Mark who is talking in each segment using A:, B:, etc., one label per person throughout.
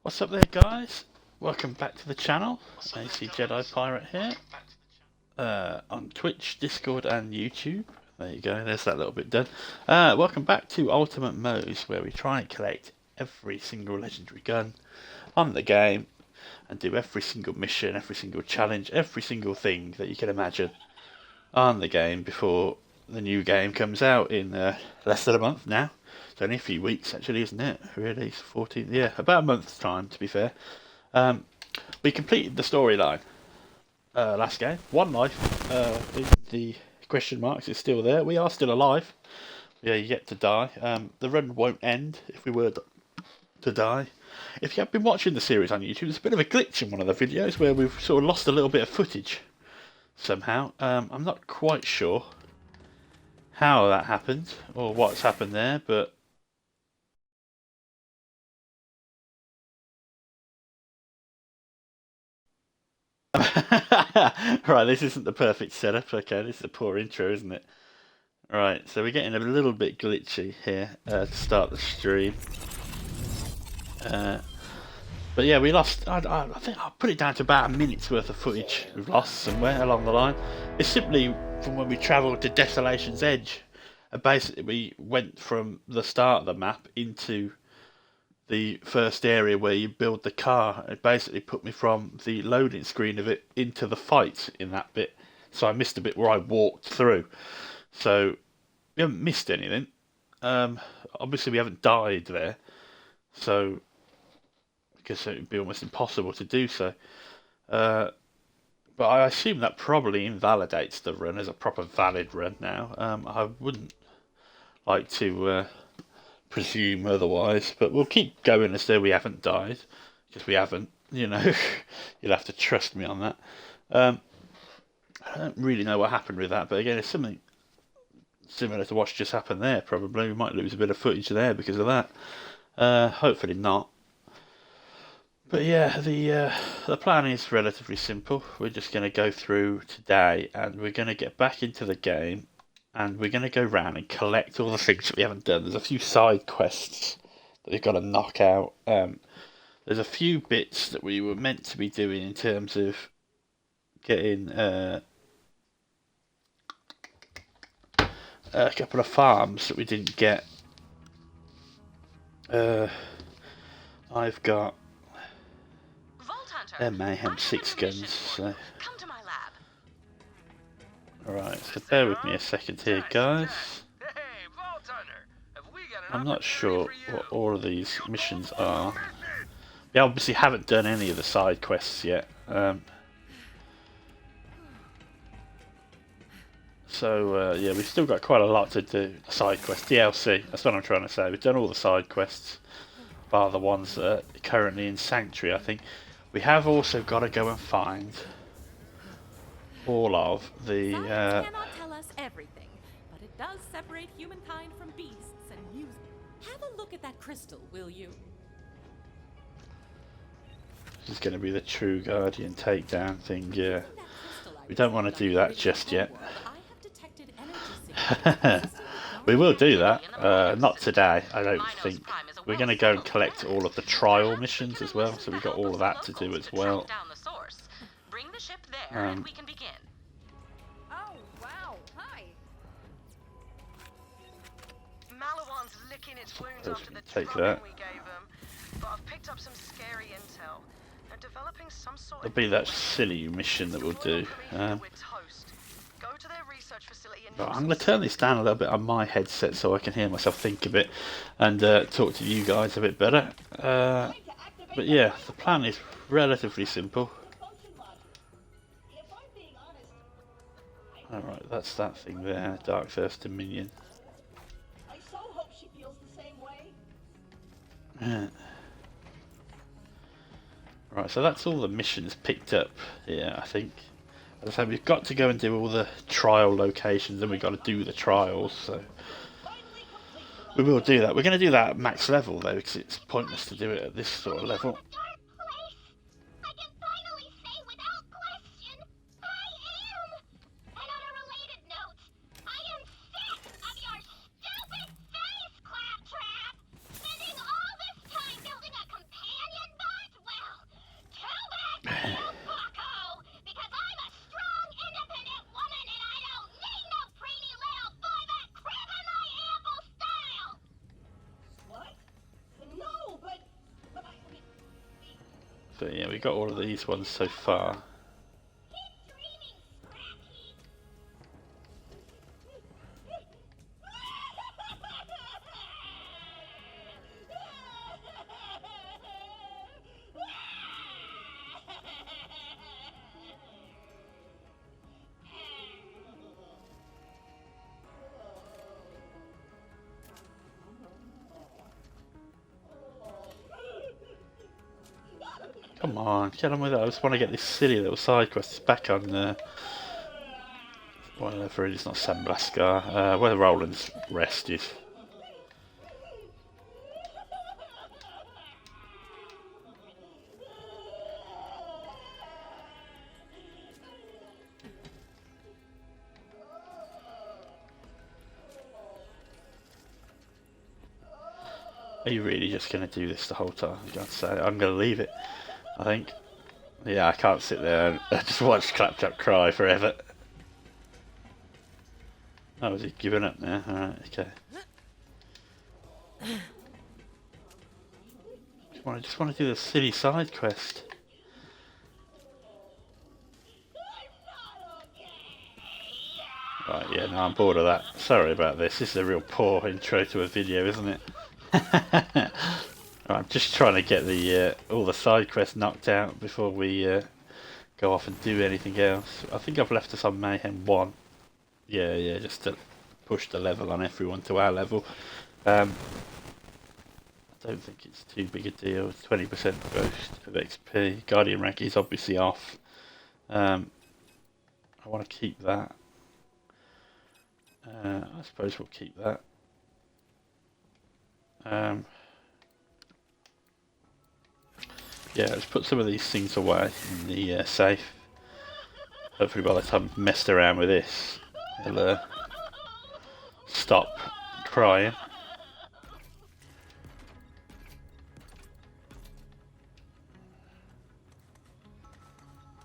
A: What's up there, guys? Welcome back to the channel. AC Jedi Pirate here. On Twitch, Discord and YouTube. There you go, there's that little bit done. Welcome back to Ultimate Moze, where we try and collect every single legendary gun on the game and do every single mission, every single challenge, every single thing that you can imagine on the game before the new game comes out in less than a month now. It's only a few weeks, actually, isn't it? Really, it's 14. Yeah, about a month's time, to be fair. We completed the storyline last game. One life. The question marks is still there. We are still alive. We are yet to die. The run won't end if we were to die. If you have been watching the series on YouTube, there's a bit of a glitch in one of the videos where we've sort of lost a little bit of footage somehow. I'm not quite sure how that happened or what's happened there, but right, this isn't the perfect setup. Okay, this is a poor intro, isn't it? Right, so we're getting a little bit glitchy here to start the stream. But yeah, we lost, I think I'll put it down to about a minute's worth of footage we've lost somewhere along the line. It's simply from when we travelled to Desolation's Edge. And basically we went from the start of the map into the first area where you build the car. It basically put me from the loading screen of it into the fight in that bit. So I missed a bit where I walked through. So we haven't missed anything. Obviously we haven't died there. So because it would be almost impossible to do so. But I assume that probably invalidates the run as a proper valid run now. I wouldn't like to presume otherwise, but we'll keep going as though we haven't died, because we haven't, you know. You'll have to trust me on that. I don't really know what happened with that, but again, it's something similar to what's just happened there, probably. We might lose a bit of footage there because of that. Hopefully not. But yeah, the plan is relatively simple. We're just going to go through today, and we're going to get back into the game, and we're going to go round and collect all the things that we haven't done. There's a few side quests that we've got to knock out. There's a few bits that we were meant to be doing in terms of getting a couple of farms that we didn't get. I've got Mayhem 6 guns, so. Alright, so bear with me a second here, guys. I'm not sure what all of these missions are. We obviously haven't done any of the side quests yet. So yeah, we've still got quite a lot to do. Side quests, DLC, that's what I'm trying to say. We've done all the side quests, bar the ones that are currently in Sanctuary, I think. We have also got to go and find all of the.
B: Science cannot tell us everything, but it does separate humankind from beasts and music. Have a look at that crystal, will you?
A: This is going to be the True Guardian takedown thing. Yeah, we don't want to do that just yet. We will do that. Not today, I don't think. We're going to go and collect all of the trial missions as well, so we've got all of that to do as well.
C: Bring the ship there and we can begin.
B: Oh, wow. Hi.
C: Malawan's licking its wounds after the
A: Take
C: drubbing
A: that.
C: we gave him. But I've picked up some scary intel. They're developing some sort
A: It'll
C: of
A: be that silly mission that we'll do.
C: We're toast. Go to their research facility and
A: Right, I'm going to turn this down a little bit on my headset so I can hear myself think a bit and talk to you guys a bit better. But yeah, the plan is relatively simple. Alright, that's that thing there, Dark Thirst Dominion.
D: I so hope she feels the same way.
A: Yeah. Right, so that's all the missions picked up here, I think. As I say, we've got to go and do all the trial locations, and we've got to do the trials, so we will do that. We're going to do that at max level, though, because it's pointless to do it at this sort of level. So yeah, we got all of these ones so far. Come on, get on with it. I just want to get this silly little side quest back on, whatever it is, not Sandblascar, where Roland's rest is. Are you really just going to do this the whole time? You gotta say, I'm going to leave it, I think. Yeah, I can't sit there and just watch Claptrap cry forever. Oh, is he giving up now? Alright, okay. I just want to do the silly side quest. Right, yeah, no, I'm bored of that. Sorry about this. This is a real poor intro to a video, isn't it? Right, I'm just trying to get the all the side quests knocked out before we go off and do anything else. I think I've left us on Mayhem 1. Yeah, just to push the level on everyone to our level. I don't think it's too big a deal. 20% boost of XP. Guardian rank is obviously off. I want to keep that. I suppose we'll keep that. Yeah, let's put some of these things away in the safe. Hopefully by the time I've messed around with this, he'll stop crying.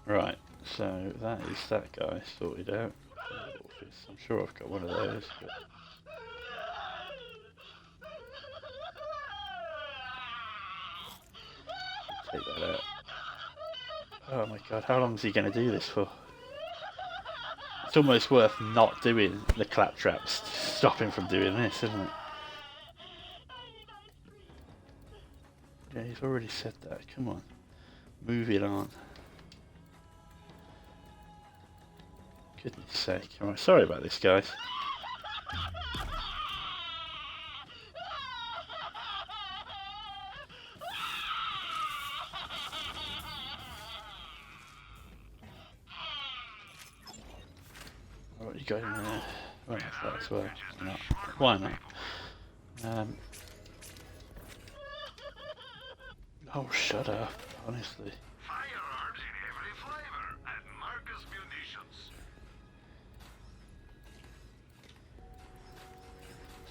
A: Right, so that is that guy sorted out. I'm sure I've got one of those. But... take that out. Oh my god, how long is he going to do this for? It's almost worth not doing the claptraps to stop him from doing this, isn't it? Yeah, he's already said that. Come on. Move it on. Goodness sake. Alright, sorry about this, guys. What you got in there? Oh, that as well. Why not? Why not? Oh, shut up, honestly.
E: Firearms in every flavor at Marcus Munitions.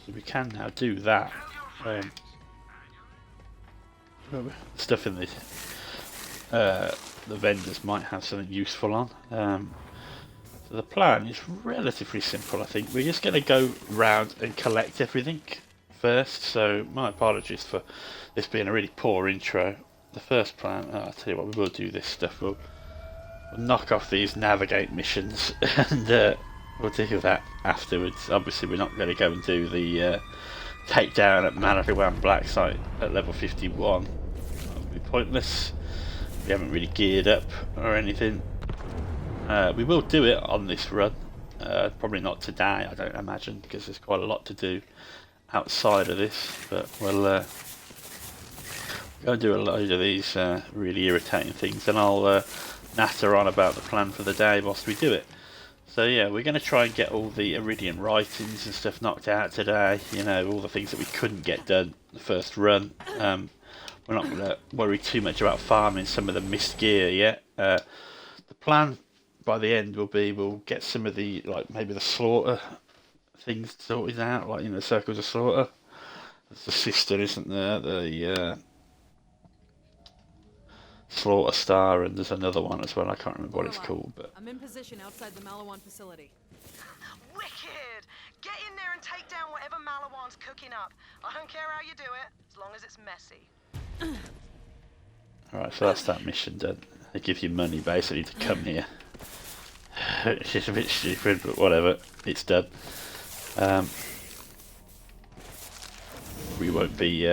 A: So we can now do that. Stuff in the vendors might have something useful on. So the plan is relatively simple, I think. We're just going to go round and collect everything first. So my apologies for this being a really poor intro. The first plan, I'll tell you what, we will do this stuff. We'll knock off these navigate missions and we'll do that afterwards. Obviously we're not going to go and do the takedown at Man Everywhere Black site at level 51. That would be pointless. We haven't really geared up or anything. We will do it on this run. Probably not today, I don't imagine, because there's quite a lot to do outside of this. But we'll go and do a load of these really irritating things, and I'll natter on about the plan for the day whilst we do it. So yeah, we're going to try and get all the Iridian writings and stuff knocked out today. You know, all the things that we couldn't get done the first run. We're not going to worry too much about farming some of the missed gear yet. The plan by the end will be we'll get some of the, like, maybe the slaughter things sorted out, like, you know, circles of slaughter. There's the sister, isn't there? The slaughter star, and there's another one as well. I can't remember what it's called, but
B: I'm in position outside the Malawan facility.
C: Wicked! Get in there and take down whatever Malawan's cooking up. I don't care how you do it, as long as it's messy.
A: Alright, so that's that mission done. They give you money basically to come here. Which is a bit stupid, but whatever. It's done. We won't be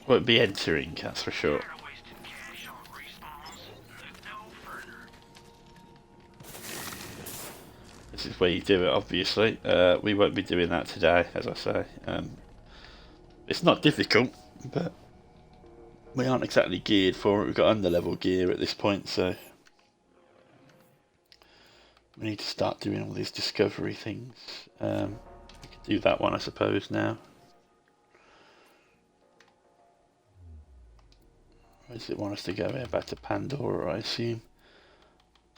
A: entering, that's for sure.
E: Wasted cash on respawns. Look no further.
A: This is where you do it, obviously. We won't be doing that today, as I say. It's not difficult, but we aren't exactly geared for it. We've got under-level gear at this point, so we need to start doing all these discovery things. We can do that one, I suppose, now. Where does it want us to go here? Back to Pandora, I assume.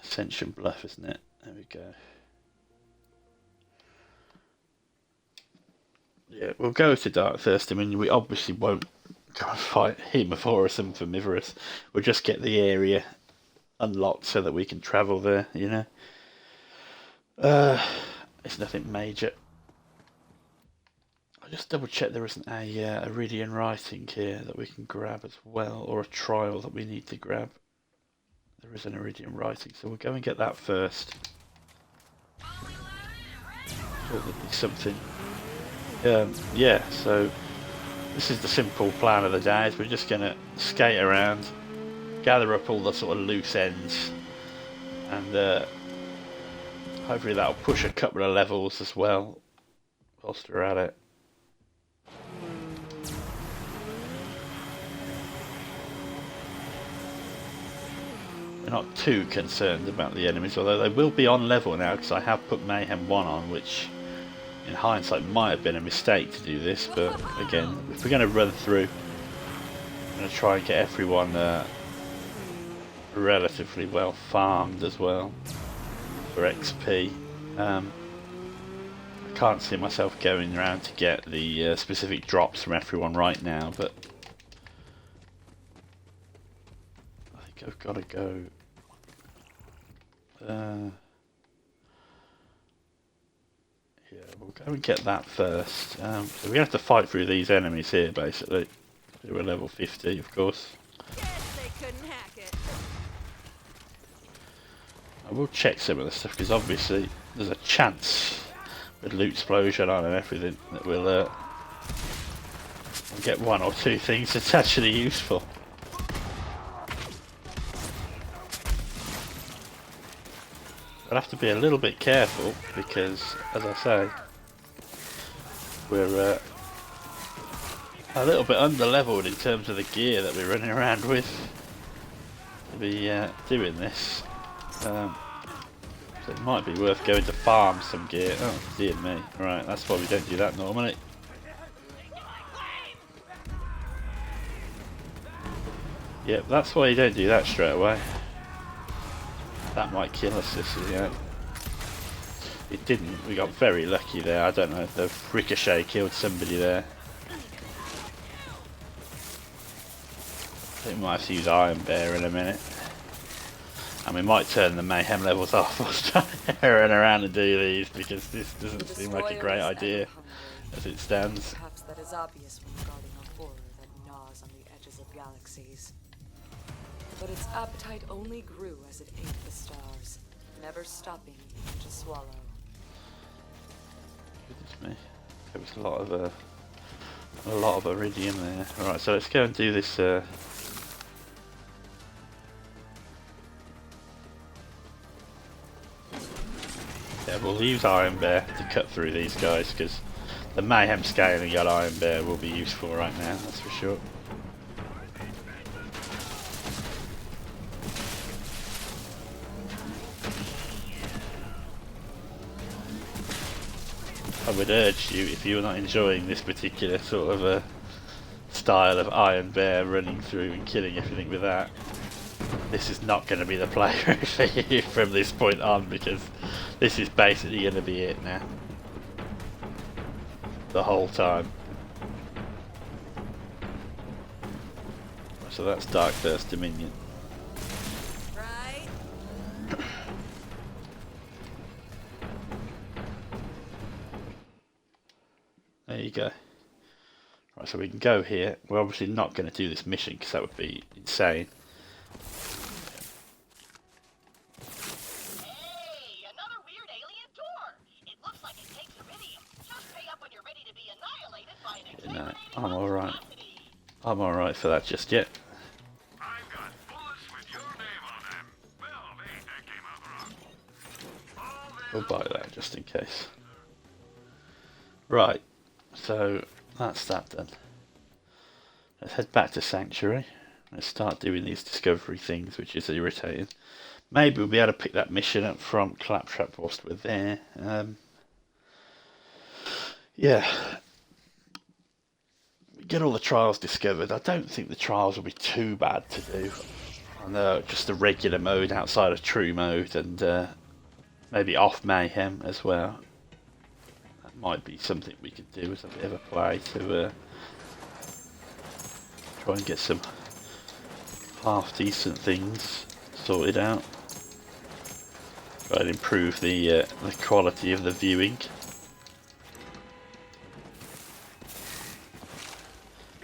A: Ascension Bluff, isn't it? There we go. Yeah, we'll go to Dark Thirst. I mean, we obviously won't go and fight Hemophorus and Formivorous. We'll just get the area unlocked so that we can travel there, you know. It's nothing major. I'll just double check there isn't a Iridian writing here that we can grab as well, or a trial that we need to grab. There is an Iridian writing, so we'll go and get that first. Thought there'd be something. Yeah, so this is the simple plan of the day. Is we're just going to skate around, gather up all the sort of loose ends, and hopefully that'll push a couple of levels as well whilst we're at it. We're not too concerned about the enemies, although they will be on level now because I have put Mayhem 1 on, which in hindsight might have been a mistake to do this, but again, if we're going to run through, I'm going to try and get everyone relatively well farmed as well for XP. I can't see myself going around to get the specific drops from everyone right now, but I think I've got to go. Yeah, we'll go and get that first. So we have to fight through these enemies here, basically. We're level 50, of course.
B: Guess they couldn't hack it.
A: I will check some of the stuff because obviously there's a chance with loot explosion on and everything that we'll get one or two things that's actually useful. I'll have to be a little bit careful because, as I say, we're a little bit under-leveled in terms of the gear that we're running around with to be doing this. So it might be worth going to farm some gear. Oh dear me, right, that's why we don't do that normally. Yep, that's why you don't do that straight away. That might kill us, this is, yeah. It didn't, we got very lucky there. I don't know if the ricochet killed somebody there. I think we might have to use Iron Bear in a minute. And we might turn the mayhem levels off whilst trying to run around and do these, because this doesn't seem like a great idea as it stands.
F: Perhaps that is obvious when guarding a horror that gnaws on the edges of galaxies. But its appetite only grew as it ate the stars, never stopping even to swallow.
A: Goodness me, there was a lot of iridium there. Alright, so let's go and do this. Yeah, we'll use Iron Bear to cut through these guys because the mayhem scaling on Iron Bear will be useful right now, that's for sure. I would urge you, if you're not enjoying this particular sort of style of Iron Bear running through and killing everything with that, this is not going to be the playroom for you from this point on, because this is basically going to be it now. The whole time. So that's Dark Thirst Dominion.
B: Right?
A: There you go. Right, So we can go here. We're obviously not going to do this mission because that would be insane.
D: Hey, another weird alien door. It looks like it takes iridium. Just pay up when you're ready to be annihilated by an
A: No,
D: exterminating
A: I'm alright.
D: monstrosity.
A: I'm alright for that just yet.
E: I've got bullets with your name on them. Well, wait, that came out wrong. All this
A: We'll buy that just in case. Right, so that's that done. Let's head back to Sanctuary. Let's start doing these discovery things, which is irritating. Maybe we'll be able to pick that mission up from Claptrap whilst we're there. Yeah. Get all the trials discovered. I don't think the trials will be too bad to do. I know, just the regular mode outside of true mode and maybe off mayhem as well. That might be something we could do as a bit of a play to try and get some half decent things sorted out. Try and improve the quality of the viewing.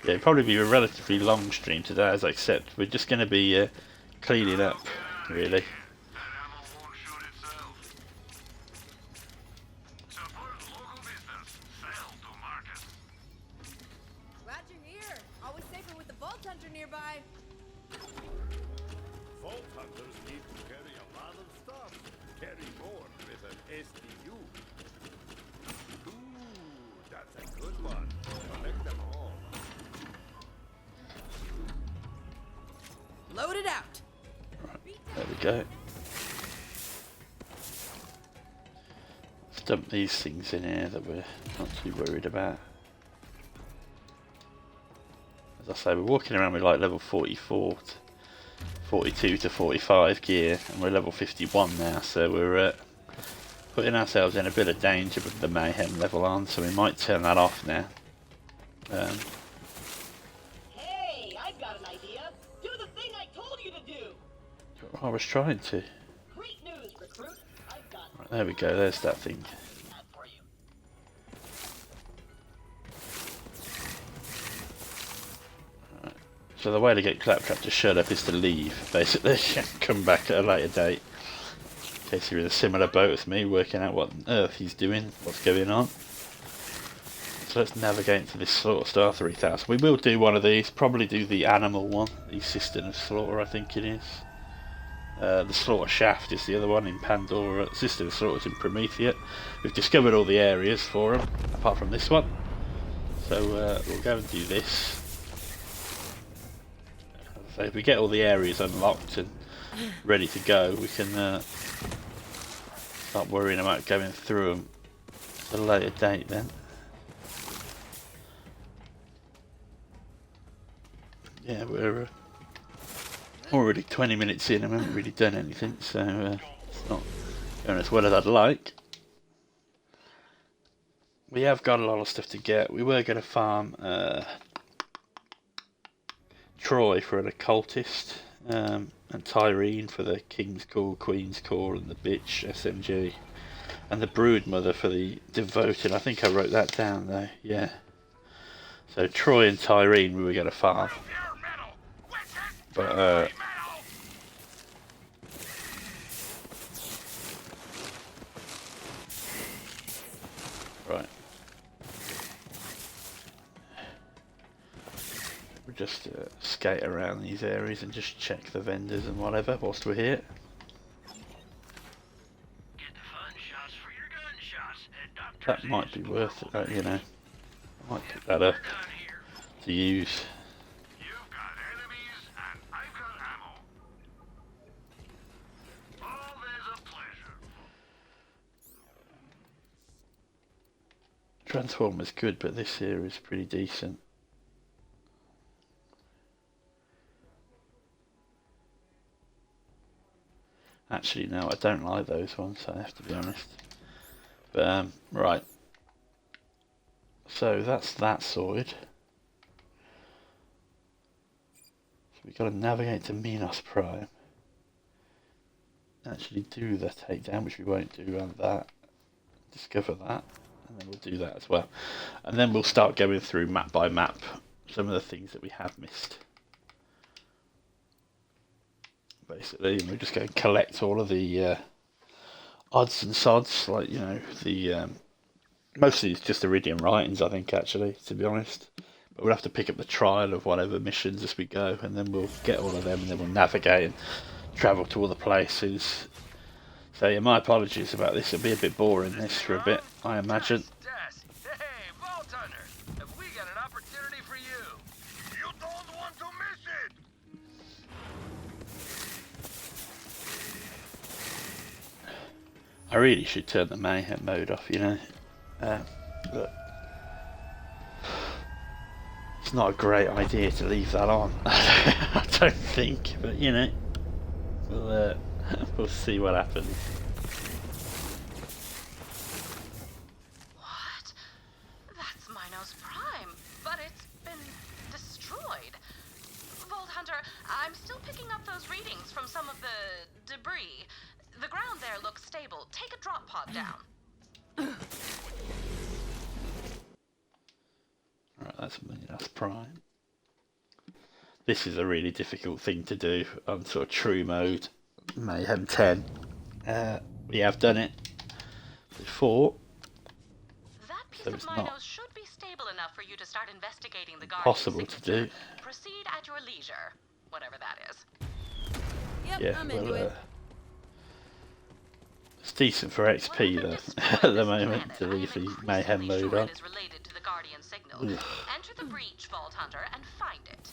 A: Yeah, it'll probably be a relatively long stream today, as I accept. We're just going to be cleaning up, really.
E: that ammo won't shoot itself. Support local business. Sell to market.
G: Glad you're here. Always safer with the Vault Hunter nearby.
H: Vault hunters need to carry a lot of stuff. Carry more with an SDU. Ooh, that's a good one. Collect them all.
G: Load it out.
A: There we go. Let's dump these things in here that we're not too worried about. As I say, we're walking around with like level 44 to 42 to 45 gear, and we're level 51 now, so we're putting ourselves in a bit of danger with the mayhem level on, so we might turn that off now.
D: Hey, I've got an idea. Do the thing I told you to do.
A: I was trying to.
D: Great news, recruit. I've got
A: Right, there we go, there's that thing.
D: that for you.
A: So the way to get Claptrap to shut up is to leave, basically, and come back at a later date. In case you're in a similar boat with me, working out what on earth he's doing, what's going on. So let's navigate into this Slaughter Star 3000. We will do one of these, probably do the animal one, the System of Slaughter I think it is. The Slaughter Shaft is the other one in Pandora, System of Slaughter is in Promethea. We've discovered all the areas for them, apart from this one. So we'll go and do this. So if we get all the areas unlocked and ready to go, we can start worrying about going through them at a later date then. Yeah, we're already 20 minutes in and we haven't really done anything, so it's not going as well as I'd like. We have got a lot of stuff to get. We were going to farm Troy for an occultist, and Tyrene for the King's Call, Queen's Call, and the Bitch SMG, and the Broodmother for the Devoted. I think I wrote that down though, yeah. So Troy and Tyrene we were going to farm, but right. We'll just skate around these areas and just check the vendors and whatever whilst we're here.
E: Get the fun shots for your gunshots at Dr.
A: That might be worth it, you know. I might pick that up
E: Done here.
A: to use.
E: You've got enemies and I've got ammo. Always a pleasure.
A: Transformer's good, but this here is pretty decent. Actually, no, I don't like those ones, I have to be honest. But, right. So, that's that sorted. So, we've got to navigate to Minos Prime. Actually do the takedown, which we won't do, and that. Discover that. and then we'll do that as well. And then we'll start going through map by map some of the things that we have missed. Basically, and we're just going to collect all of the odds and sods, like, you know, the mostly it's just Iridium writings, I think, actually, to be honest. But we'll have to pick up the trial of whatever missions as we go, and then we'll get all of them, and then we'll navigate and travel to all the places. So yeah, my apologies about this. It'll be a bit boring this for a bit, I imagine.
E: Hey, Vault Hunter, have we got an opportunity for you? You don't want to miss it!
A: I really should turn the mayhem mode off, you know. But it's not a great idea to leave that on. I don't think, but you know, we'll see what happens.
C: What? That's Minos Prime, but it's been destroyed. Vault Hunter, I'm still picking up those readings from some of the debris. The ground there looks stable. Take a drop pod down.
A: Alright, that's Prime. This is a really difficult thing to do on sort of true mode, Mayhem 10. We have done it before.
C: That piece
A: So
C: of
A: it's
C: Minos
A: not
C: should be stable enough for you to start investigating the Guardian
A: possible to
C: signature.
A: do.
C: Proceed at your leisure, whatever that is.
G: Yep,
A: Yeah,
G: I'm into
A: well,
G: it.
A: it's decent for XP though, at the moment, to leave the Mayhem mode on.
C: Is related to the Guardian signal.
A: Ugh.
C: Enter the breach, Vault Hunter, and find it.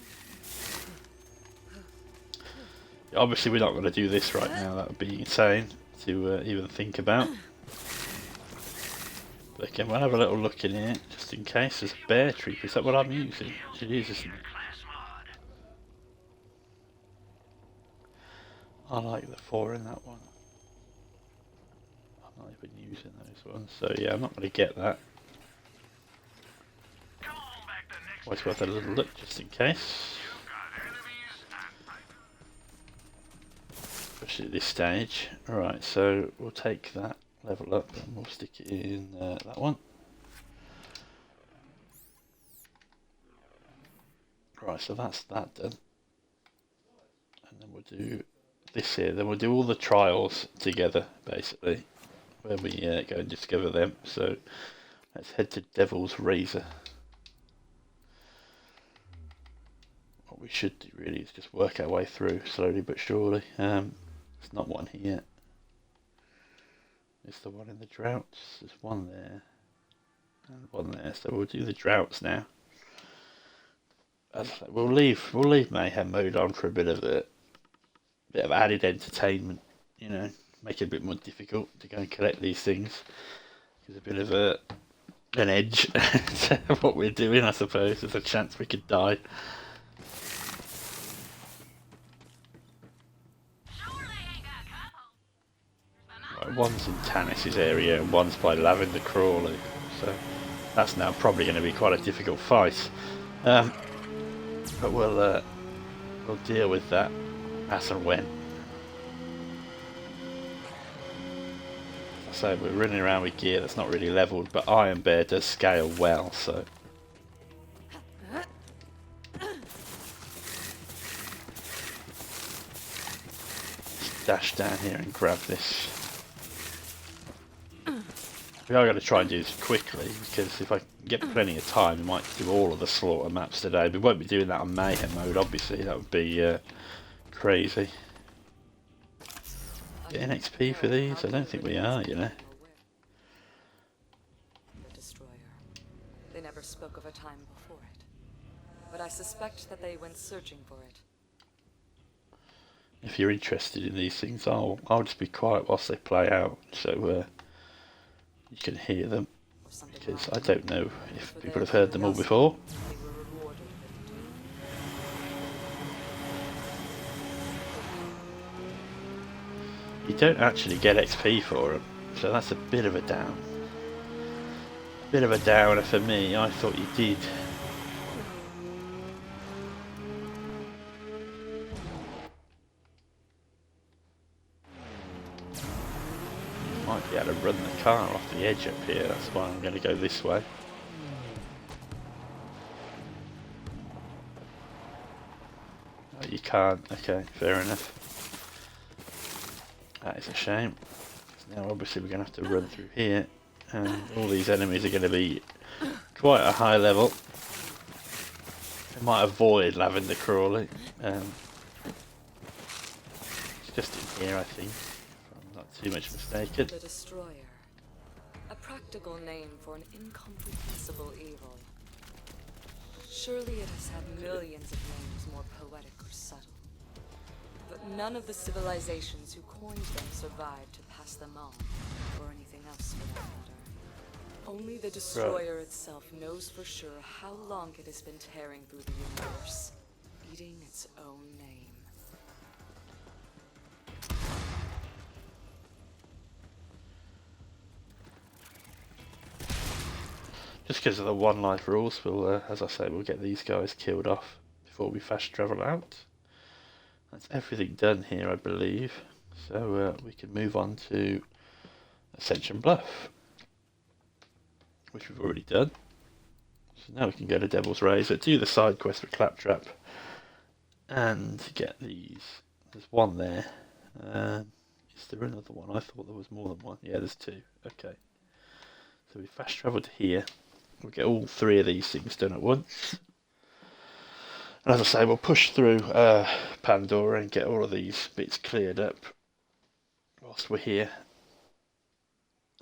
A: Obviously we're not going to do this right now, that would be insane to even think about. But again, we'll have a little look in here, just in case. There's a bear troop, is that what I'm using? It is, isn't it? I like the 4 in that one. I'm not even using those ones, so yeah, I'm not going to get that. Always worth a little look, just in case. Especially at this stage. Alright, so we'll take that level up and we'll stick it in that one. Right, so that's that done. And then we'll do this here. Then we'll do all the trials together, basically, when we go and discover them. So let's head to Devil's Razor. What we should do really is just work our way through slowly but surely. There's not one here. Is the one in the droughts? There's one there and one there. So we'll do the droughts now. We'll leave Mayhem mode on for a bit of added entertainment. You know, make it a bit more difficult to go and collect these things. There's a bit of an edge to what we're doing, I suppose. There's a chance we could die. Right, one's in Tannis' area and one's by Lavender Crawley, so that's now probably going to be quite a difficult fight. But we'll deal with that as and when. So we're running around with gear that's not really leveled, but Iron Bear does scale well, so. Just dash down here and grab this. We are going to try and do this quickly, because if I get plenty of time, we might do all of the slaughter maps today. We won't be doing that on Mayhem mode, obviously. That would be crazy. Getting XP for these? I don't think we are, you know.
F: The destroyer. They never spoke of a time before it, but I suspect that they went searching for it.
A: If you're interested in these things, I'll just be quiet whilst they play out, so you can hear them, because I don't know if people have heard them all before. You don't actually get XP for them, so that's a bit of a down. A bit of a downer for me. I thought you did. Might be able to run the car off the edge up here. That's why I'm going to go this way. Oh, you can't. Okay, fair enough. That is a shame. So now obviously we're going to have to run through here, and all these enemies are going to be quite a high level. I might avoid Lavender Crawley. It's just in here, I think, if I'm not too much mistaken.
F: The Destroyer. A practical name for an incomprehensible evil. Surely it has had millions of names more poetic or subtle. But none of the civilizations who coined them survived to pass them on, or anything else for that matter. Only the Destroyer itself knows for sure how long it has been tearing through the universe, eating its own name.
A: Just because of the one life rules, we'll, as I say, we'll get these guys killed off before we fast travel out. That's everything done here, I believe. So we can move on to Ascension Bluff, which we've already done. So now we can go to Devil's Razor, do the side quest with Claptrap, and get these. There's one there. Is there another one? I thought there was more than one. Yeah, there's two. Okay. So we fast travel to here. We'll get all three of these things done at once. And as I say, we'll push through Pandora and get all of these bits cleared up whilst we're here.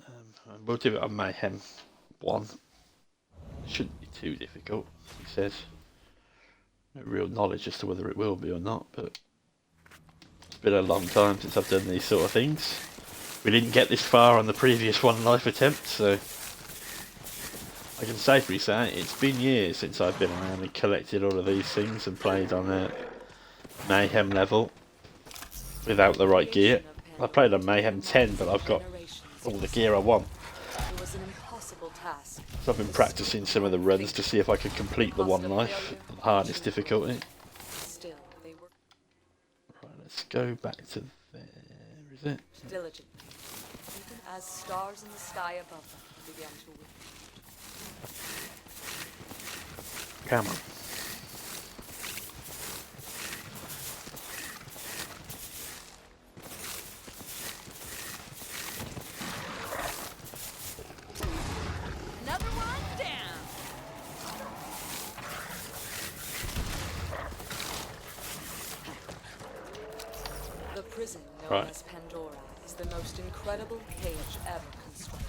A: And we'll do it on Mayhem 1. It shouldn't be too difficult, he says. No real knowledge as to whether it will be or not, but it's been a long time since I've done these sort of things. We didn't get this far on the previous one life attempt, so I can safely say it's been years since I've been around and collected all of these things and played on a Mayhem level without the right gear. I played on Mayhem 10, but I've got all the gear I want.
F: It was an impossible task.
A: So I've been practicing some of the runs to see if I could complete the one life at the hardest difficulty.
F: Still, they were
A: Right, let's go back to there, is it?
F: diligently, even as stars in the sky above them began to win.
A: Come on.
B: Another one down.
F: The prison known
A: Right.
F: as Pandora is the most incredible cage ever constructed.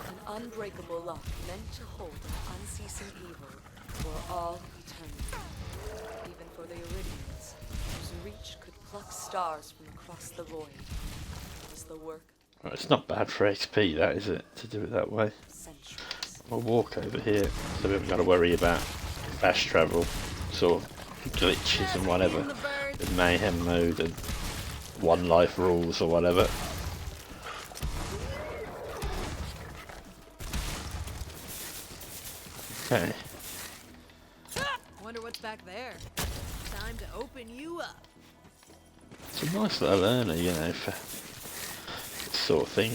F: An unbreakable lock meant to hold an unceasing evil for all eternity. Even for the Iridians, whose reach could pluck stars from across the void, was the work
A: Right, it's not bad for XP, that is it, to do it that way.
F: of centuries.
A: We'll walk over here, so we haven't got to worry about fast travel, sort of glitches and whatever, with Mayhem mode and one life rules or whatever. Okay.
G: Wonder what's back there. Time to open you up.
A: It's a nice little earner, you know, for this sort of thing.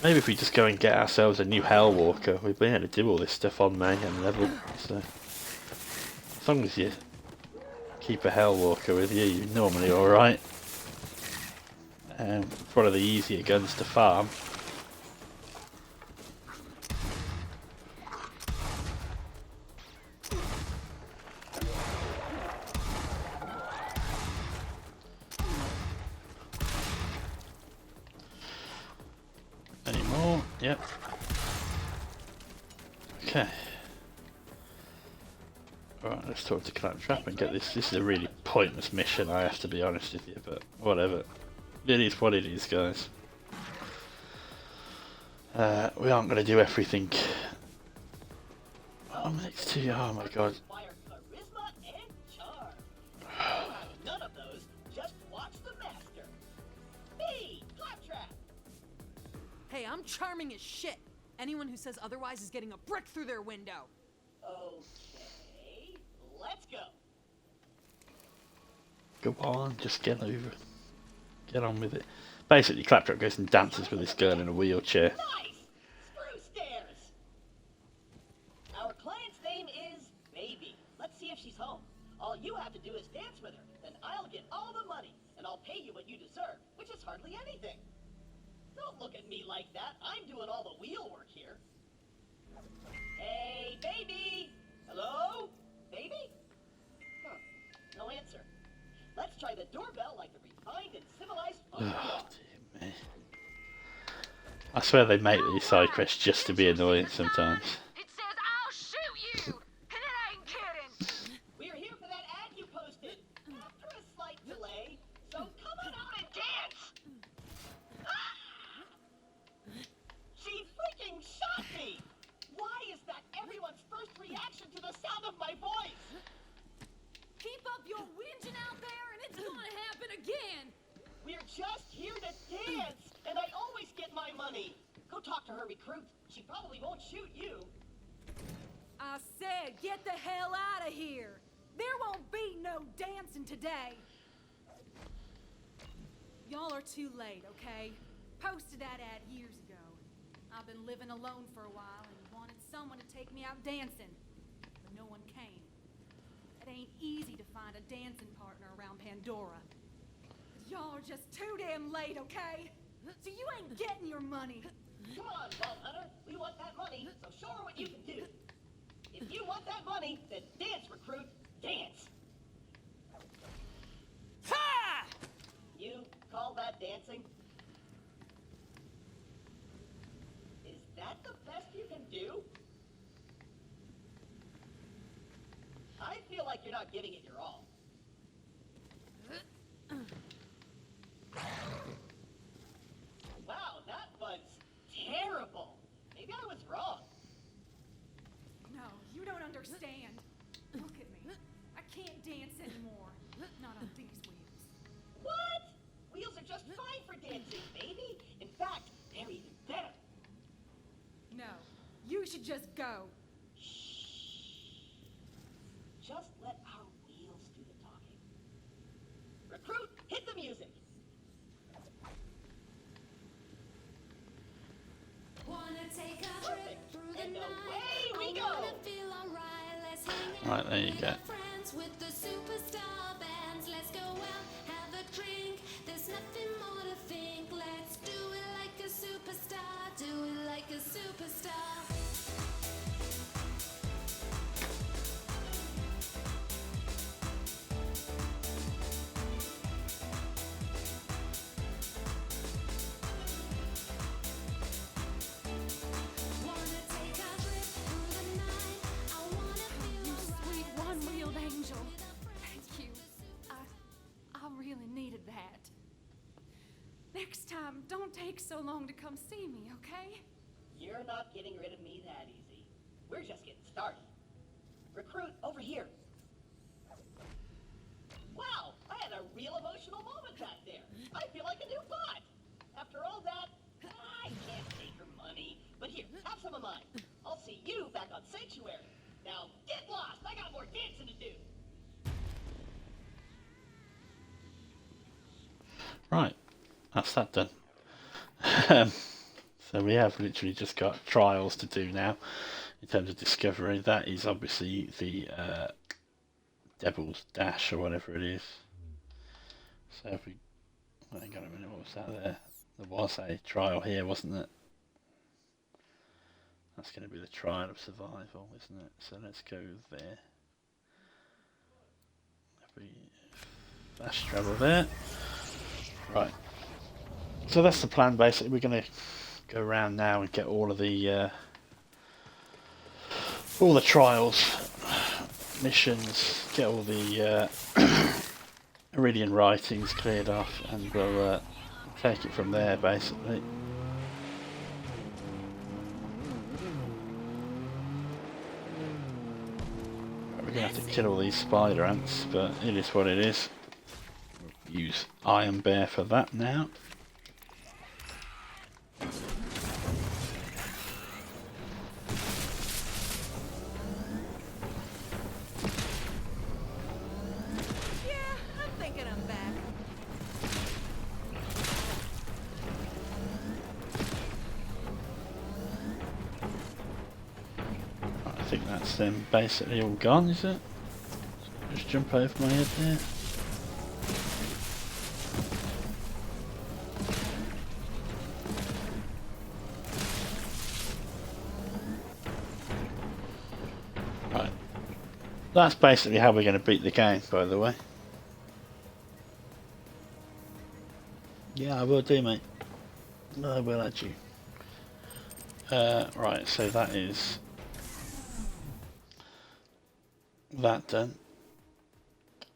A: Maybe if we just go and get ourselves a new Hellwalker, we'd be able to do all this stuff on Mayhem level. So, as long as you keep a Hellwalker with you, you're normally alright. It's one of the easier guns to farm. Any more? Yep. Okay. Alright, let's talk to Claptrap and get this. This is a really pointless mission, I have to be honest with you, but whatever. It is what it is, guys. We aren't going to do everything. Oh, next to you. Oh my god.
D: Require charisma and charm. None of those. Just watch the master. Me, Claptrap.
G: Hey, I'm charming as shit. Anyone who says otherwise is getting a brick through their window.
D: Okay, let's go.
A: Go on, just get over. Get on with it. Basically, Claptrap goes and dances with this girl in a wheelchair.
D: Nice! Screw stairs! Our client's name is Baby. Let's see if she's home. All you have to do is dance with her, then I'll get all the money, and I'll pay you what you deserve, which is hardly anything. Don't look at me like that. I'm doing all the wheel work here. Hey, Baby! Hello? Baby? Huh. No answer. Let's try the doorbell like the refined and civilized folk we
A: Oh,
D: are.
A: dear me. I swear they make these side quests just to be annoying sometimes.
C: It says I'll shoot you, and it ain't kidding.
D: We're here for that ad you posted. After a slight delay, so come on out and dance. She freaking shot me. Why is that everyone's first reaction to the sound of my voice?
G: Keep up your whinging out there, and it's gonna happen again.
D: We're just here to dance, and I always get my money. Go talk to her recruit. She probably won't shoot you.
G: I said, get the hell out of here. There won't be no dancing today. Y'all are too late, okay? Posted that ad years ago. I've been living alone for a while and wanted someone to take me out dancing, but no one came. It ain't easy to find a dancing partner around Pandora. But y'all are just too damn late, okay? So you ain't getting your money.
D: Come on, Vault Hunter. We want that money, so show her what you can do. If you want that money, then dance, recruit. Dance.
G: Ha!
D: You call that dancing? Is that the best you can do? I feel like you're not giving it your all. Wow, that was terrible. Maybe I was wrong.
G: No, you don't understand. Look at me. I can't dance anymore. Not on these wheels.
D: What? Wheels are just fine for dancing, baby. In fact, they're even better.
G: No, you should just go.
D: Just let our wheels do the talking. Recruit, hit the music. Perfect. And away we go.
A: Right, there you go.
G: You sweet one-wheeled angel. Thank you. I really needed that. Next time, don't take so long to come see me, okay?
D: You're not getting rid of me that easy. We're just getting started. Recruit, over here. Wow, I had a real emotional moment back there. I feel like a new bot. After all that, I can't take her money. But here, have some of mine. I'll see you back on Sanctuary. Now, get lost. I got more dancing to do.
A: Right, that's that done. So we have literally just got trials to do now in terms of discovery. That is obviously the Devil's Dash or whatever it is. So if we... hang on a minute, what was that there? There was a trial here, wasn't it? That's going to be the trial of survival, isn't it? So let's go there. If we fast travel there. Right. So that's the plan basically. We're going to go around now and get all the trials, missions, get all the Iridian writings cleared off, and we'll take it from there basically. We're going to have to kill all these spider ants, but it is what it is. We'll use Iron Bear for that now.
G: Yeah, I'm thinking I'm back.
A: that's them basically all gone, is it? Just jump over my head there. Right. That's basically how we're going to beat the game, by the way. Yeah, I will do, mate. I will add you. Right, so that is that done.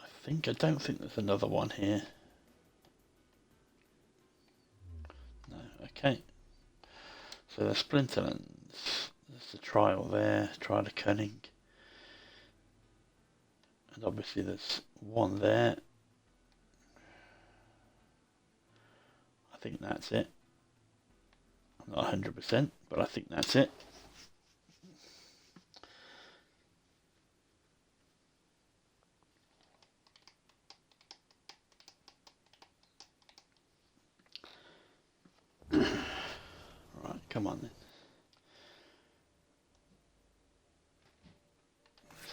A: I don't think there's another one here. No, okay. So the Splinterlands. There's the trial there, trial of cunning. And obviously there's one there. I think that's it. I'm not 100%, but I think that's it. Right, come on then.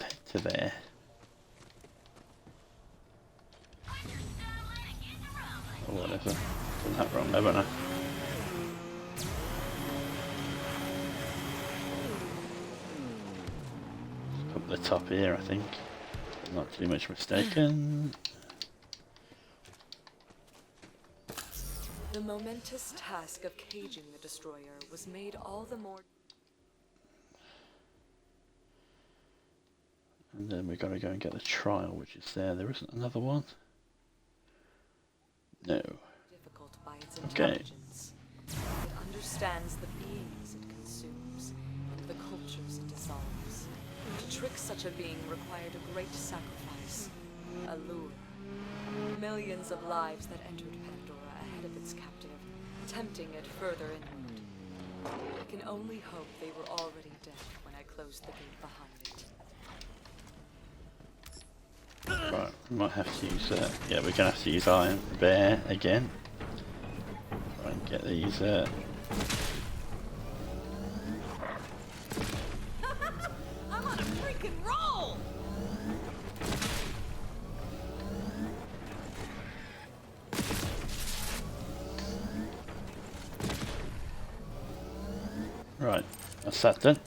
A: Let's head to there. Or whatever. Done that wrong, haven't I? Up the top here, I think. Not too much mistaken.
F: The momentous task of caging the destroyer was made all the more.
A: And then we've got to go and get the trial, which is there. There isn't another one. No.
F: Difficult by its intelligence. It understands the beings it consumes and the cultures it dissolves. To trick such a being required a great sacrifice, a lure. Millions of lives that entered Pandora ahead of its captive, tempting it further inward. I can only hope they were already dead when I closed the gate behind it.
A: Right, we might have to use yeah, we're gonna have to use Iron Bear again. Try and get these
B: I'm on a freaking roll!
A: right, that's that done.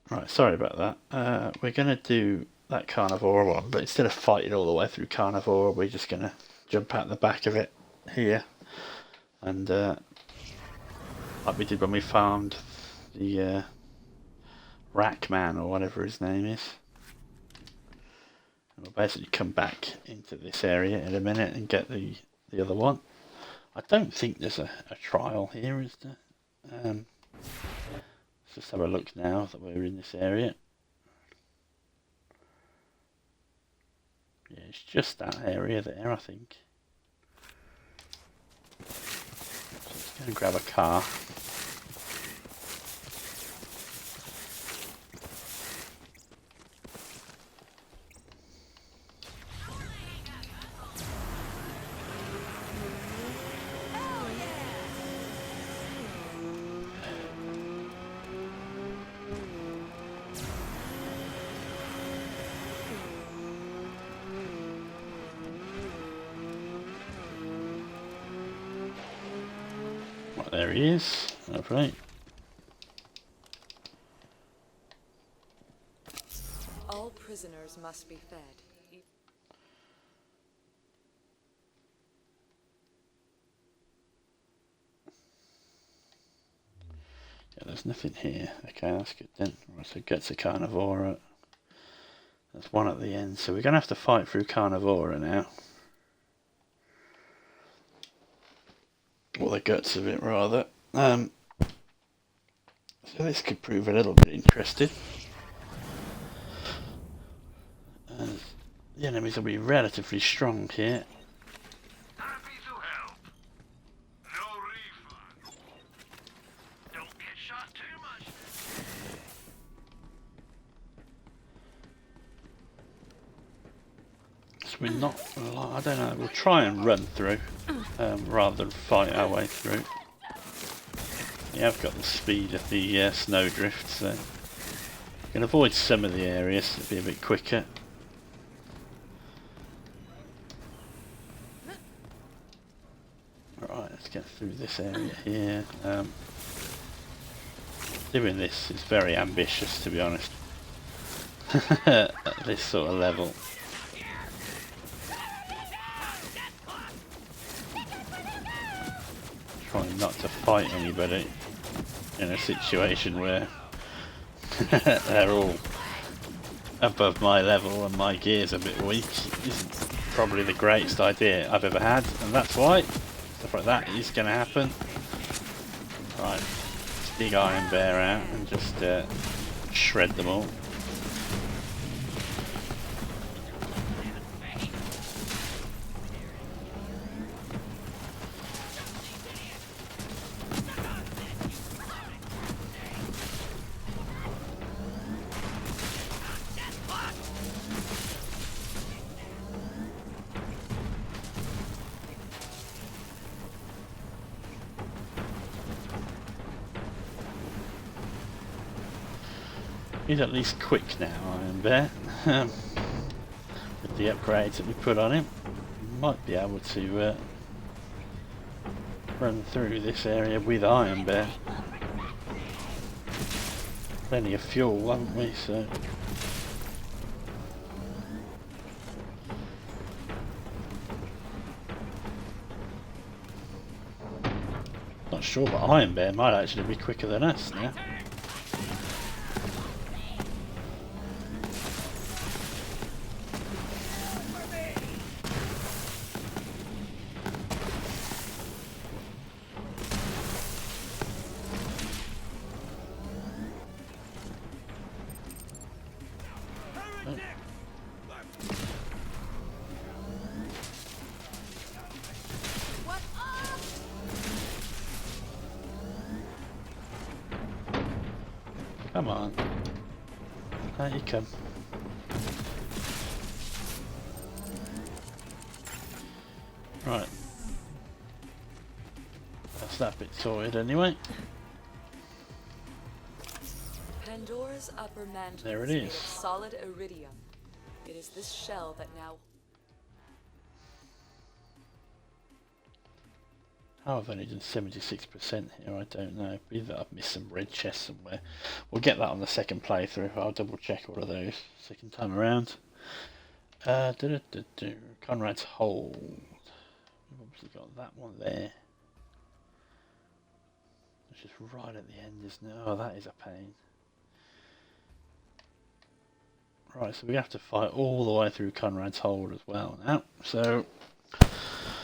A: Right, sorry about that. We're going to do that carnivore one, but instead of fighting all the way through carnivore, we're just going to jump out the back of it here. And like we did when we found the Rack Man, or whatever his name is. And we'll basically come back into this area in a minute and get the other one. I don't think there's a trial here, is there? Let's just have a look now that we're in this area. Yeah, it's just that area there, I think. So let's go and grab a car. Well, there he is. Lovely.
F: All prisoners must be fed.
A: Yeah, there's nothing here. Okay, that's good then. Right, so get to carnivore There's one at the end, so we're going to have to fight through Carnivora now. Or the guts of it, rather. So this could prove a little bit interesting. The enemies will be relatively strong here.
E: Happy to help. No refund. Don't get shot too much.
A: So we're not, I don't know, we'll try and run through rather than fight our way through. Yeah, I've got the speed of the snowdrift, so we can avoid some of the areas, it'll be a bit quicker. Right, let's get through this area here. Doing this is very ambitious, to be honest, at this sort of level. Trying not to fight anybody in a situation where they're all above my level and my gear's a bit weak isn't probably the greatest idea I've ever had, and that's why stuff like that is going to happen. Right, let's dig Iron Bear out and just shred them all. He's at least quick now, Iron Bear. With the upgrades that we put on him, might be able to run through this area with Iron Bear. Plenty of fuel, haven't we? So not sure, but Iron Bear might actually be quicker than us now. Come on. There you come. Right. That's that bit sorted anyway.
F: Pandora's upper mantle
A: There it
F: is made
A: is.
F: of solid iridium. It is this shell that now...
A: Oh, I've only done 76% here, I don't know. Either I've missed some red chests somewhere. We'll get that on the second playthrough. I'll double check all of those second time around. Conrad's Hold. We've obviously got that one there. It's just right at the end, isn't it? Oh, that is a pain. Right, so we have to fight all the way through Conrad's Hold as well now. So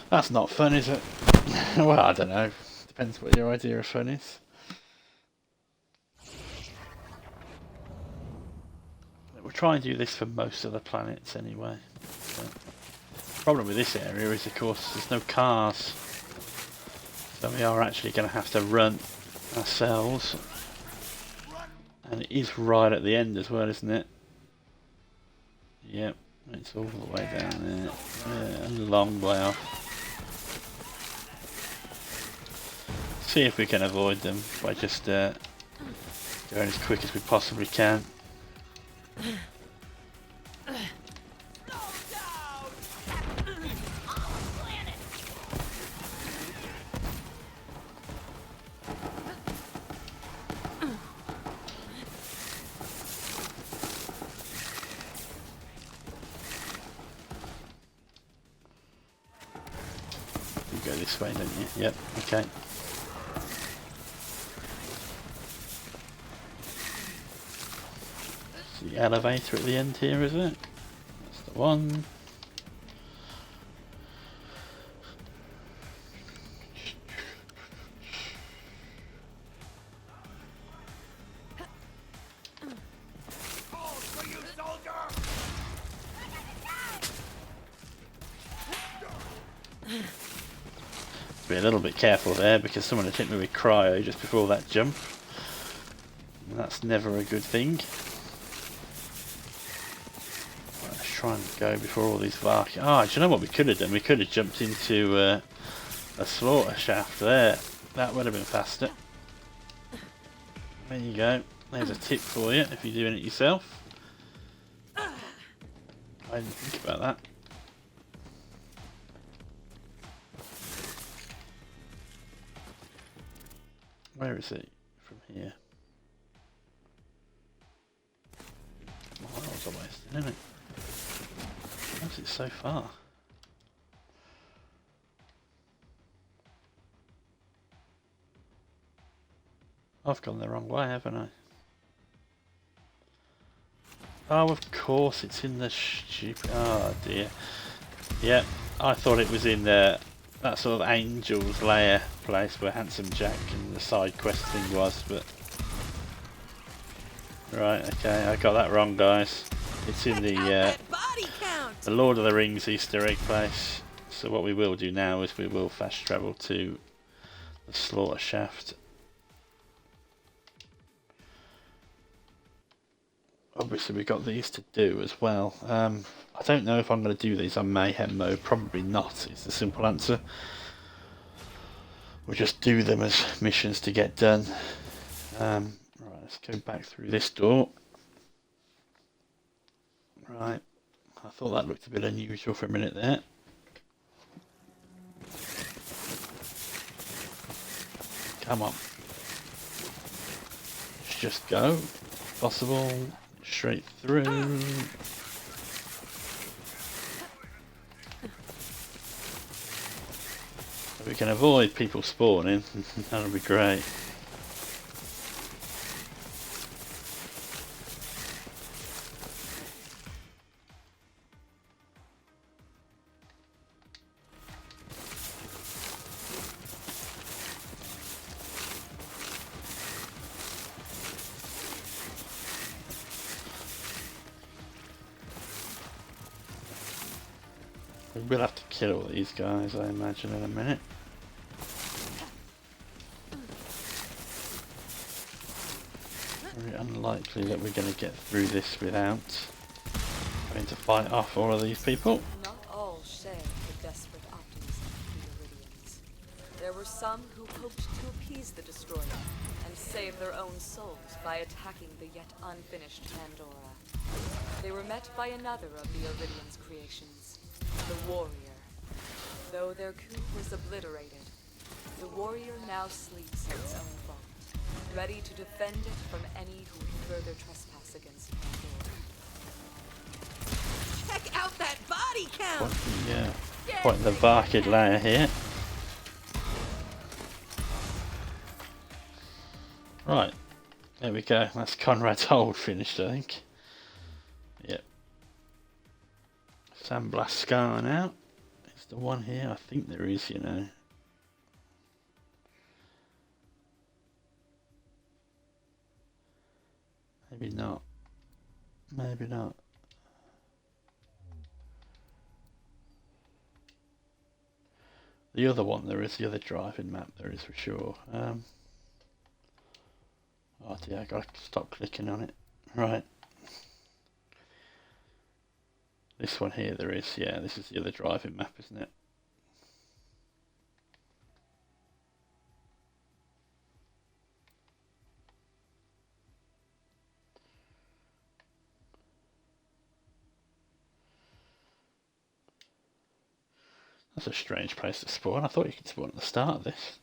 A: that's not fun, is it? Well, I don't know. Depends what your idea of fun is. We'll try and do this for most of the planets anyway. The problem with this area is, of course, there's no cars. So we are actually going to have to run ourselves. And it is right at the end as well, isn't it? Yep, it's all the way down there. Yeah, a long way off. See if we can avoid them by just going as quick as we possibly can. You go this way, don't you? Yep, okay. the elevator at the end here, is it? That's the one. Be a little bit careful there because someone had hit me with cryo just before that jump. And that's never a good thing. Right, let's try and go before all these Vark. Ah, do you know what we could have done? We could have jumped into a slaughter shaft there. That would have been faster. There you go. There's a tip for you if you're doing it yourself. I didn't think about that. Where is it from here? Miles away, isn't it? Why is it so far? I've gone the wrong way, haven't I? Oh, of course, it's in the stupid... Oh dear. Yeah, I thought it was in that sort of Angel's Lair place where Handsome Jack and the side quest thing was, but... Right, okay, I got that wrong, guys. It's in the Lord of the Rings Easter egg place. So what we will do now is we will fast travel to the slaughter shaft. Obviously we've got these to do as well. I don't know if I'm going to do these on Mayhem mode. Probably not, is the simple answer. We'll just do them as missions to get done. Right, let's go back through this door. Right, I thought that looked a bit unusual for a minute there. Come on. Let's just go. If possible. Straight through. If we can avoid people spawning, that'll be great. We'll have to kill all these guys, I imagine, in a minute. Very unlikely that we're going to get through this without having to fight off all of these people.
F: Not all shared the desperate optimism of the Iridians. There were some who hoped to appease the destroyer and save their own souls by attacking the yet unfinished Pandora. They were met by another of the Iridian's creations, the Warrior. Though their coup was obliterated, the Warrior now sleeps in its own vault, ready to defend it from any who would further trespass against Pandora.
I: Check out that body count!
A: Quite the Varkid layer here. Right, there we go. That's Conrad's hold finished, I think. Yep. Sandblast Scar now. Is the one here? I think there is, you know. Maybe not. Maybe not. The other one there is, the other driving map there is for sure. Oh dear, I gotta stop clicking on it. Right. This one here there is, yeah, this is the other driving map, isn't it? That's a strange place to spawn. I thought you could spawn at the start of this.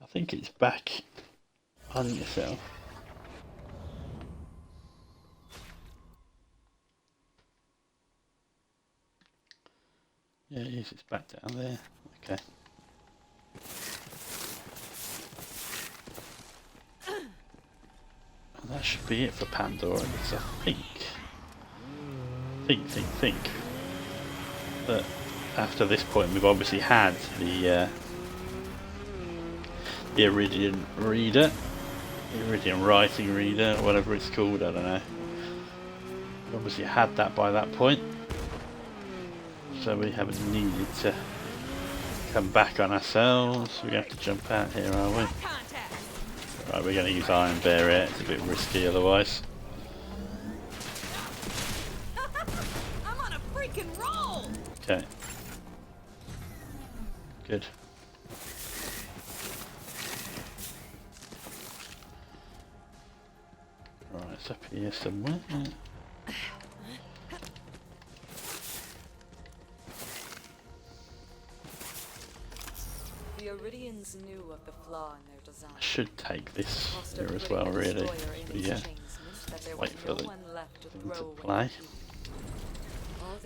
A: I think it's back on yourself. Yeah, it is. It's back down there. Okay. That should be it for Pandora, because I think. But after this point, we've obviously had the Iridian reader, the Iridian writing reader, whatever it's called, I don't know. We obviously had that by that point, so we haven't needed to come back on ourselves. We're going to have to jump out here, are we? Right, we're going to use Iron Bear here. It's a bit risky otherwise.
I: I'm on a freaking roll.
A: Okay. Good. Right, it's up here somewhere.
F: The Iridians knew of the flaw in their design.
A: I should take this here as well, really. But yeah, wait for the thing to play.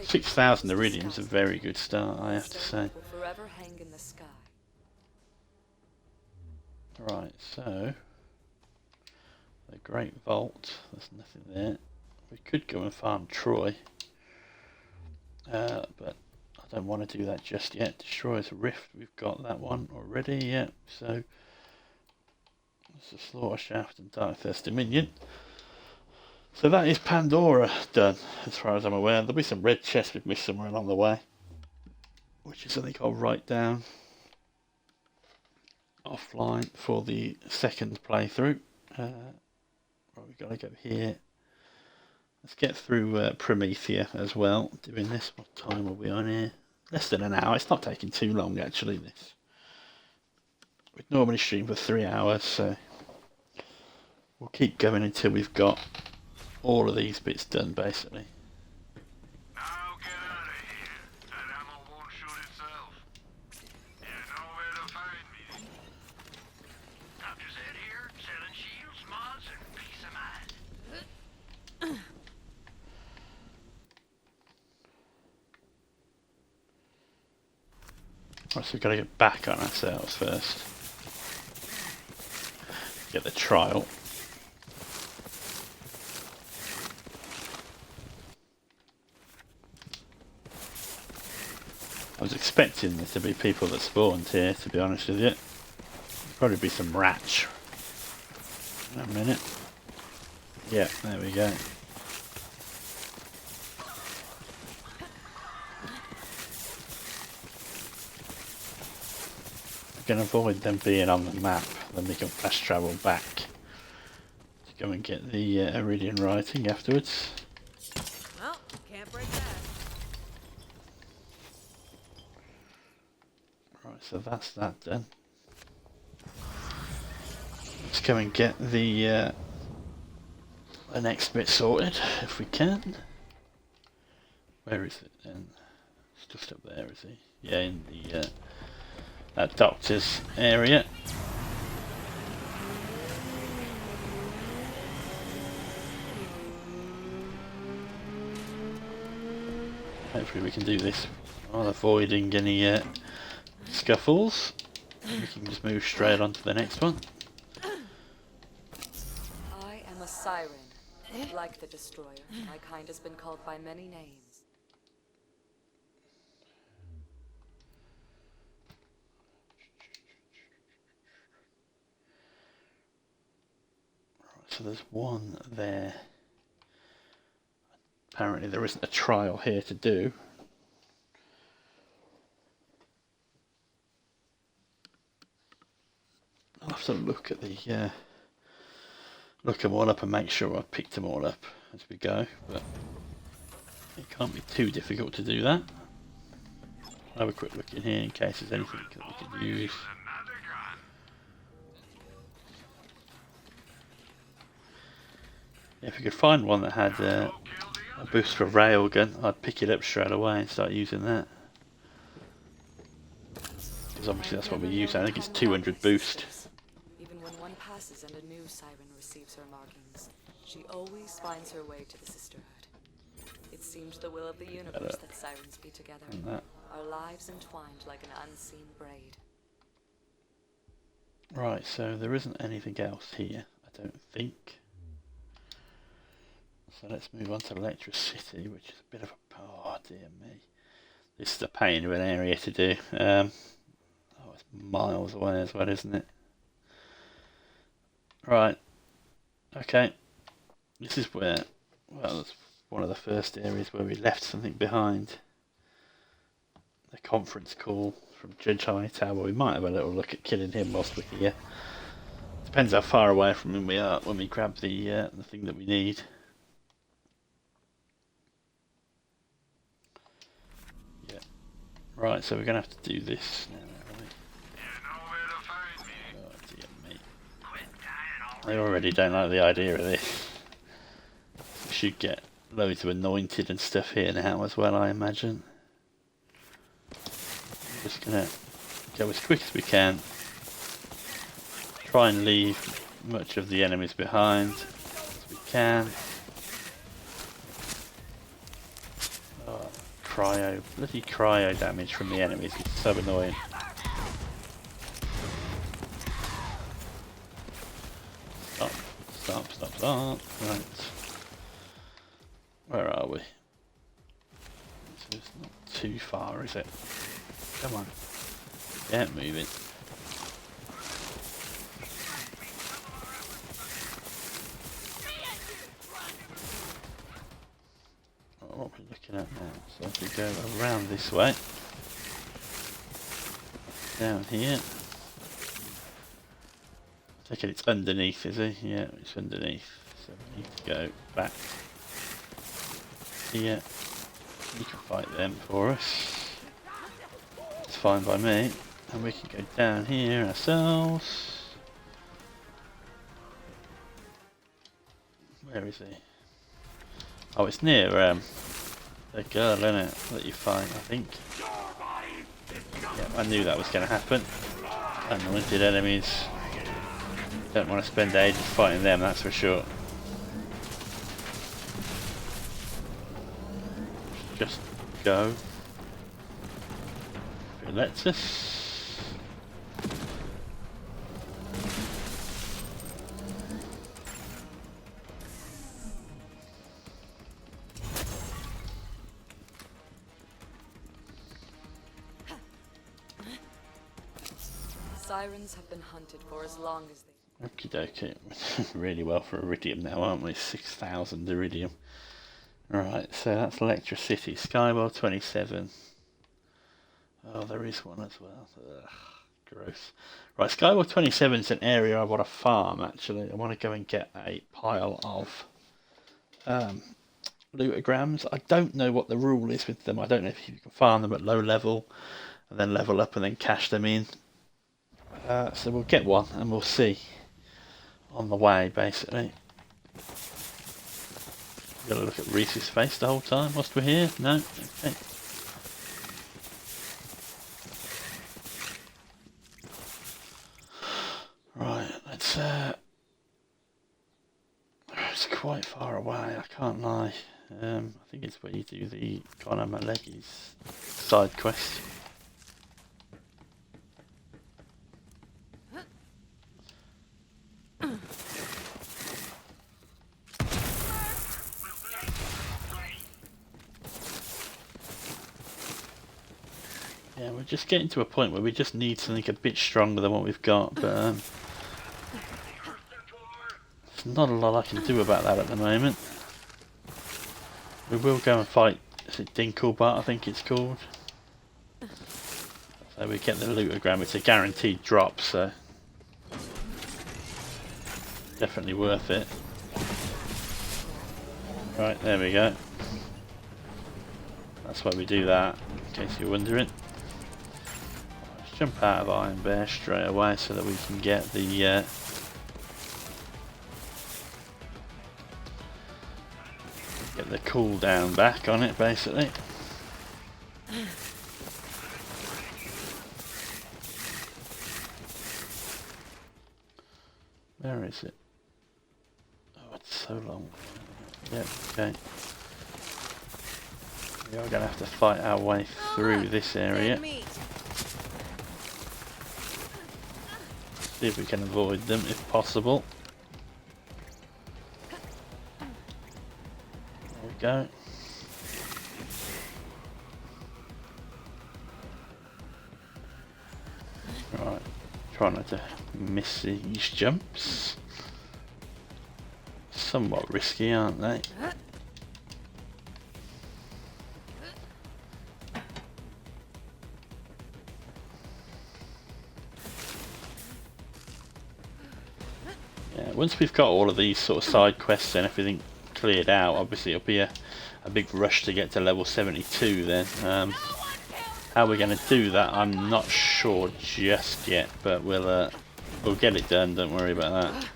A: 6,000 Iridium's a very good start, I have to say.
F: Forever hang in the sky.
A: Right, so the Great Vault, there's nothing there. We could go and farm Troy, but I don't want to do that just yet. Destroyer's Rift, we've got that one already, yeah. So it's a Slaughter Shaft and Darkthirst Dominion. So that is Pandora done, as far as I'm aware. There'll be some red chests we've missed somewhere along the way, which is something I'll write down offline for the second playthrough. Right, we've got to go here. Let's get through Promethea as well, doing this. What time are we on here? Less than an hour. It's not taking too long, actually, this. We'd normally stream for 3 hours, so we'll keep going until we've got all of these bits done, basically.
E: Now get out of here. That ammo won't shoot itself. You know where to find me. Dr. Zed here, selling shields, mods, and peace of mind.
A: Right, so we've got to get back on ourselves first. Get the trial. I was expecting there to be people that spawned here, to be honest with you. Probably be some rats. In a minute. Yeah, there we go. We can avoid them being on the map, then we can fast travel back to go and get the Iridian writing afterwards.
I: Well, can't break that.
A: Right, so that's that done. Let's go and get the next bit sorted, if we can. Where is it then? It's just up there, is he? Yeah, in the that doctor's area. Hopefully we can do this while avoiding any scuffles. We can just move straight on to the next one.
F: I am a siren. Like the Destroyer, my kind has been called by many names.
A: So there's one there. Apparently there isn't a trial here to do. I'll have to look at the look them all up and make sure I've picked them all up as we go, but it can't be too difficult to do that. I'll have a quick look in here in case there's anything that we could use. If we could find one that had a boost for railgun, I'd pick it up straight away and start using that. Because obviously that's what we use. I think it's 200 boost.
F: Even when one passes and a new siren receives her markings, she always finds her way to the sisterhood. It seems the will of the universe that sirens be together, our lives entwined like an unseen braid.
A: Right, so there isn't anything else here, I don't think. So let's move on to Electricity, which is a bit of a... Oh, dear me. This is a pain of an area to do. Oh, it's miles away as well, isn't it? Right. Okay. This is where... Well, it's one of the first areas where we left something behind. The conference call from Judge Hightower. We might have a little look at killing him whilst we're here. Depends how far away from him we are when we grab the thing that we need. Yeah. Right, so we're going to have to do this now, aren't we?
E: You know where to find me.
A: Oh dear me.
E: Quit dying already.
A: I already don't like the idea of this. We should get loads of anointed and stuff here now as well, I imagine. I'm just going to go as quick as we can. Try and leave much of the enemies behind as we can. Oh, bloody cryo damage from the enemies is so annoying. Stop. Right. Where are we? So it's not too far, is it? Come on. Get moving. What we're looking at now. So if we go around this way, down here. I take it it's underneath, is it? Yeah, it's underneath. So we need to go back here. You can fight them for us. It's fine by me. And we can go down here ourselves. Where is he? Oh, it's near the girl, isn't it? That you fight, I think. Yeah, I knew that was going to happen. Unlimited enemies. Don't want to spend ages fighting them, that's for sure. Just go. If it lets us.
F: Sirens have been hunted for as long as they...
A: Okie dokie. Really well for iridium now, aren't we? 6,000 iridium. Right, so that's Electricity. Skywell 27. Oh, there is one as well. Ugh, gross. Right, Skywell 27 is an area I want to farm, actually. I want to go and get a pile of lootagrams. I don't know what the rule is with them. I don't know if you can farm them at low level and then level up and then cash them in. So we'll get one and we'll see on the way, basically. Got to look at Reese's face the whole time whilst we're here? No? Okay. Right, let's it's quite far away, I can't lie. I think it's where you do the Connor Malegi's side quest. Yeah, we're just getting to a point where we just need something a bit stronger than what we've got, but there's not a lot I can do about that at the moment. We will go and fight, is it Dinkelbart I think it's called? So we get the lootagram, it's a guaranteed drop, so definitely worth it. Right, there we go. That's why we do that, in case you're wondering. Let's jump out of Iron Bear straight away so that we can get the cooldown back on it, basically. Where is it? Oh, it's so long. Yep, okay. We are going to have to fight our way through this area. See if we can avoid them if possible. go. Right, try not to miss these jumps. Somewhat risky, aren't they? Yeah, once we've got all of these sort of side quests and everything cleared out, obviously it'll be a big rush to get to level 72 then. How we're going to do that, I'm not sure just yet, but we'll get it done, don't worry about that.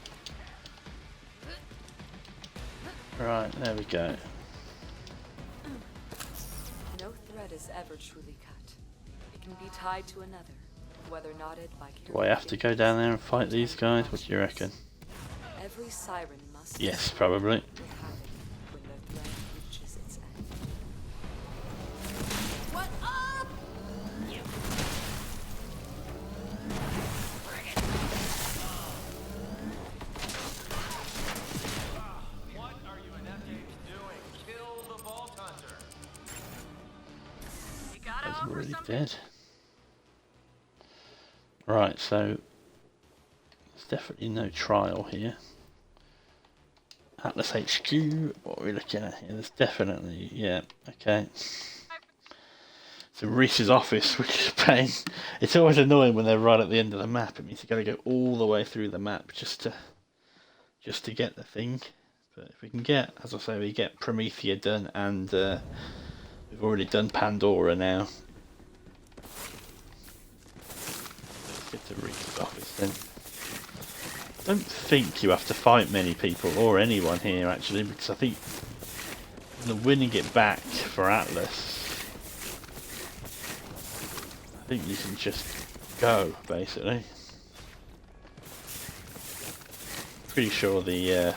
A: Right, there we go.
F: No thread is ever truly cut. It can be tied to another, whether knotted by
A: Do I have to go down there and fight these guys? What do you reckon?
F: Every siren must
A: Yes, probably.
F: with havoc when the thread reaches its end.
I: What up?
J: What are you and Ep13 doing? Kill the Vault Hunter.
C: You gotta
A: That's
C: offer
A: really
C: something.
A: dead. Right, so there's definitely no trial here. Atlas HQ, what are we looking at here? There's definitely, yeah, okay. So Reese's office, which is a pain. It's always annoying when they're right at the end of the map. It means you got to go all the way through the map just to get the thing. But if we can get, as I say, we get Promethea done, and we've already done Pandora now. Let's get to Reese's office then. I don't think you have to fight many people, or anyone here actually, because I think the winning it back for Atlas, I think you can just go, basically. Pretty sure the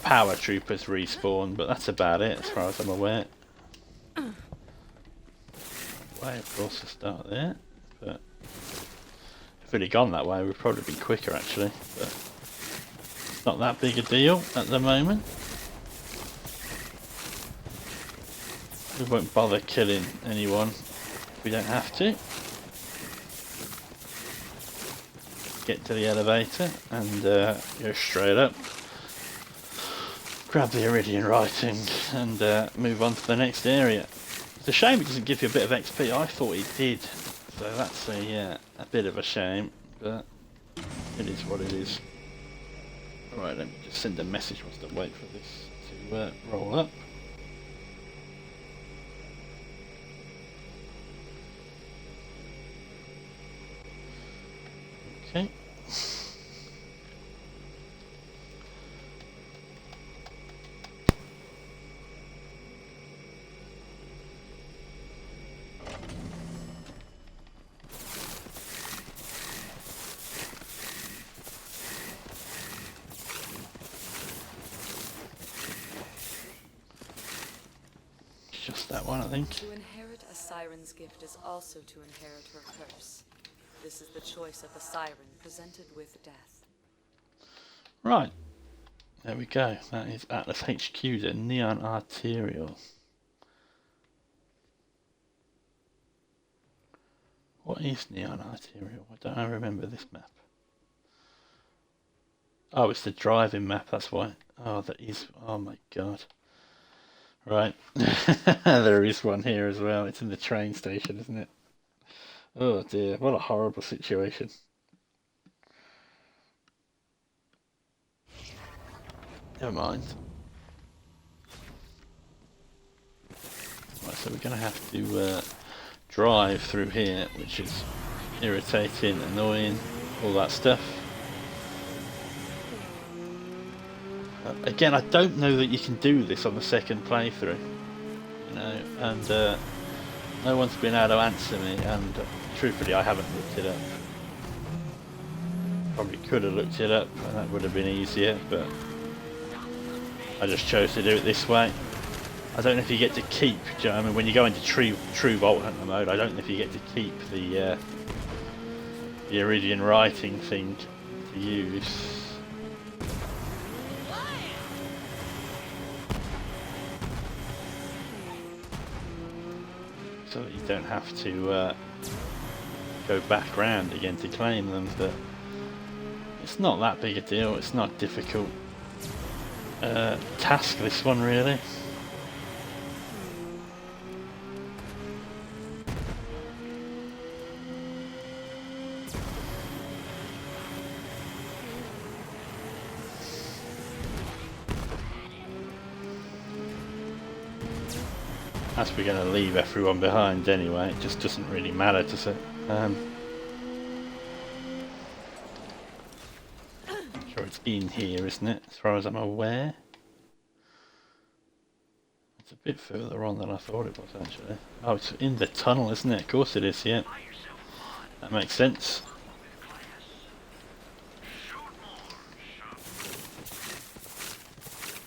A: power troopers respawn, but that's about it as far as I'm aware. Way, of course, to start there, but if we'd have gone that way, we'd probably be quicker actually, but it's not that big a deal at the moment. We won't bother killing anyone if we don't have to. Get to the elevator and go straight up. Grab the Iridian writing and move on to the next area. It's a shame it doesn't give you a bit of XP. I thought it did. So that's a bit of a shame, but it is what it is. Alright, let me just send a message whilst I wait for this to roll up. Okay. Just that one, I think.
F: To inherit a siren's gift is also to inherit her curse. This is the choice of the siren presented with death.
A: Right. There we go. That is Atlas HQ, the Neon Arterial. What is Neon Arterial? I don't remember this map. Oh, it's the driving map, that's why. Oh, that is... Oh my god. Right. There is one here as well. It's in the train station, isn't it? Oh dear, what a horrible situation. Never mind. Right, so we're going to have to drive through here, which is irritating, annoying, all that stuff. Again, I don't know that you can do this on the second playthrough, you know, and no one's been able to answer me, and truthfully I haven't looked it up. Probably could have looked it up and that would have been easier, but I just chose to do it this way. I don't know if you get to keep, do you know what I mean, when you go into true Vault Hunter mode, I don't know if you get to keep the Iridian writing thing to use. don't have to go back round again to claim them, but it's not that big a deal. It's not a difficult task, this one, really. As we're going to leave everyone behind anyway, it just doesn't really matter, does it? Sure, it's in here, isn't it? As far as I'm aware. It's a bit further on than I thought it was, actually. Oh, it's in the tunnel, isn't it? Of course it is, yeah. That makes sense.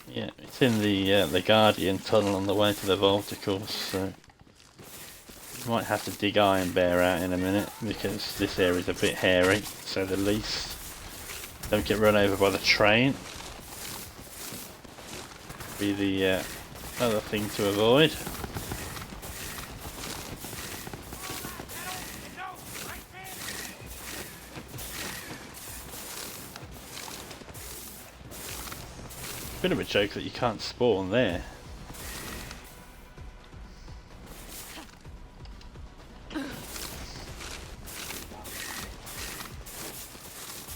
A: Yeah, it's in the Guardian tunnel on the way to the vault, of course, so you might have to dig Iron Bear out in a minute because this area's a bit hairy, to say the least. Don't get run over by the train. Be the other thing to avoid. Bit of a joke that you can't spawn there.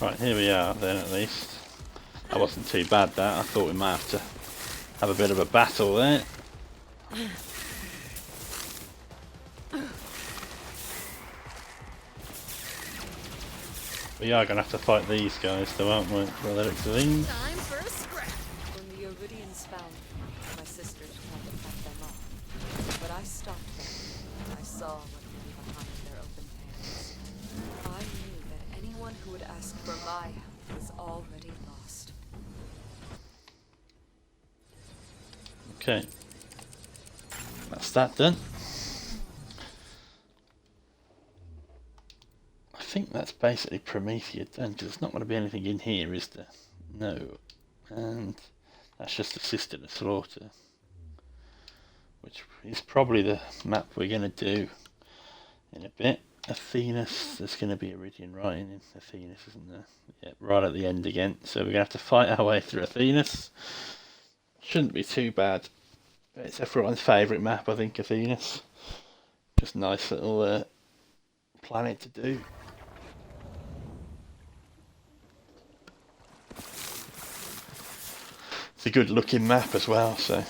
A: Right, here we are then, at least. That wasn't too bad, that. I thought we might have to have a bit of a battle there. We are going to have to fight these guys though, aren't we? By the looks of things.
F: Time for a scrap. When the Iridians found me, my sisters tried to cut them off. But I stopped them. I saw what lay behind their open hands. I knew that anyone who would ask for my help was already lost.
A: Okay. That's that done. I think that's basically Promethea done, because there's not going to be anything in here, is there? No. And that's just assisted a slaughter, which is probably the map we're going to do in a bit. Athenas, there's going to be Iridian right in Athenas, isn't there? Yeah, right at the end again. So we're going to have to fight our way through Athenas. Shouldn't be too bad. It's everyone's favourite map, I think, Athenas. Just nice little planet to do. It's a good looking map as well, so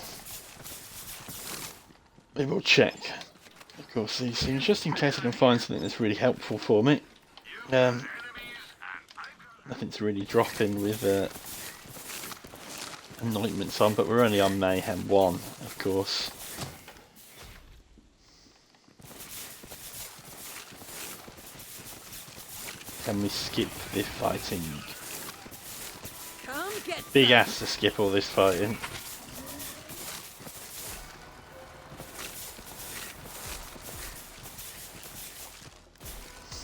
A: we will check, of course, these things, just in case I can find something that's really helpful for me. Nothing's really dropping with anointments on, but we're only on Mayhem 1, of course. Can we skip this fighting? Big ass to skip all this fighting.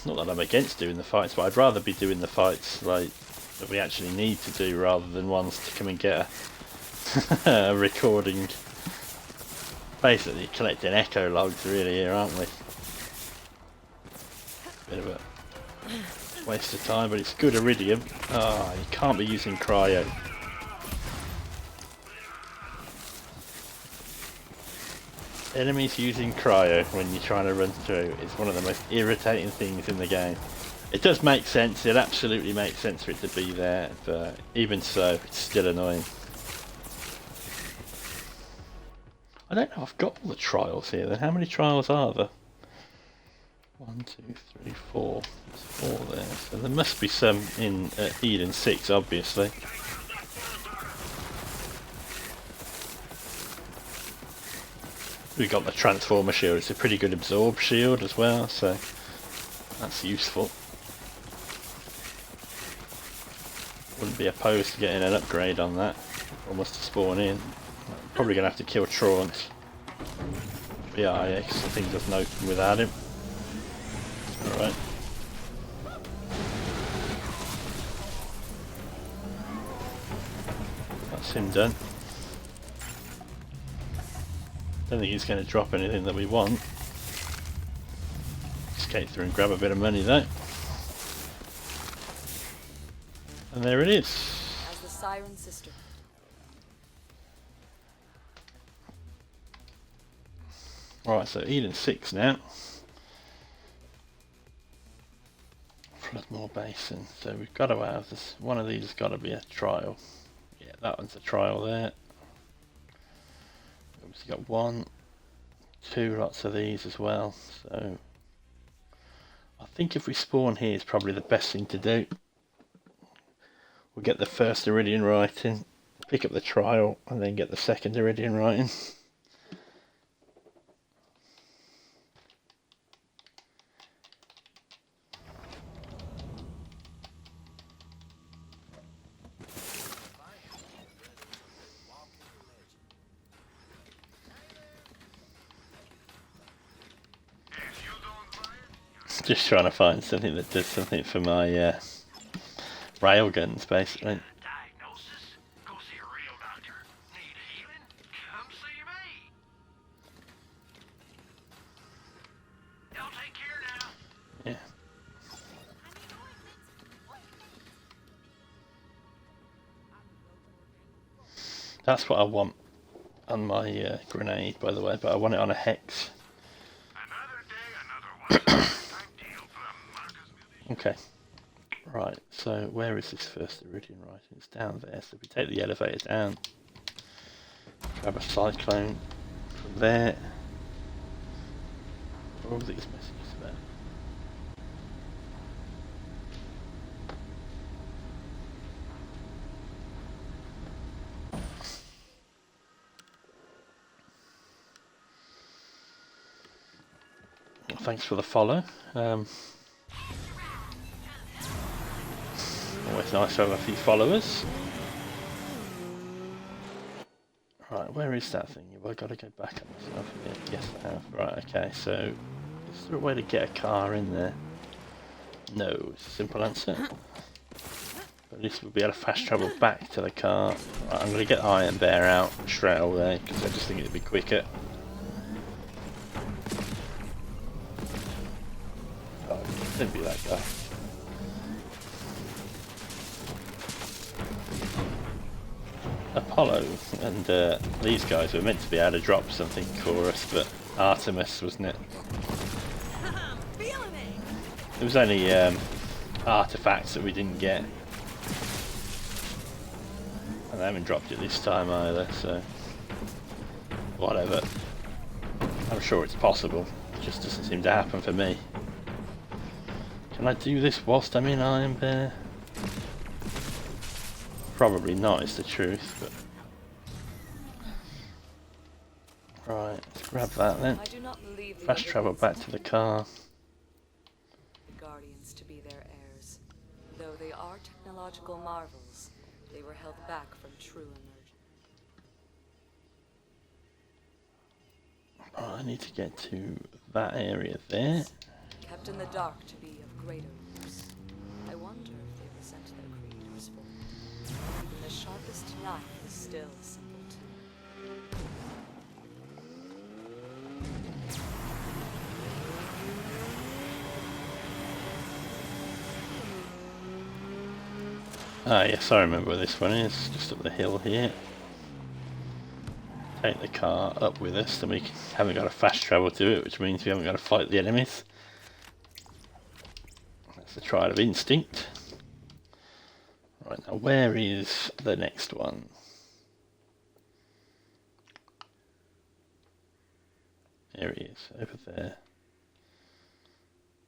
A: Not that I'm against doing the fights, but I'd rather be doing the fights like that we actually need to do rather than ones to come and get a recording. Basically collecting echo logs really here, aren't we? Bit of a waste of time, but it's good iridium. Ah, you can't be using cryo. Enemies using cryo when you're trying to run through is one of the most irritating things in the game. It does make sense, it absolutely makes sense for it to be there, but even so, it's still annoying. I don't know, I've got all the trials here then. How many trials are there? 1, 2, 3, 4. There's 4 there. So there must be some in Eden 6, obviously. We've got the transformer shield. It's a pretty good absorb shield as well, so that's useful. Wouldn't be opposed to getting an upgrade on that. Almost to spawn in. Probably gonna have to kill Traunt. Yeah, because I think there's nothing without him. Alright. That's him done. Don't think he's going to drop anything that we want. skate through and grab a bit of money though. And there it is.
F: As the Siren Sister.
A: Right, so Eden 6 now. Floodmore Basin. So we've got to have this. One of these has got to be a trial. Yeah, that one's a trial there. We've got 1, 2 lots of these as well. So I think if we spawn here is probably the best thing to do. We'll get the first Iridian writing, pick up the trial, and then get the second Iridian writing. Just trying to find something that does something for my railguns, basically.
E: Diagnosis? Go see a real doctor. Need healing? Come see me. I'll take care now.
A: Yeah. That's what I want on my grenade, by the way, but I want it on a hex.
E: Another day, another one. Time deal for the Marcus Museum.
A: Okay. Right, so where is this first Iridian writing? It's down there, so we take the elevator down. Grab a cyclone from there. What are all these messages about? Well, thanks for the follow. Always nice to have a few followers. Right, where is that thing? Have I got to go back on myself? Yeah, yes I have. Right, okay, so is there a way to get a car in there? No, it's a simple answer. But at least we'll be able to fast travel back to the car. Right, I'm going to get Iron Bear out straight away because I just think it'd be quicker. Oh, don't be that guy. Apollo and these guys were meant to be able to drop something for us, but Artemis, wasn't it? There was only artifacts that we didn't get, and they haven't dropped it this time either, so whatever. I'm sure it's possible, it just doesn't seem to happen for me. Can I do this whilst I'm in Iron Bear? Probably not, is the truth, but... Right, let's grab that then. Fast travel back to the car.
F: The Guardians to be their heirs. Though they are technological marvels, they were held back from true emergence.
A: Right, I need to get to that area there.
F: Kept in the dark to be of greater use. I wonder if they resent their creators for it. Even the sharpest knife is still simple too.
A: Ah yes, I remember where this one is, just up the hill here. Take the car up with us, then we haven't got to fast travel to it, which means we haven't got to fight the enemies. That's the trial of instinct. Right, now where is the next one? There he is, over there.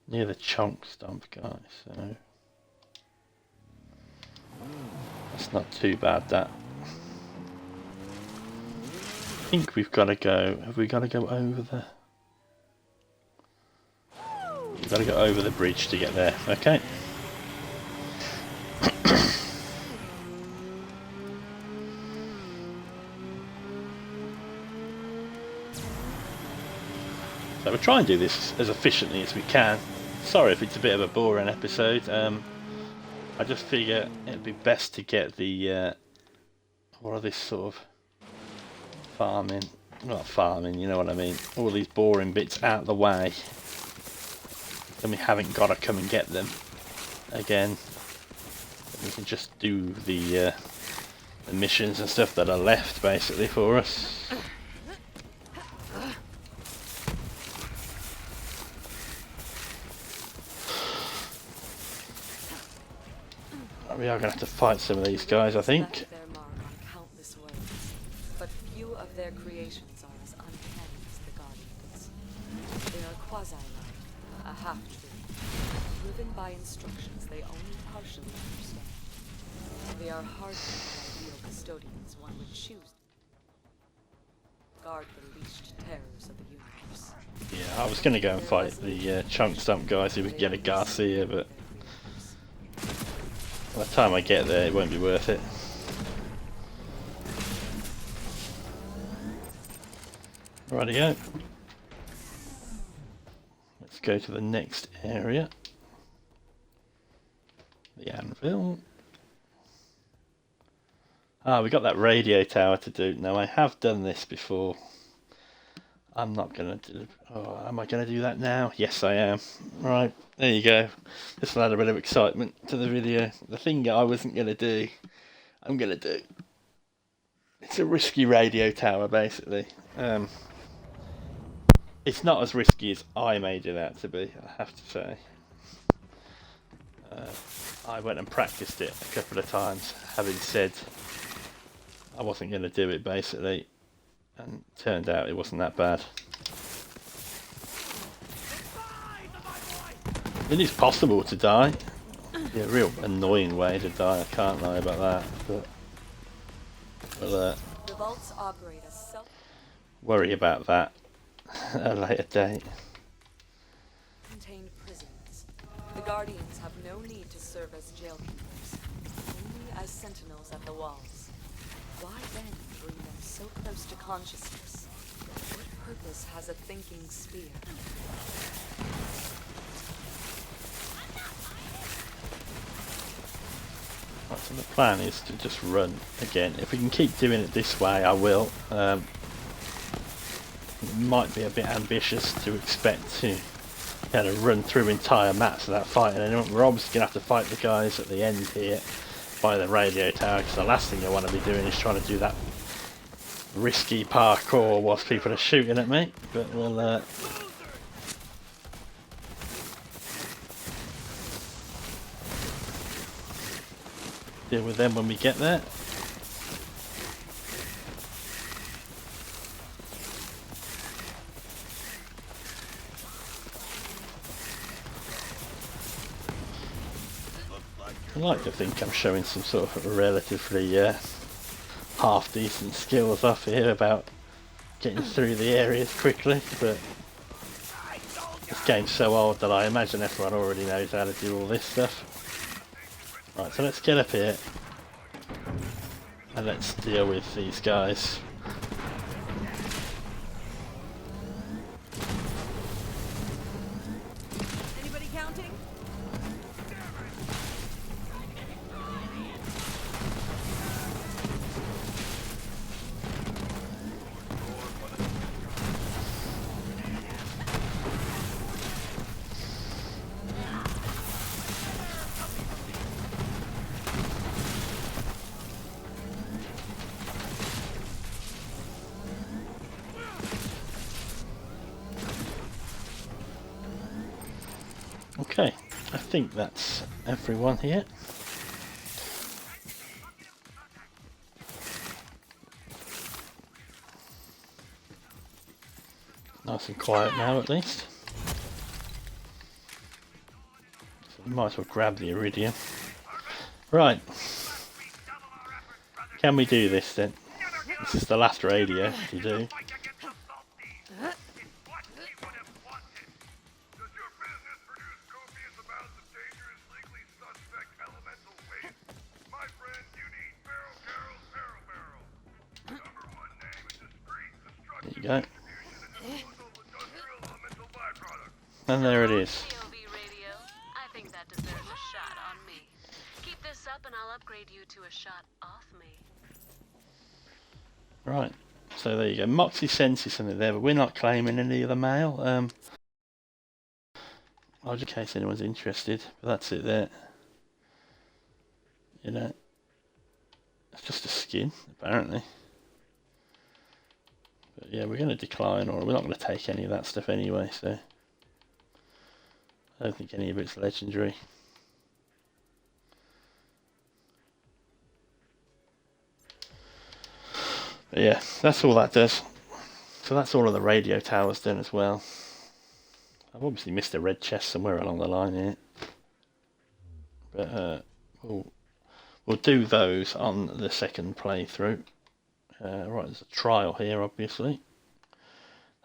A: Near the chunk stump guy, so... That's not too bad, that. I think we've got to go... Have we got to go over the... We've got to go over the bridge to get there, okay. So we'll try and do this as efficiently as we can. Sorry if it's a bit of a boring episode. I just figure it'd be best to get the all of this sort of farming, not farming, you know what I mean, all these boring bits out of the way. then we haven't got to come and get them again. We can just do the missions and stuff that are left basically for us. We are going to have to fight some of these guys, I think.
F: Left their mark on countless ways, but few of their creations are as uncanny as the Guardians. They are quasi-life, a half-truth, driven by instructions they only partially understand. They are hardly the ideal custodians one would choose to guard the leashed terrors of the universe.
A: Yeah, I was going to go and fight the chunk stump guys if we could get a Garcia, but by the time I get there, it won't be worth it. Rightio. Let's go to the next area. The anvil. Ah, we got that radio tower to do. Now, I have done this before. I'm not going to do... Oh, am I going to do that now? Yes, I am. Right, there you go. This will add a bit of excitement to the video. The thing I wasn't going to do, I'm going to do. It's a risky radio tower, basically. It's not as risky as I made it out to be, I have to say. I went and practiced it a couple of times, having said I wasn't going to do it, basically. And it turned out it wasn't that bad. It is possible to die. Yeah, a real annoying way to die, I can't lie about that. But
F: The vaults operate as self
A: worry about that at a later date.
F: contained prisons. The Guardians have no need to serve as jailkeepers, only as sentinels at the walls. Why then bring them so close to consciousness? What purpose has a thinking sphere?
A: Right, so the plan is to just run again. If we can keep doing it this way, I will. It might be a bit ambitious to expect to run through entire maps without fighting anyone. We're obviously going to have to fight the guys at the end here by the radio tower, because the last thing I want to be doing is trying to do that risky parkour whilst people are shooting at me. But we'll deal with them when we get there. I like to think I'm showing some sort of relatively half decent skills up here about getting through the areas quickly, but this game's so old that I imagine everyone already knows how to do all this stuff. Right, so let's get up here and let's deal with these guys.
I: Anybody counting?
A: Okay, I think that's everyone here. Nice and quiet now, at least. So we might as well grab the iridium. Right. Can we do this then? This is the last radio to do. There you go. And there it is.
C: POV radio. I think that deserves a shot on me. Keep this up and I'll upgrade you to a shot off me.
A: Right. So there you go. Moxie sends you something there, but we're not claiming any of the mail. just in case anyone's interested. But that's it there. You know, it's just a skin, apparently. But yeah, we're going to decline, or we're not going to take any of that stuff anyway, so I don't think any of it's legendary. But yeah, that's all that does. So that's all of the radio towers done as well. I've obviously missed a red chest somewhere along the line here. But we'll do those on the second playthrough. Right, there's a trial here, obviously.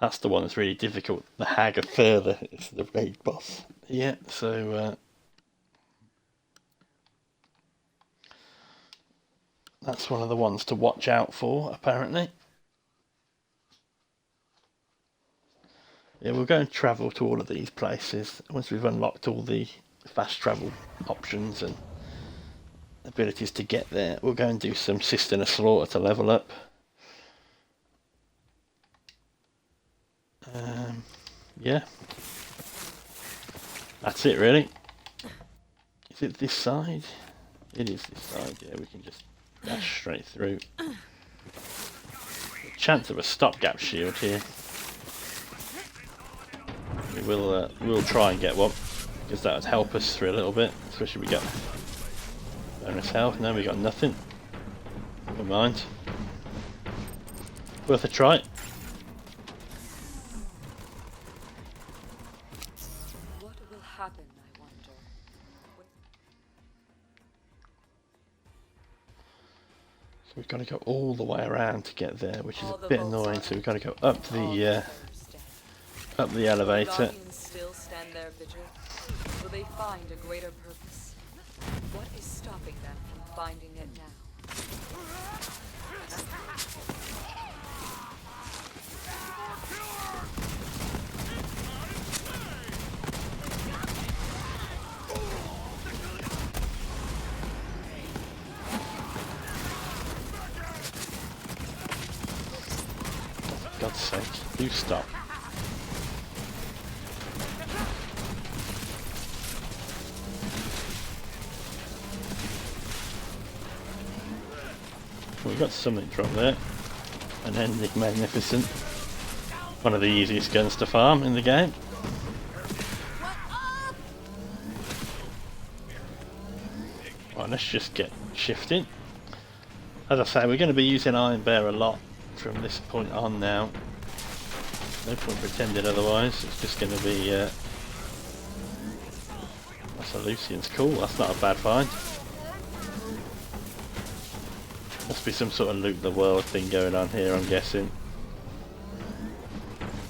A: That's the one that's really difficult. The Hag further is the raid boss. Yeah, so that's one of the ones to watch out for, apparently. Yeah, we'll go and travel to all of these places once we've unlocked all the fast travel options and abilities to get there. We'll go and do some Cistern of Slaughter to level up. Yeah, that's it really. Is it this side? It is this side. Yeah, we can just dash straight through. Chance of a stopgap shield here. We'll try and get one because that would help us through a little bit, especially we get bonus health. No, we got nothing. Never mind. Worth a try.
F: What will happen, I wonder?
A: So we've got to go all the way around to get there, which is a bit annoying. So we've got to go up the elevator.
F: Guardians still stand their vigil? Will they find a greater purpose? What is stopping them from finding it now?
A: For God's sake, do stop. We've got something drop there. An Ending Magnificent. One of the easiest guns to farm in the game. Right, let's just get shifting. As I say, we're going to be using Iron Bear a lot from this point on now. No point pretending otherwise. It's just going to be... that's a Lucian's cool. That's not a bad find. Must be some sort of loot the world thing going on here, I'm guessing.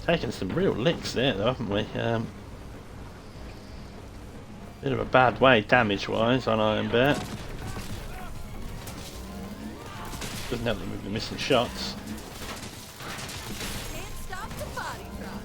A: Taking some real licks there though, haven't we? Bit of a bad way damage wise on Iron Bear. Doesn't help that we've been missing shots.
I: Can't stop the body drop.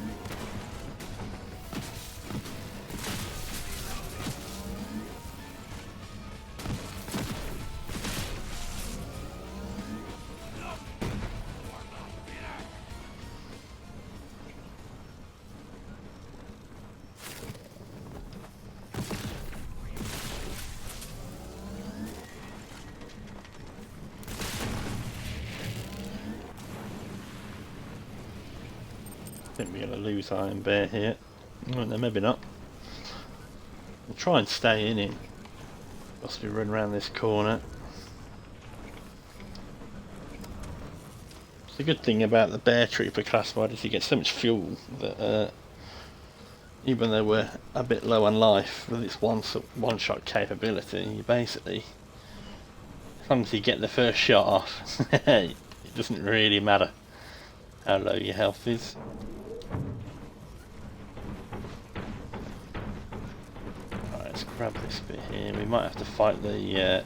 A: I think we're going to lose Iron Bear here. Oh, no, maybe not. We'll try and stay in it. Whilst we run around this corner. The good thing about the Bear Trooper classified is you get so much fuel that even though we're a bit low on life with its one-shot capability, you basically, as long as you get the first shot off, it doesn't really matter how low your health is. Let's grab this bit here. We might have to fight the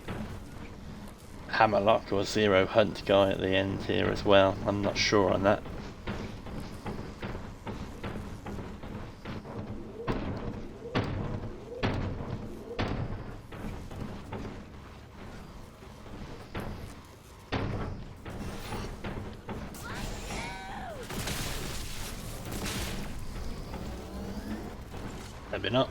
A: Hammerlock or Zero Hunt guy at the end here as well. I'm not sure on that. Maybe not.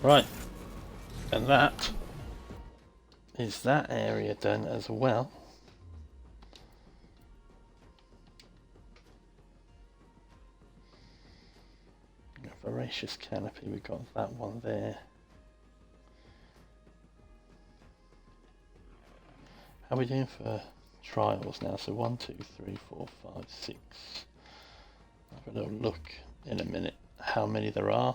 A: Right, and that is that area done as well. A voracious canopy, we got that one there. How are we doing for trials now? So 1, 2, 3, 4, 5, 6. I'll have a little look in a minute how many there are.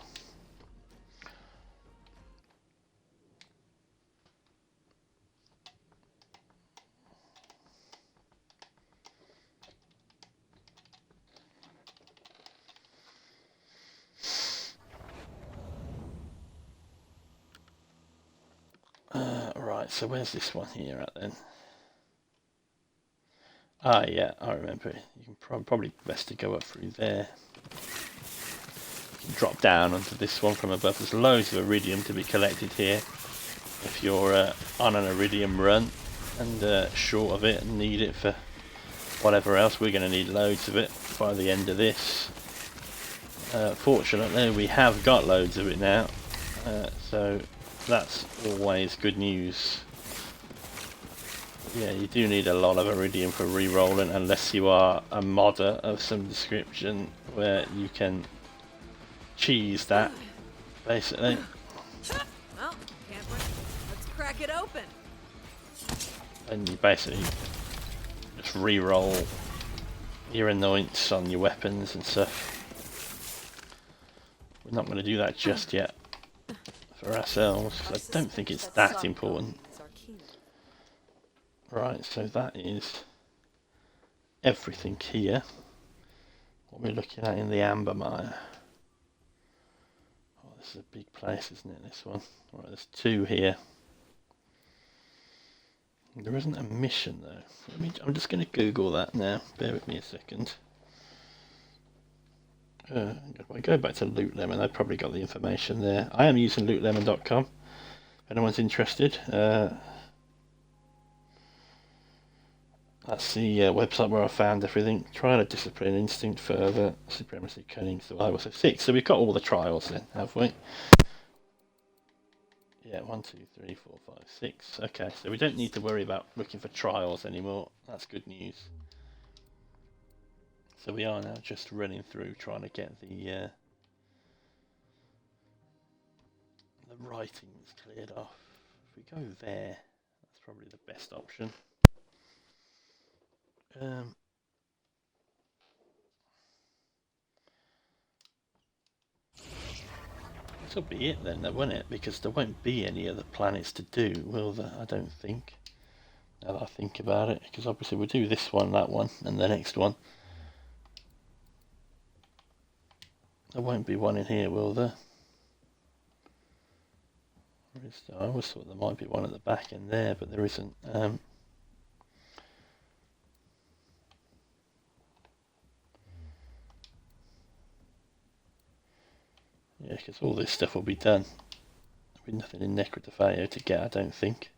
A: Right, so where's this one here at then? Ah, yeah, I remember. You can probably best to go up through there. You can drop down onto this one from above. There's loads of iridium to be collected here. If you're on an iridium run and short of it and need it for whatever else, we're going to need loads of it by the end of this. Fortunately, we have got loads of it now, so that's always good news. Yeah, you do need a lot of iridium for re-rolling unless you are a modder of some description where you can cheese that, basically.
I: Well, can't break. Let's crack it open.
A: And you basically just re-roll your anoints on your weapons and stuff. We're not going to do that just yet for ourselves, because I don't think it's that important. Right, so that is everything here. What we're looking at in the amber mine. Oh, this is a big place, isn't it, this one? Right, there's 2 here. There isn't a mission though. I'm just going to Google that now. Bear with me a second. If I go back to Loot Lemon, I've probably got the information there. I am using lootlemon.com. If anyone's interested. That's the website where I found everything. Trial of Discipline, Instinct, Fervor, Supremacy, Cunning, Survival. So 6. So we've got all the trials then, have we? Yeah, 1, 2, 3, 4, 5, 6. Okay, so we don't need to worry about looking for trials anymore. That's good news. So we are now just running through trying to get the writings cleared off. If we go there, that's probably the best option. This will be it then, won't it? Because there won't be any other planets to do, will there? I don't think. Now that I think about it, because obviously we'll do this one, that one, and the next one. There won't be one in here, will there? I always thought there might be one at the back in there, but there isn't. Yeah, because all this stuff will be done. There'll be nothing in Necrotophaio to get, I don't think.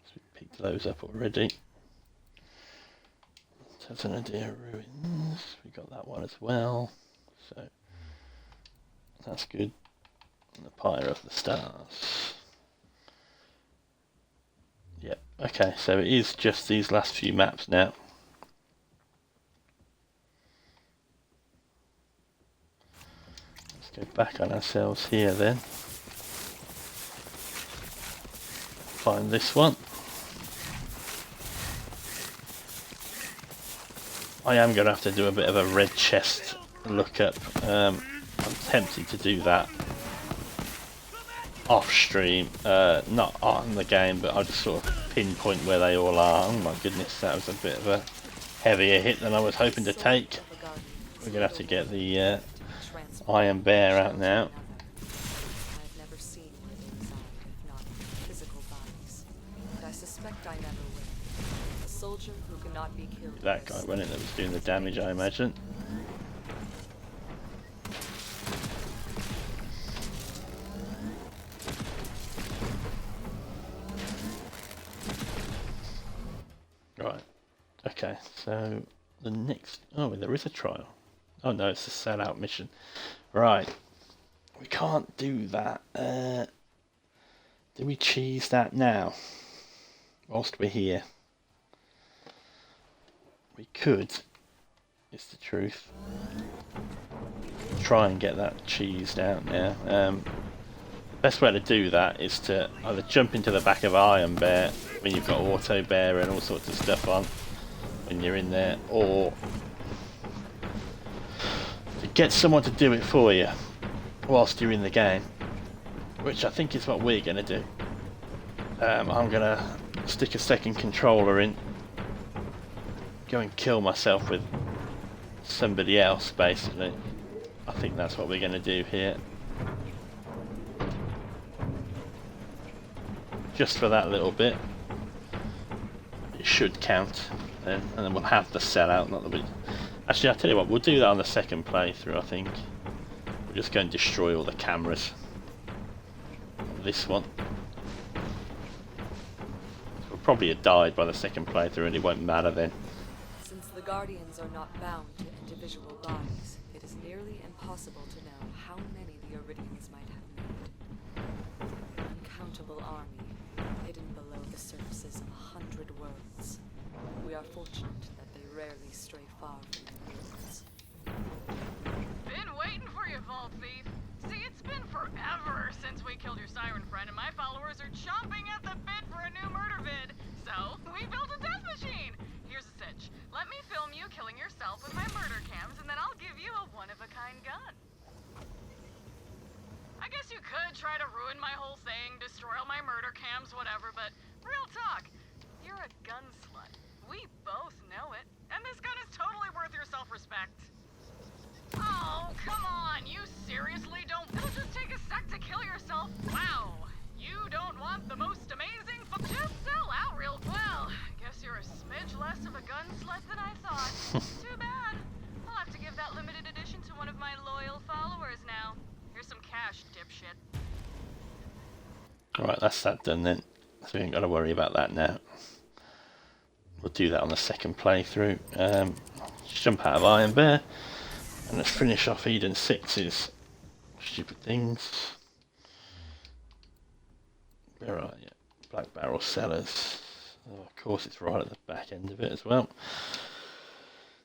A: So we picked those up already. Tazanadir Ruins, we got that one as well. So that's good. And the Pyre of the Stars. Yep, okay, so it is just these last few maps now. Go back on ourselves here then. Find this one. I am going to have to do a bit of a red chest lookup. I'm tempted to do that off stream, not on the game, but I'll just sort of pinpoint where they all are. Oh my goodness, that was a bit of a heavier hit than I was hoping to take. We're going to have to get the Iron Bear out now.
F: I've never seen what is inside, if not physical bodies. And I suspect I never will. A soldier who cannot be killed.
A: That guy went in that was doing the damage, I imagine. Right. Okay, so the next... Oh, there is a trial. Oh no, it's a sellout mission. Right. we can't do that. Do we cheese that now? Whilst we're here. We could, is the truth. Try and get that cheesed out now. The best way to do that is to either jump into the back of Iron Bear when you've got Auto Bear and all sorts of stuff on when you're in there, or to get someone to do it for you whilst you're in the game, which I think is what we're going to do. I'm going to stick a second controller in, go and kill myself with somebody else basically. I think that's what we're going to do here. Just for that little bit. It should count then, and then we'll have the sellout. Not that we... Actually, I'll tell you what, we'll do that on the second playthrough, I think. We'll just go and destroy all the cameras. This one. We'll probably have died by the second playthrough and it won't matter then.
F: Since the Guardians are not bound to individual bodies, it is nearly impossible to know how many the Iridians might have made. An uncountable army, hidden below the surfaces of 100 worlds. We are fortunate that they rarely stray far from their worlds.
C: Been waiting for you, Vault Thief. See, it's been forever since we killed your siren friend, and my followers are chomping at the bit for a new murder vid. So, we built a death machine. Here's a sitch. Let me film you killing yourself with my murder cams, and then I'll give you a one-of-a-kind gun. I guess you could try to ruin my whole thing, destroy all my murder cams, whatever, but real talk, you're a gun slut. We both know it, and this gun is totally worth your self-respect. Oh, come on, you seriously don't... It'll just take a sec to kill yourself. Wow, you don't want the most amazing... Just sell out real well. Guess you're a smidge less of a gun slut than I thought. Too bad. I'll have to give that limited edition to one of my loyal followers now. Here's some cash, dipshit.
A: Alright, that's that done then. So we ain't got to worry about that now. We'll do that on the second playthrough. Just jump out of Iron Bear. And let's finish off Eden 6's stupid things. Where are you? Black Barrel Cellars. Oh, of course it's right at the back end of it as well.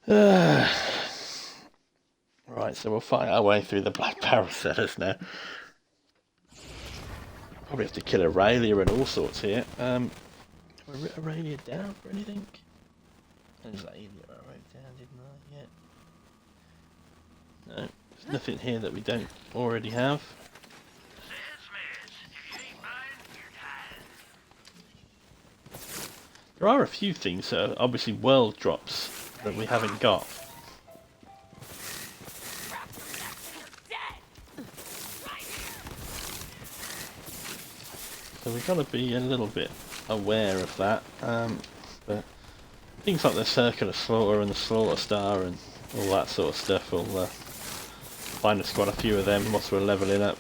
A: Right, so we'll fight our way through the Black Barrel Cellars now. Probably have to kill Aurelia and all sorts here. Have I written Aurelia down for anything? There's that idiot I wrote down, didn't I? Yeah. No, there's nothing here that we don't already have. There are a few things that are obviously world drops that we haven't got. So we've got to be a little bit aware of that. But things like the Circular Slaughter and the Slaughter Star and all that sort of stuff will find us quite a few of them once we're levelling up.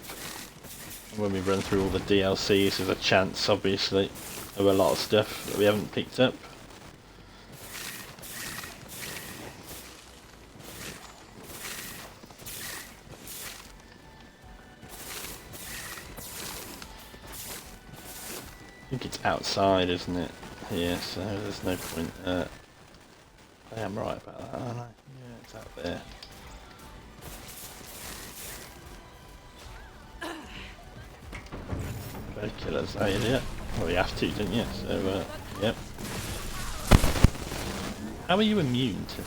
A: When we run through all the DLCs, there's a chance, obviously, of a lot of stuff that we haven't picked up. I think it's outside, isn't it? Here, so there's no point. I am right about that, aren't I? Yeah, it's out there. Bird killers, are you there? Well, you have to, don't you? So, yep. How are you immune to?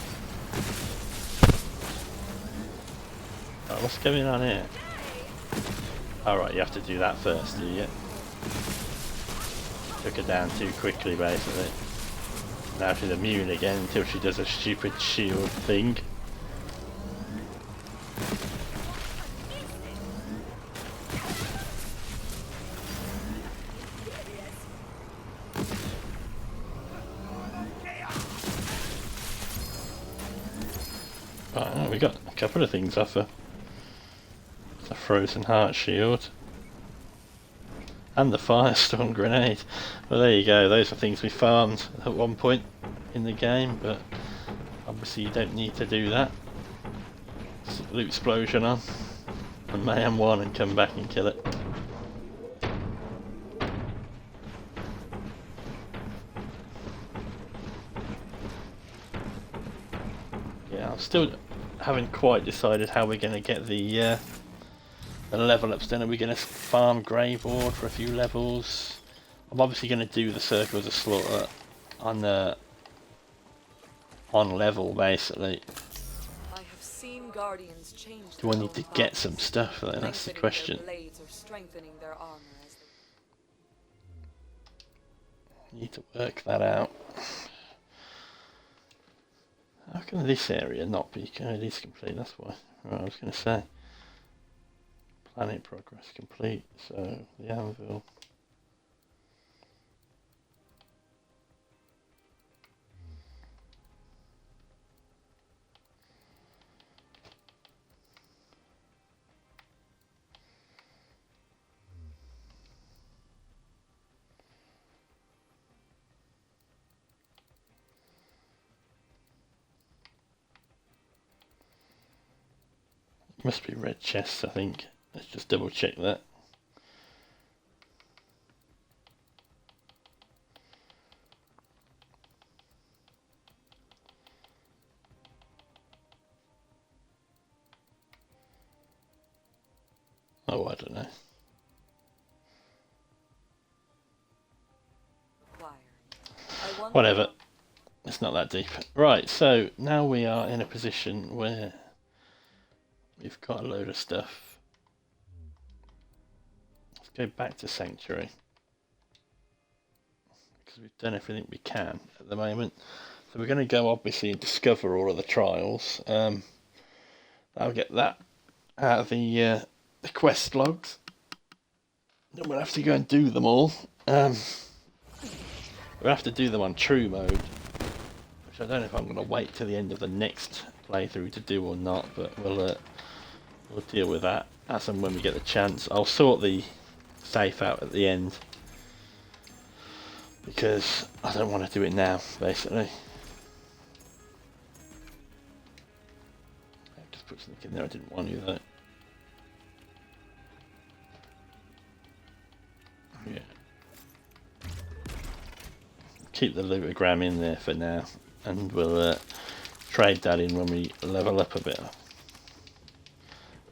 A: Oh, what's going on here? Alright, you have to do that first, do you? Took her down too quickly, basically. Now she's immune again until she does a stupid shield thing. Right, we got a couple of things off her. It's a frozen heart shield. And the Firestorm grenade. Well, there you go, those are things we farmed at one point in the game, but obviously you don't need to do that. Loot explosion on. a Mayhem 1 and come back and kill it. Yeah, I still haven't quite decided how we're going to get the level ups. Then are we going to farm Graveward for a few levels? I'm obviously going to do the Circles of Slaughter on level, basically.
F: I have seen guardians change.
A: Do I need to get some stuff though? That's the question.
F: Blades or strengthening their armor as they...
A: Need to work that out. How can this area not be? It is complete, that's why. Right, I was going to say. Planet progress complete, so the anvil. Must be red chests, I think. Let's just double check that. Oh, I don't know. Whatever. It's not that deep. Right, so now we are in a position where we've got a load of stuff. Let's go back to Sanctuary. Because we've done everything we can at the moment. So we're going to go obviously and discover all of the trials. I'll get that out of the quest logs. Then we'll have to go and do them all. We'll have to do them on true mode. Which I don't know if I'm going to wait till the end of the next playthrough to do or not. But we'll deal with that as and when we get the chance. I'll sort the safe out at the end. Because I don't want to do it now, basically. I just put something in there I didn't want to though. Yeah. Keep the lootogram in there for now, and we'll trade that in when we level up a bit.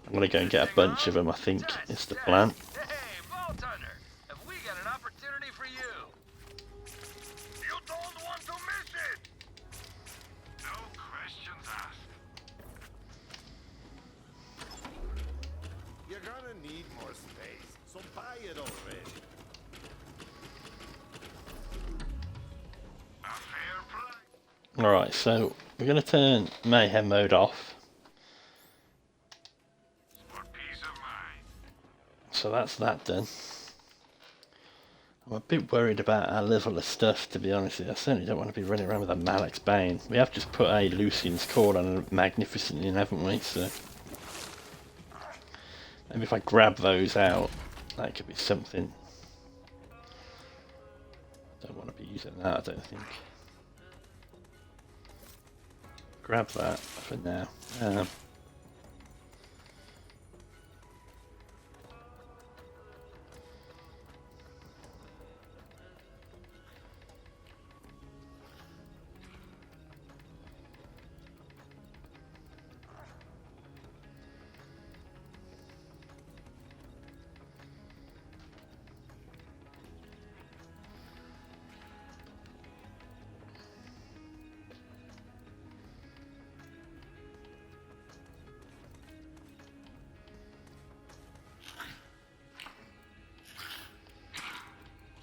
A: I'm gonna go and get a bunch of them. I think is the plan.
E: Hey, Vault Hunter, have we got an opportunity for you? You don't want to miss it. No questions asked.
H: You're gonna need more space, so buy it already.
A: Alright, so we're going to turn Mayhem mode off. So that's that done. I'm a bit worried about our level of stuff, to be honest with you. I certainly don't want to be running around with a Malak's Bane. We have just put a Lucian's Cord on a Magnificent in, haven't we? So maybe if I grab those out, that could be something. Don't want to be using that, I don't think. Grab that for now.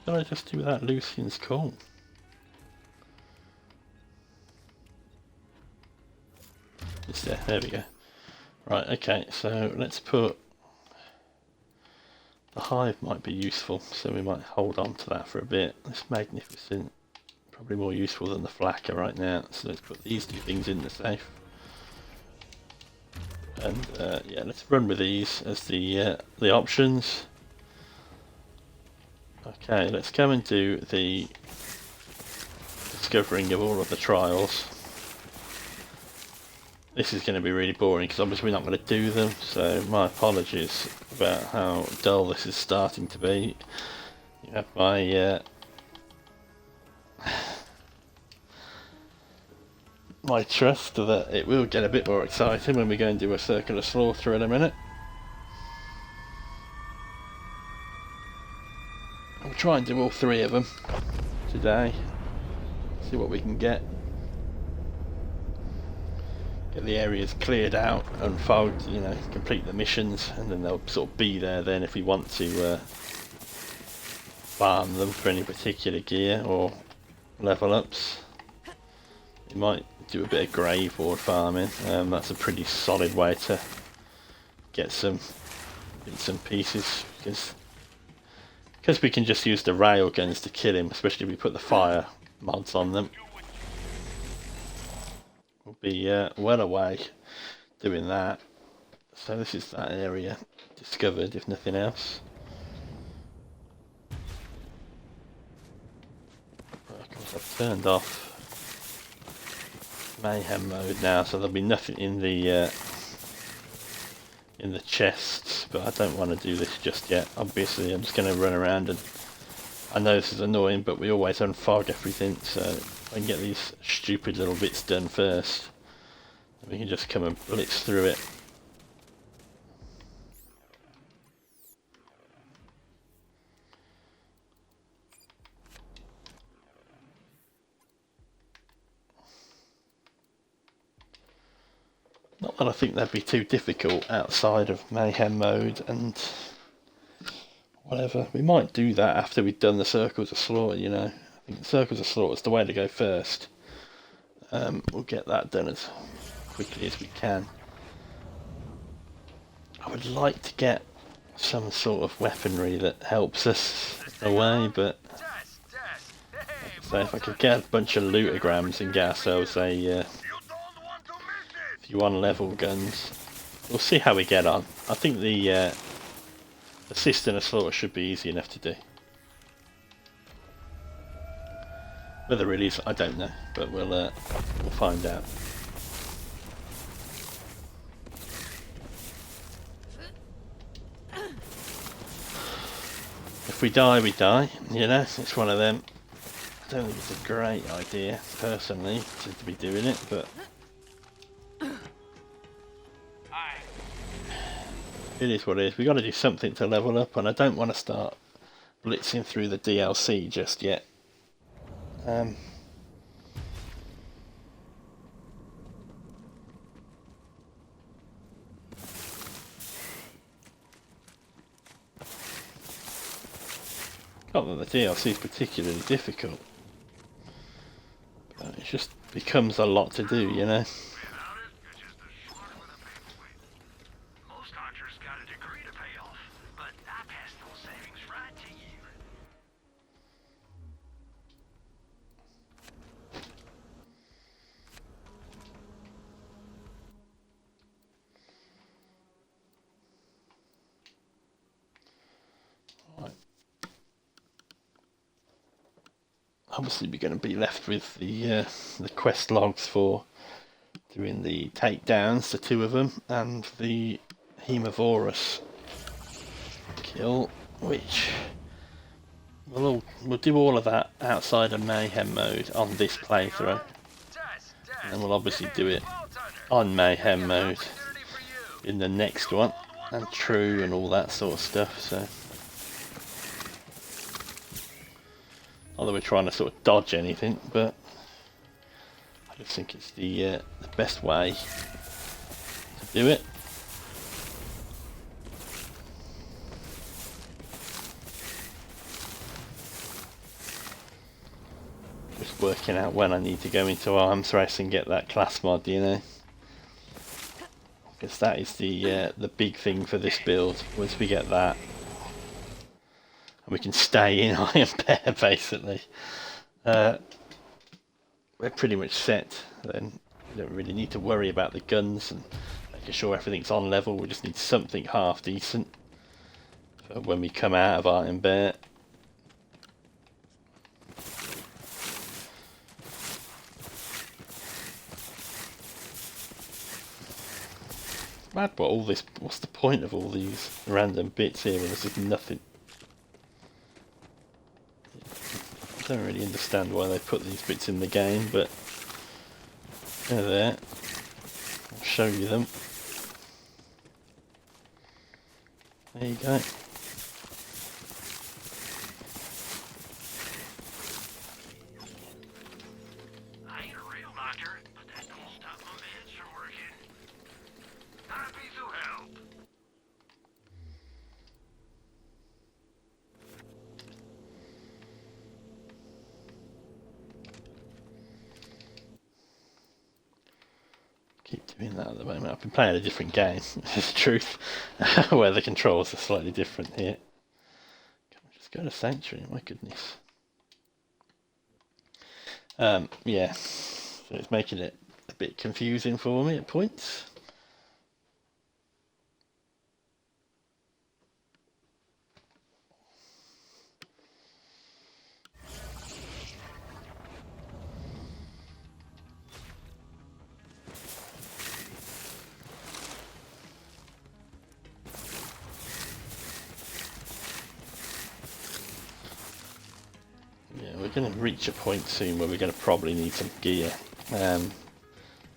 A: Did I just do that Lucian's Call? It's there, there we go. Right, okay, so let's put... The Hive might be useful, so we might hold on to that for a bit. This Magnificent, probably more useful than the Flacker right now, so let's put these two things in the safe. And yeah, let's run with these as the options. Okay, let's go and do the discovering of all of the trials. this is going to be really boring because obviously we're not going to do them, so my apologies about how dull this is starting to be. You have my my trust that it will get a bit more exciting when we go and do a Circle of Slaughter in a minute. I'll try and do all 3 of them today, see what we can get. Get the areas cleared out, unfold, you know, complete the missions, and then they'll sort of be there then if we want to farm them for any particular gear or level ups. You might do a bit of grave ward farming. That's a pretty solid way to get some bits and pieces, because we can just use the rail guns to kill him, especially if we put the fire mods on them. We'll be well away doing that. So this is that area discovered, if nothing else. Of course, I've turned off mayhem mode now, so there'll be nothing in the chests, but I don't want to do this just yet. Obviously I'm just going to run around, and I know this is annoying, but we always unfog everything, so I can get these stupid little bits done first, and we can just come and blitz through it. Not that I think that'd be too difficult outside of mayhem mode and whatever. We might do that after we've done the Circles of Slaughter, you know. I think the Circles of Slaughter is the way to go first. We'll get that done as quickly as we can. I would like to get some sort of weaponry that helps us away, but so if I could get a bunch of lootergrams and get ourselves a few on-level guns, we'll see how we get on. I think the Assist in a Slaughter should be easy enough to do. Whether it is, I don't know, but we'll find out. If we die, we die. You know, it's one of them. I don't think it's a great idea, personally, to be doing it, but it is what it is. We got to do something to level up, and I don't want to start blitzing through the DLC just yet. Not that the DLC is particularly difficult, but it just becomes a lot to do, you know. Obviously we're going to be left with the quest logs for doing the takedowns, the 2 of them, and the Hemovorus kill, which we'll do all of that outside of mayhem mode on this playthrough, and we'll obviously do it on mayhem mode in the next one, and true and all that sort of stuff. So although we're trying to sort of dodge anything, but I just think it's the best way to do it. Just working out when I need to go into arms race and get that class mod, you know, because that is the big thing for this build. Once we get that, and we can stay in Iron Bear, basically, we're pretty much set. Then we don't really need to worry about the guns and making sure everything's on level. We just need something half decent for when we come out of Iron Bear. mad what all this. What's the point of all these random bits here when there's just nothing? I don't really understand why they put these bits in the game, but they're there. I'll show you them. There you go.
E: I ain't a real doctor, but that don't stop my meds from working. Happy to help.
A: Keep doing that at the moment. I've been playing a different game, is the truth, where the controls are slightly different here. Can we just go to Sanctuary? My goodness. Yeah, so it's making it a bit confusing for me at points. Yeah, we're going to reach a point soon where we're going to probably need some gear.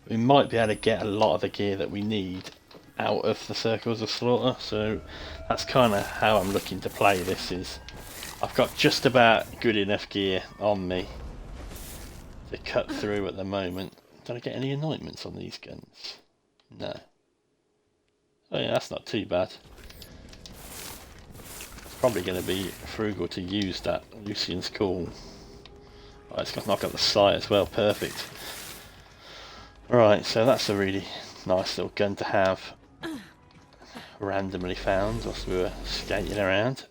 A: We might be able to get a lot of the gear that we need out of the Circles of Slaughter, so that's kind of how I'm looking to play this. Is I've got just about good enough gear on me to cut through at the moment. Did I get any anointments on these guns? No. Oh yeah, that's not too bad. Probably going to be frugal to use that Lucian's Call. Oh, it's got knock up the sight as well, perfect. Right, so that's a really nice little gun to have. Randomly found whilst we were skating around.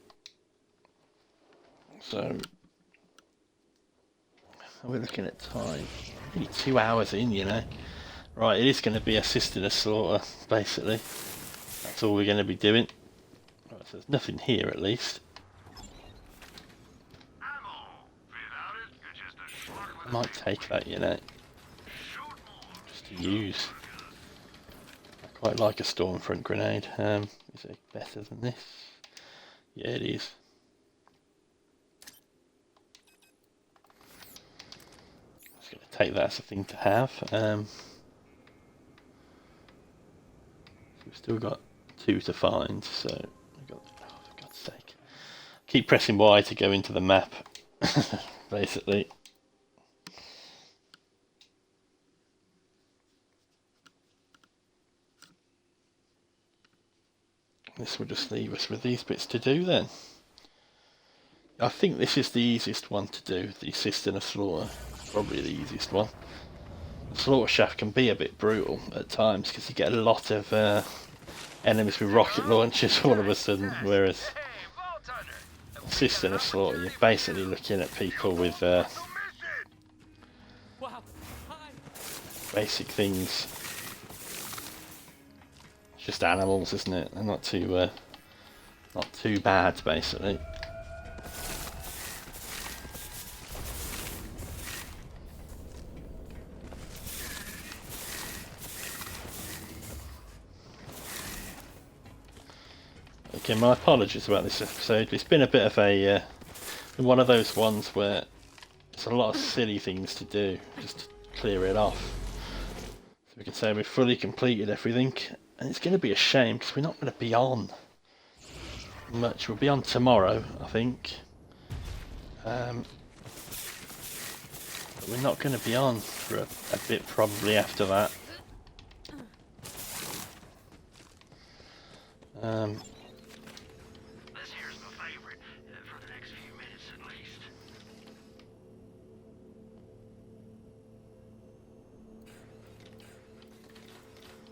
A: So, we're looking at time. Nearly 2 hours in, you know. Right, it is going to be assisting a slaughter, basically. That's all we're going to be doing. Right, so there's nothing here at least. I might take that, you know, just to use. I quite like a Stormfront grenade. Is it better than this? Yeah, it is. I'm just going to take that as a thing to have. We've still got 2 to find, so we've got, oh, for God's sake. Keep pressing Y to go into the map, basically. This will just leave us with these bits to do then. I think this is the easiest one to do, the assisting a slaughter. Probably the easiest one. The slaughter shaft can be a bit brutal at times because you get a lot of enemies with rocket launchers all of a sudden, whereas assisting a slaughter, you're basically looking at people with basic things. It's just animals, isn't it? They're not too bad, basically. Okay, my apologies about this episode. It's been a bit of a one of those ones where there's a lot of silly things to do just to clear it off. So we can say we've fully completed everything, and it's going to be a shame because we're not going to be on much. We'll be on tomorrow, I think. But we're not going to be on for a bit probably after that.
E: This here's my favorite, for the next few minutes at least.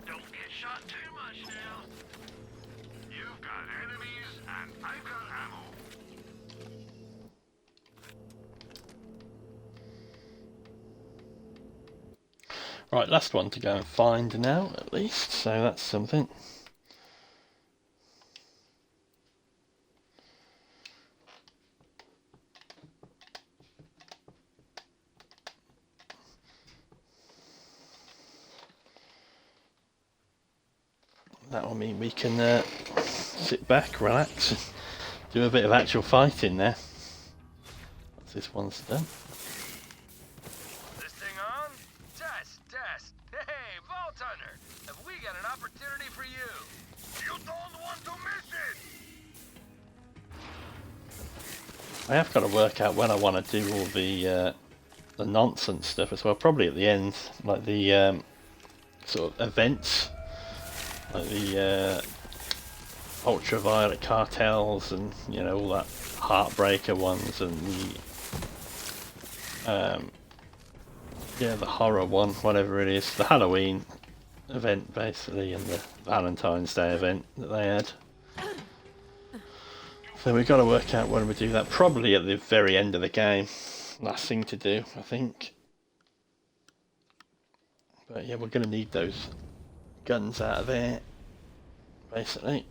E: Don't get shot too much now. You've got enemies, and I've got ammo.
A: Right, last one to go and find now, at least, so that's something. that will mean we can sit back, relax, and do a bit of actual fighting there. Once this one's done.
J: This thing on? Test. Hey, Vault Hunter, have we got an opportunity for you?
E: You don't want to miss it!
A: I have got to work out when I want to do all the nonsense stuff as well. Probably at the end, like the sort of events, like the ultraviolet cartels, and you know, all that heartbreaker ones, and the horror one, whatever it is, the Halloween event basically, and the Valentine's Day event that they had. So we've got to work out when we do that. Probably at the very end of the game. Last thing to do, I think. But yeah, we're going to need those guns out of there, basically,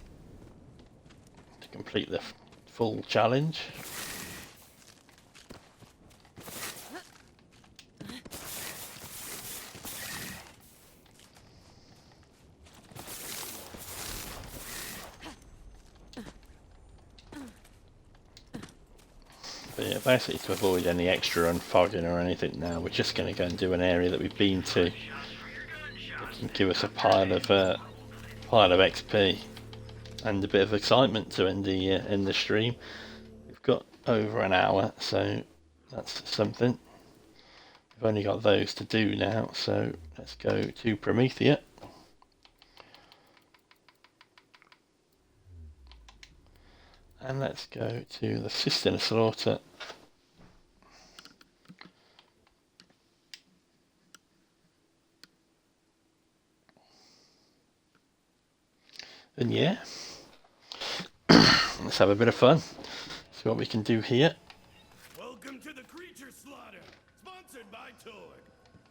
A: to complete the full challenge. But yeah, basically to avoid any extra unfogging or anything now, we're just going to go and do an area that we've been to. It can give us a pile of XP and a bit of excitement to end the stream. We've got over an hour, so that's something. We've only got those to do now, so let's go to Promethea. And let's go to the Cistern Slaughter. And yeah, let's have a bit of fun. See what we can do here.
H: Welcome to the Creature Slaughter, sponsored by Torg.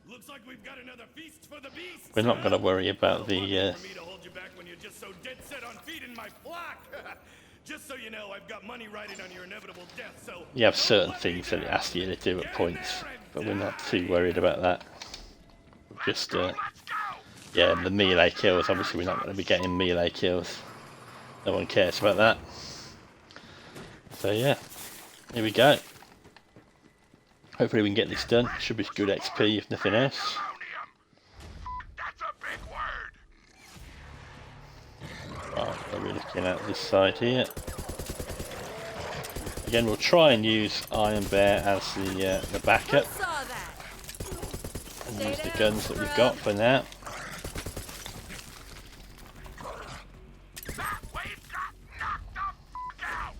H: Looks like we've got another feast for the beasts.
A: We're not going to worry about the.
H: For me to hold you back when you're just so dead set on feeding my flock. Just so you know, I've got money riding on your inevitable death, so...
A: You have certain things that it asks you to do at points, but we're not too worried about that. We're just, yeah, the melee kills, obviously we're not going to be getting melee kills. No one cares about that. So yeah, here we go. Hopefully we can get this done. Should be good XP if nothing else.
E: That's a big word!
A: Right, we're looking at this side here. Again, we'll try and use Iron Bear as the backup, and use the guns that we've got for now.
E: We've got knocked the fuck out!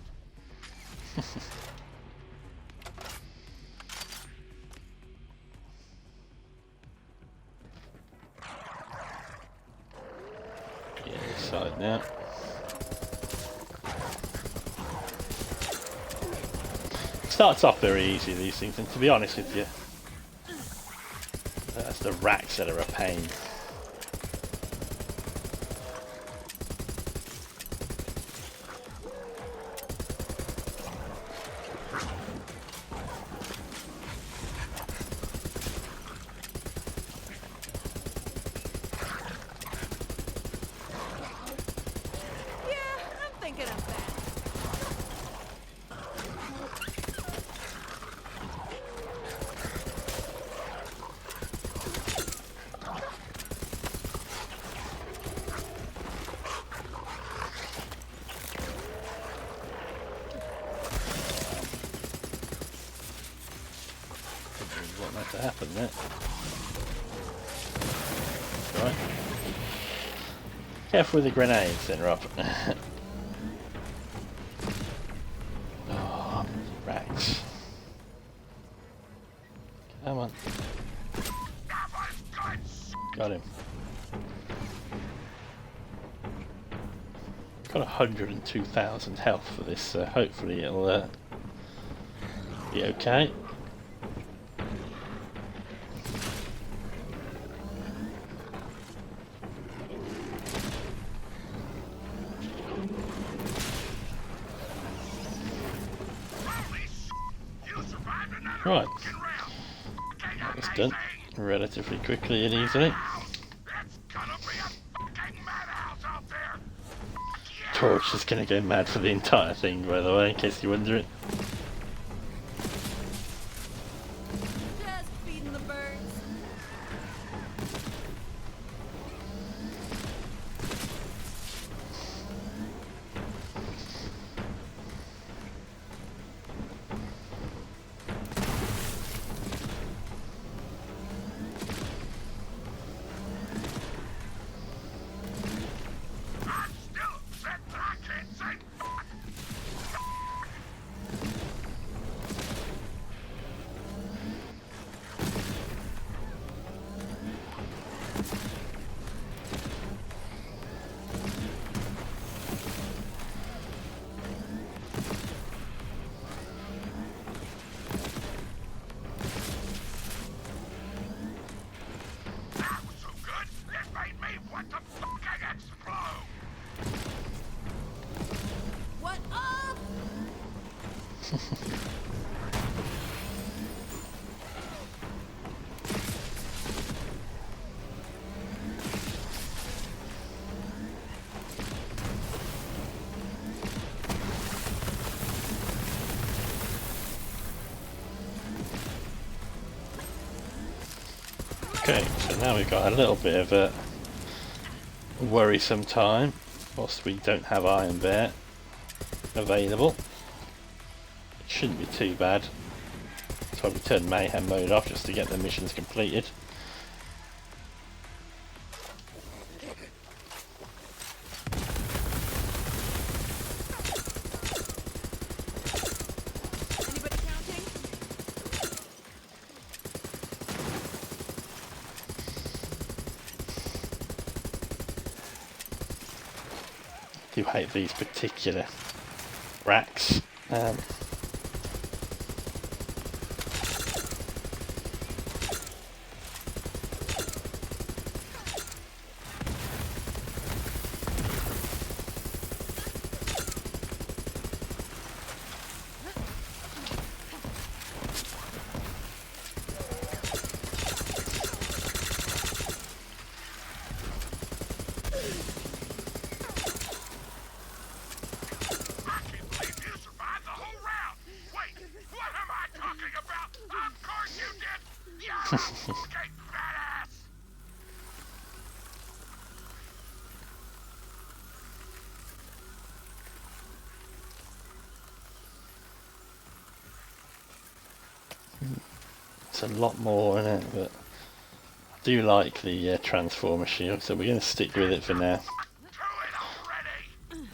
A: Yeah, this side now. Starts off very easy, these things, and to be honest with you, that's the racks that are a pain. To happen there. Right. Careful with the grenades then, Rob. Oh, racks. Come on. Got him. Got 102,000 health for this, so hopefully it'll be okay. Right, that was done relatively quickly and easily.
E: It's gonna be a fucking madhouse out there!
A: Torch is going to go mad for the entire thing, by the way, in case you're wondering.
I: Just feeding the birds.
E: I'm still upset that I can't say fuck. That was so good, it made me want to fucking explode.
I: What up?
A: Okay, so now we've got a little bit of a worrisome time, whilst we don't have Iron Bear available. It shouldn't be too bad. That's why we turned Mayhem mode off, just to get the missions completed.
I: Anybody counting?
A: I do hate these particular racks.
E: I can't believe you survived the whole round. Wait, what am I talking about? Of course you did. You're a fucking badass.
A: It's a lot more in it, but I do like the Transformer shield, so we're going to stick with it for now.
E: To it already.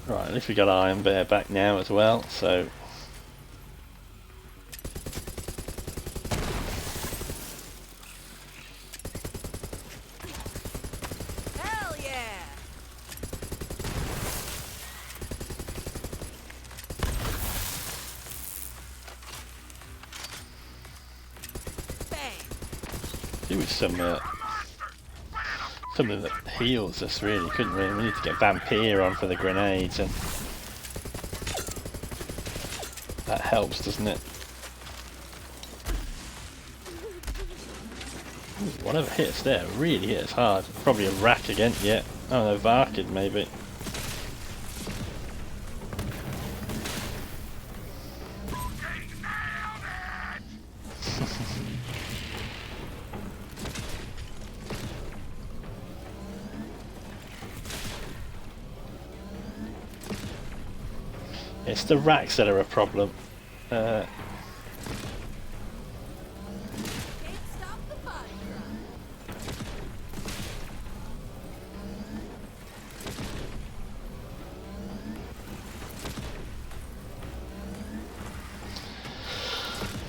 A: Right, at least we got Iron Bear back now as well, so
I: Hell yeah! Bang!
A: do with something that heals us really, couldn't we? We need to get Vampire on for the grenades, and that helps, doesn't it? Ooh, whatever hit us there really hit us hard. Probably a rack again, yeah. Oh no, Varkid maybe. It's the racks that are a problem.
I: Can't stop the body drop.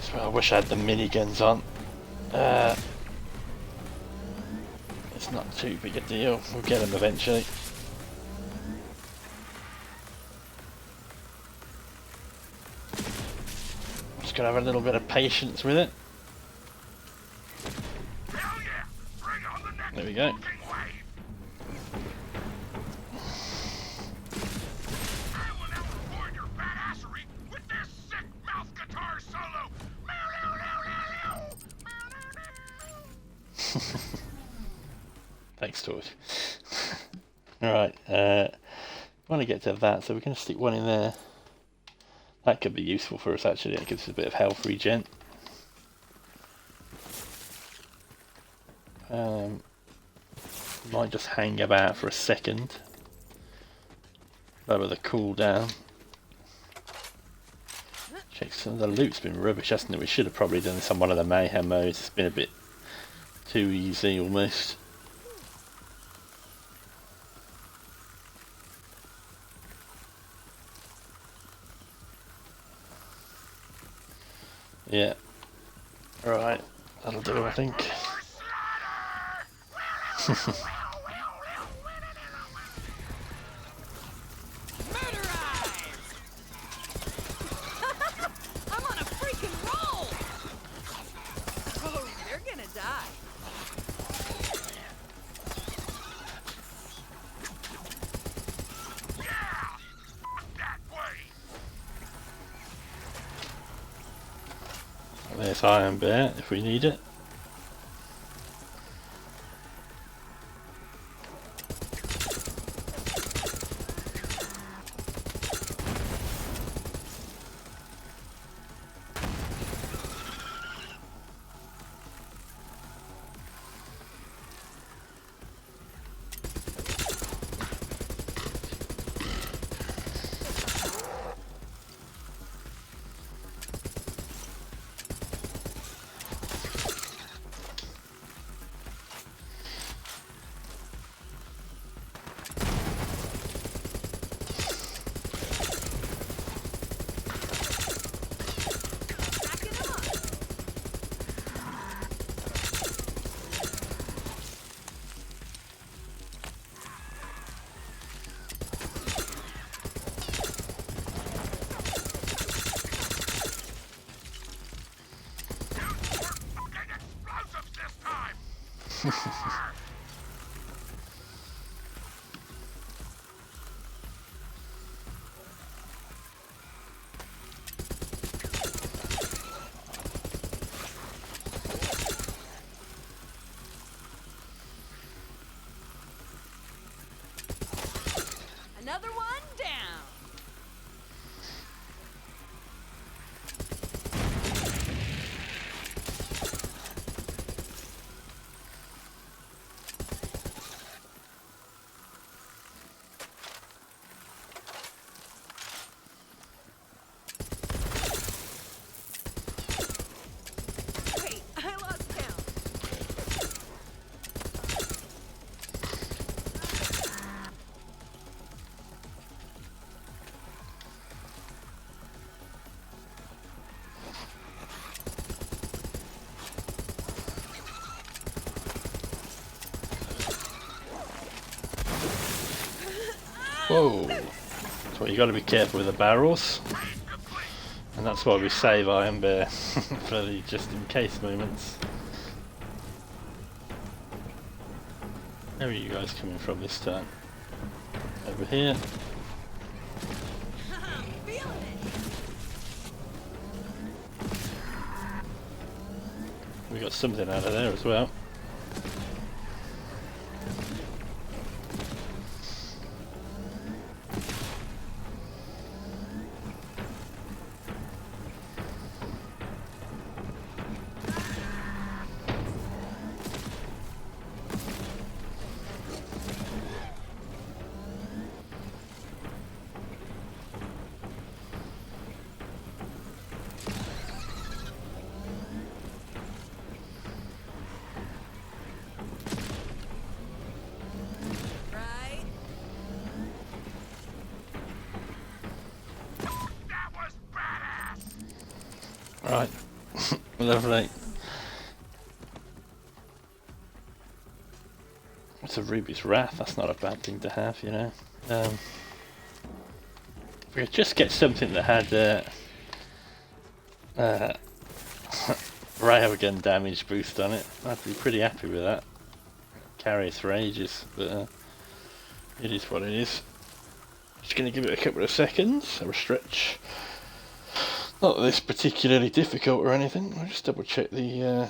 A: So I wish I had the miniguns on. It's not too big a deal. We'll get them eventually. Just gotta have a little bit of patience with it.
E: Hell yeah! Bring on the next
A: There we go.
E: fucking wave. I will now reward your badassery with this sick mouth guitar solo. Meow, meow, meow, meow, meow. Meow, meow, meow.
A: Thanks, Torch. Alright, want to get to that, so we're going to stick one in there. That could be useful for us actually, it gives us a bit of health regen. Might just hang about for a second. Lower the cooldown. Check some of the loot's been rubbish, hasn't it? We should have probably done this on one of the mayhem modes. It's been a bit too easy almost. Yeah. Alright, that'll do I think.
I: I'm on a freaking roll! Oh, they're gonna die.
A: There's Iron Bear if we need it.
I: Another one down. Wait, I lost count.
A: Whoa! That's why you got to be careful with the barrels, and that's why we save Iron Bear for the just in case moments. Where are you guys coming from this time? Over here.
I: Feeling it.
A: We got something out of there as well.
I: Right?
E: That was badass!
A: Right, lovely. It's a Ruby's Wrath, that's not a bad thing to have, you know. If we could just get something that had railgun damage boost on it, I'd be pretty happy with that. Carry us for ages, but it is what it is. Just going to give it a couple of seconds, have a stretch. Not that this particularly difficult or anything. I'll just double check the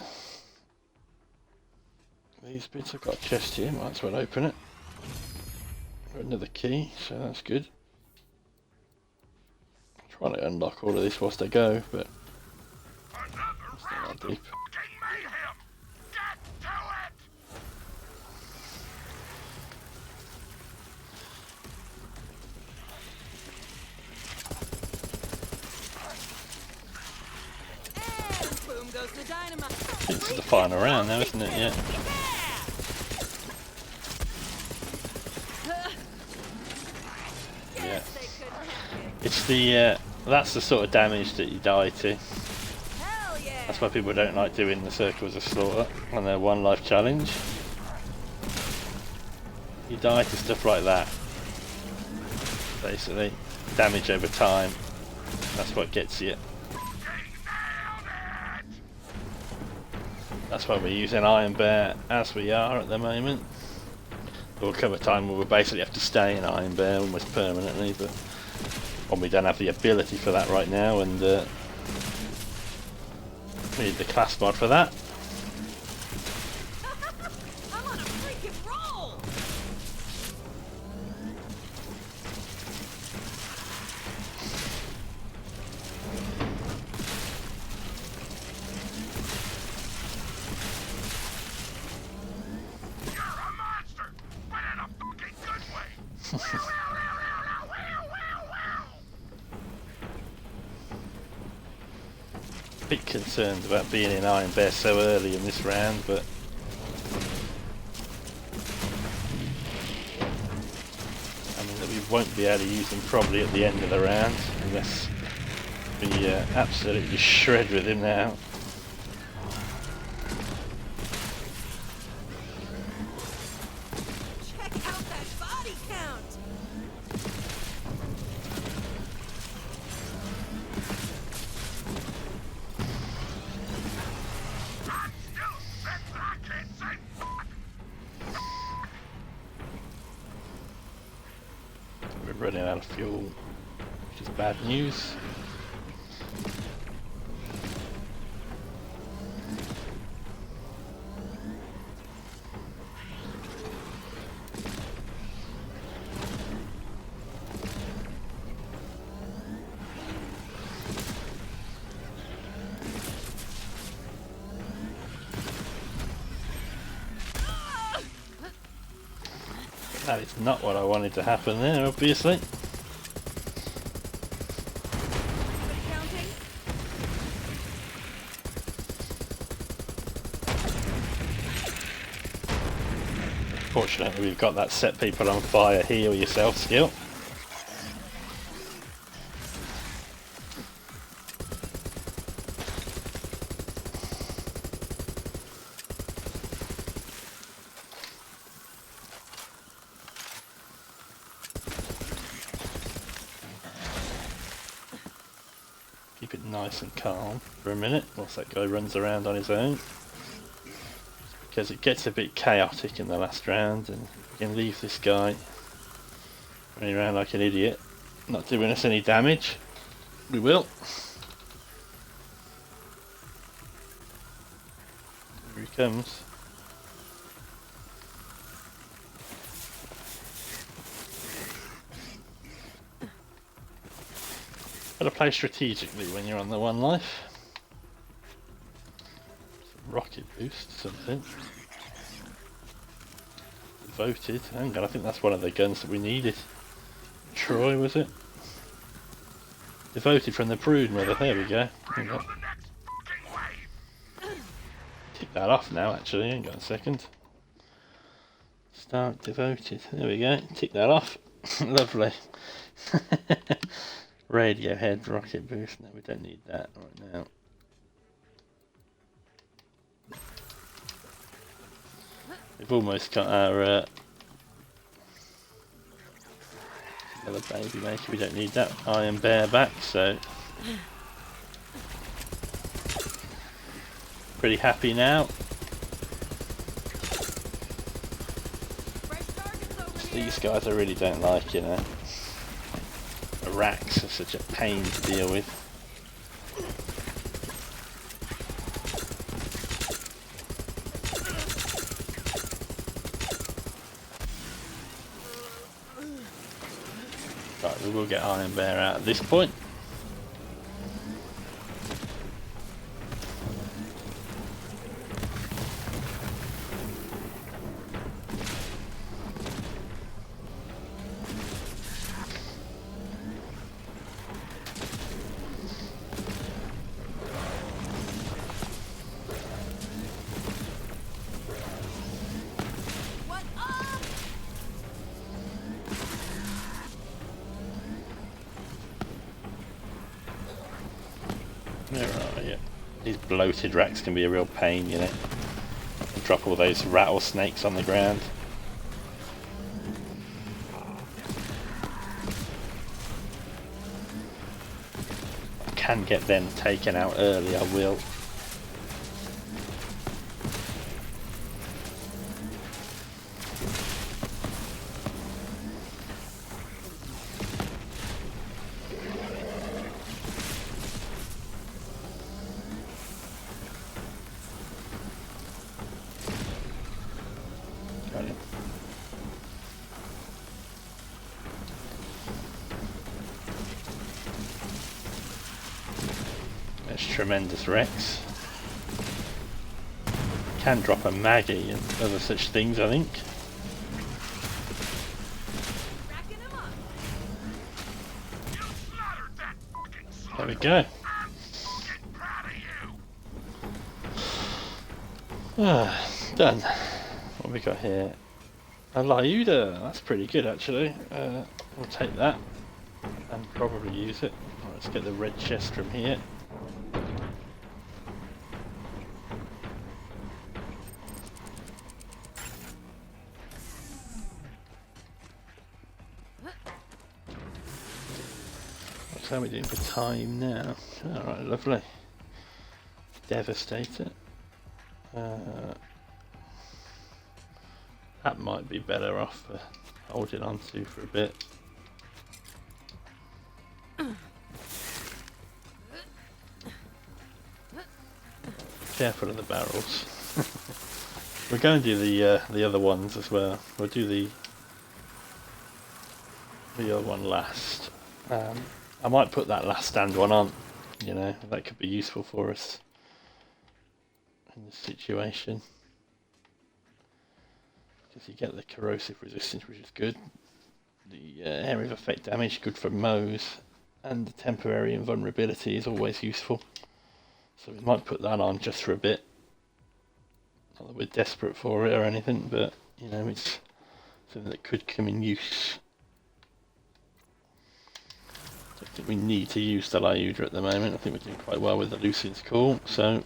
A: these bits. I've got a chest here, might as well open it. Another key, so that's good. Trying to unlock all of this whilst I go, but
E: Another
A: it's not
E: round
A: that
E: of
A: deep.
E: fucking mayhem! Get to it!
I: And boom goes the dynamite.
A: It's the final round now, isn't it? Yeah. Yeah.
I: Guess they couldn't hack it.
A: It's the that's the sort of damage that you die to.
I: Hell yeah.
A: That's why people don't like doing the Circles of Slaughter on their one life challenge. You die to stuff like that. Basically, damage over time. That's what gets you. That's why we're using Iron Bear as we are at the moment. There'll come a time where we'll basically have to stay in Iron Bear almost permanently, but when we don't have the ability for that right now, and we need the class mod for that.
I: I'm on a freaking roll.
E: You're a monster! But in a fucking good way!
A: Bit concerned about being in Iron Bear so early in this round, but I mean that we won't be able to use them probably at the end of the round unless we absolutely shred with him now.
I: Check out that body count.
E: I'm still sick, but I can't say fuck!
A: We're running out of fuel, which is bad news. That is not what I wanted to happen there, obviously.
I: Everybody counting?
A: Fortunately, we've got that set people on fire, heal yourself skill. Keep it nice and calm for a minute whilst that guy runs around on his own. Because it gets a bit chaotic in the last round, and we can leave this guy running around like an idiot, not doing us any damage. We will. Here he comes. Gotta play strategically when you're on the one life. Rocket boost, something. Devoted. Hang on, I think that's one of the guns that we needed. Troy, was it? Devoted from the Brood Mother. There we go. Hang on. Tick that off now, actually. Hang on a second. Start Devoted. There we go. Tick that off. Lovely. Radio head, rocket boost. No, we don't need that right now. We've almost got our another baby maker. We don't need that Iron Bear back, so pretty happy now.
I: Fresh targets over here.
A: These guys I really don't like, you know. The racks are such a pain to deal with. Right, we will get Iron Bear out at this point.
I: What up?
A: There are, yeah. These bloated racks can be a real pain, you know. Drop all those rattlesnakes on the ground. I can get them taken out early, I will. Got it. There's tremendous Rex. Can drop a Maggie and other such things, I think.
I: Racking him up.
E: You slaughtered that fucking son.
A: There we go.
E: I'm fucking proud of you.
A: Ah, done. What have we got here? A Lyuda. That's pretty good, actually. We'll take that and probably use it. Right, let's get the red chest from here. What's how we doing for time now? Alright, lovely. Devastator. That might be better off holding on to for a bit. Careful of the barrels. We're going to do the other ones as well. We'll do the other one last. I might put that last stand one on. You know, that could be useful for us in this situation. Because you get the corrosive resistance, which is good. The area of effect damage, good for Moze. And the temporary invulnerability is always useful. So we might put that on just for a bit. Not that we're desperate for it or anything, but you know, it's something that could come in use. I don't think we need to use the Lyuda at the moment. I think we're doing quite well with the Lucian's Call, so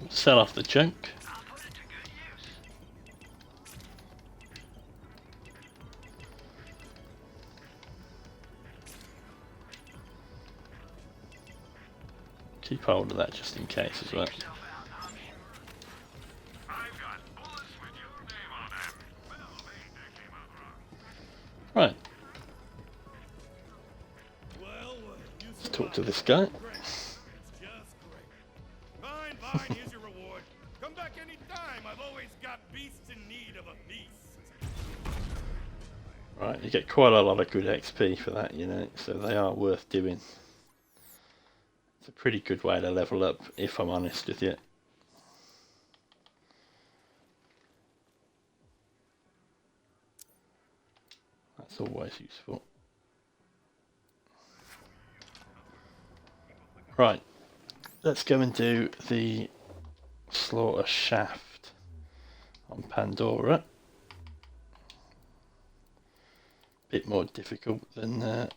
A: we'll sell off the junk.
E: I'll put it to good use.
A: Keep hold of that just in case as well.
E: Yourself out, Nobby. I've got bullets with your name on them. Well, maybe that came out wrong.
A: Right,
H: Well, you
A: let's talk to
H: survived.
A: this guy.
H: Great. It's just great. Fine, fine, here's your reward. Come back anytime. I've always got beasts in need of a feast.
A: Right, you get quite a lot of good XP for that, you know, so they are worth doing. It's a pretty good way to level up, if I'm honest with you. That's always useful. Right, let's go and do the slaughter shaft on Pandora. Bit more difficult than that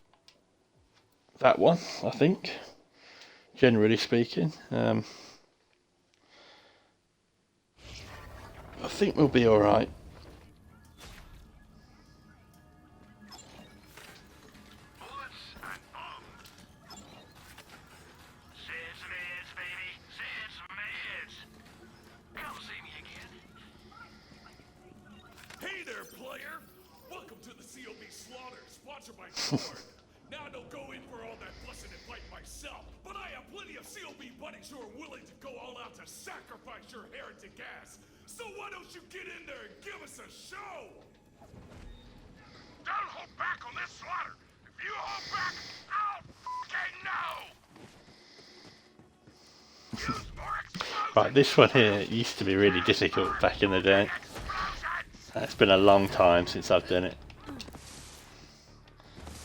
A: one, I think. Generally speaking, I think we'll be all right.
E: Bullets and bombs. Sid's meds, baby. Sid's meds. Come see me again.
H: Hey there, player. Welcome to the COB Slaughter, sponsored by Ford. Now I don't go in for all that fussing and fight myself, but I have plenty of COB buddies who are willing to go all out to sacrifice your heretic ass. So why don't you get in there and give us a show?
E: Don't hold back on this slaughter.
A: Right, this one here used to be really difficult back in the day. It's been a long time since I've done it.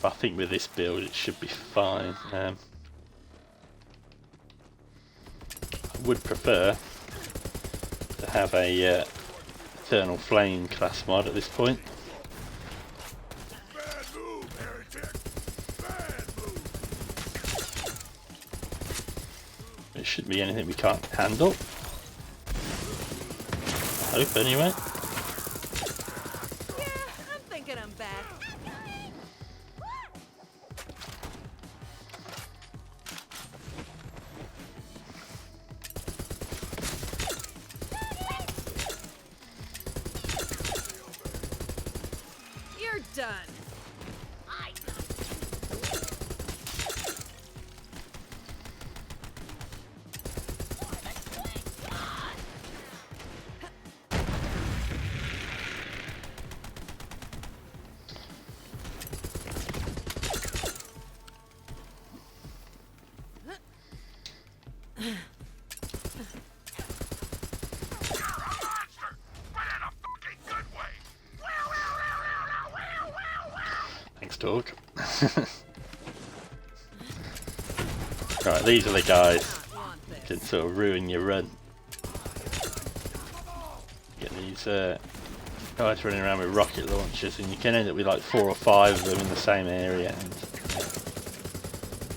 A: But I think with this build it should be fine. I would prefer to have a Eternal Flame class mod at this point.
H: Bad move, heretic. Bad move.
A: It shouldn't be anything we can't handle. I hope anyway.
I: Yeah, I'm thinking I'm back. You're done.
A: Thanks, dog. Right, these are the guys that can sort of ruin your run. Get these guys running around with rocket launchers, and you can end up with like 4 or 5 of them in the same area. And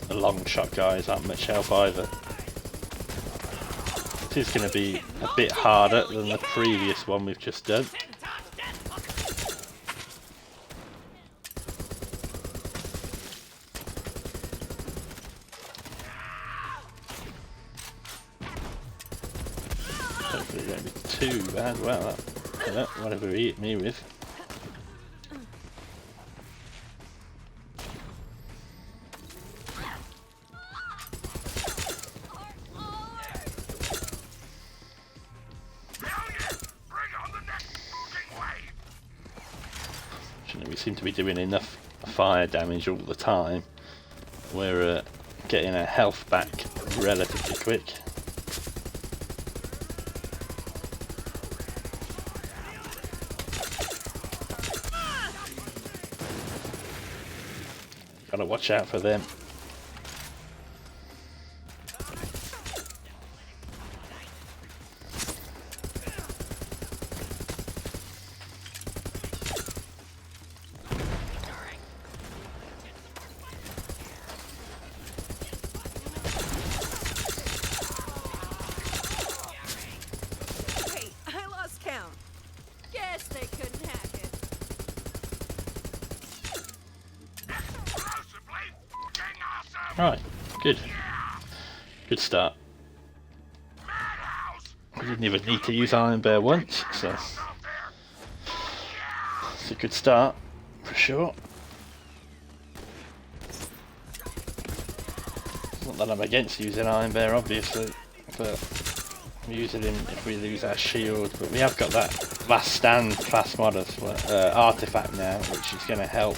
A: the long shot guys aren't much help either. This is going to be a bit harder than the previous one we've just done. Hopefully it won't be too bad. Well, whatever he hit me with. We seem to be doing enough fire damage all the time. We're getting our health back relatively quick. Gotta watch out for them.
I: Guess they couldn't hack it.
A: Right, good. Good start. We didn't even need to use Iron Bear once, so it's a good start for sure. Not that I'm against using Iron Bear, obviously, but we use it in if we lose our shield. But we have got that Last Stand class mod as well, artifact now, which is going to help.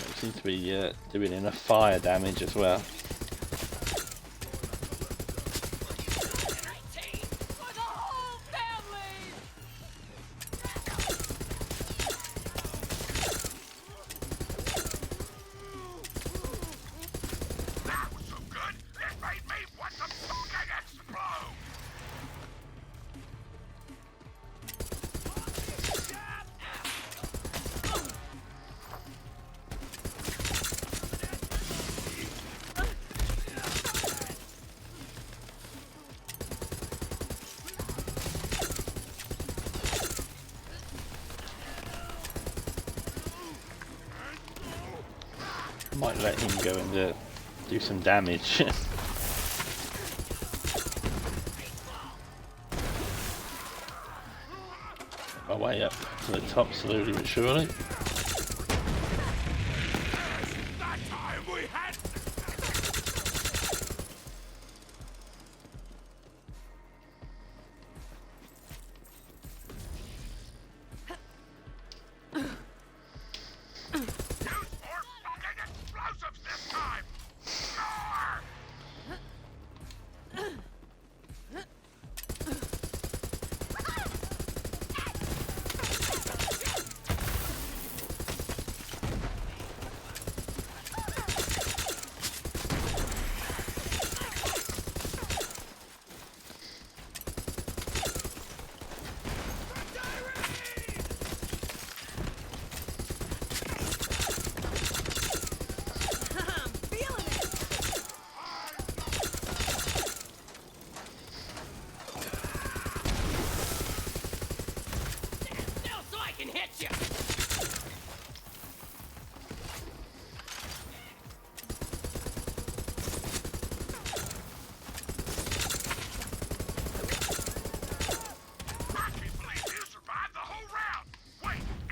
A: We seem to be doing enough fire damage as well. Might let him go and do some damage. My way up to the top slowly but surely.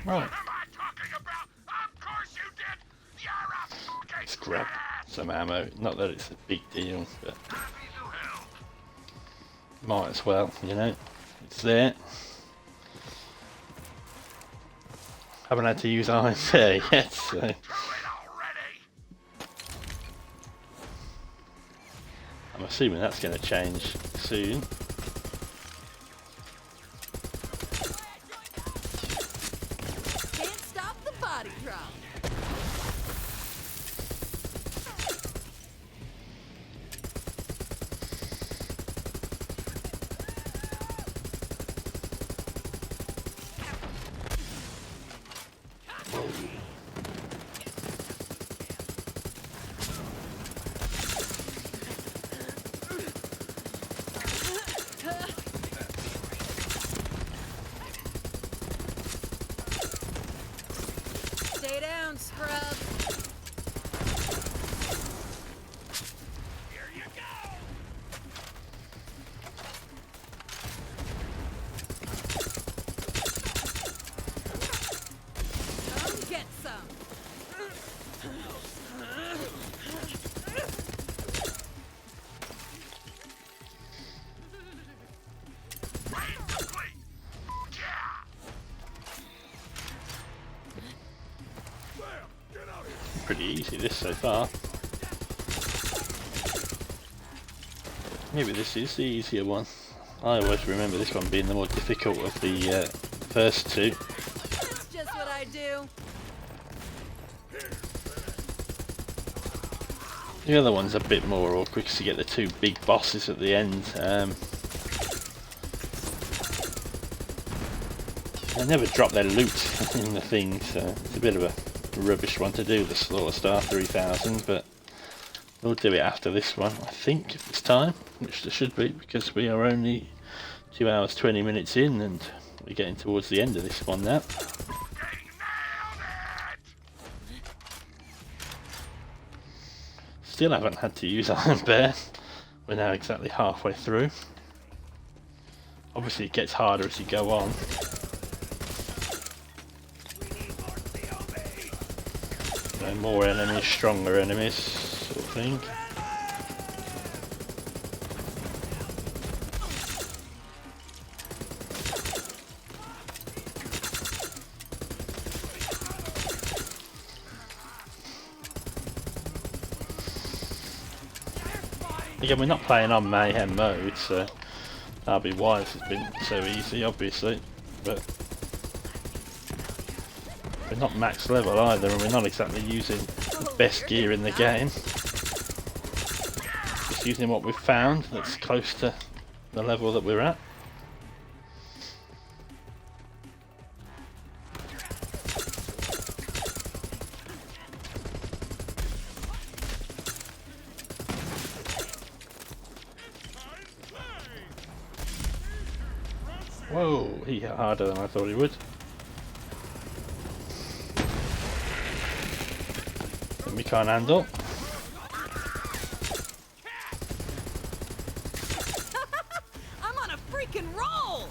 A: Right.
E: What am I talking about? Of course you did! You're a fucking
A: Let's grab
E: brat!
A: some ammo. Not that it's a big deal, but
E: Happy to help.
A: might as well, you know. It's there. Haven't had to use iron there yet, so...
E: Do it already!
A: I'm assuming that's going to change soon.
I: Can't stop the body drop. Stay down, scrub.
H: Here you go!
I: Come get some.
E: Raid complete! Yeah!
H: Bam! Get out of here!
A: Pretty easy this so far. Maybe this is the easier one. I always remember this one being the more difficult of the first two.
I: That's just what I do.
A: The other one's a bit more awkward because you get the two big bosses at the end. They never drop their loot in the thing, so it's a bit of a rubbish one to do, the Slaughter Star 3000, but we'll do it after this one, I think, if it's time, which there should be, because we are only 2 hours 20 minutes in, and we're getting towards the end of this one now. Still haven't had to use Iron Bear. We're now exactly halfway through. Obviously it gets harder as you go on. So more enemies, stronger enemies, sort of thing. Again, we're not playing on Mayhem mode, so that'll be why this has been so easy, obviously. But we're not max level either, and we're not exactly using the best gear in the game. Just using what we've found that's close to the level that we're at. Whoa, he hit harder than I thought he would. That we can't handle.
I: I'm on a freaking roll.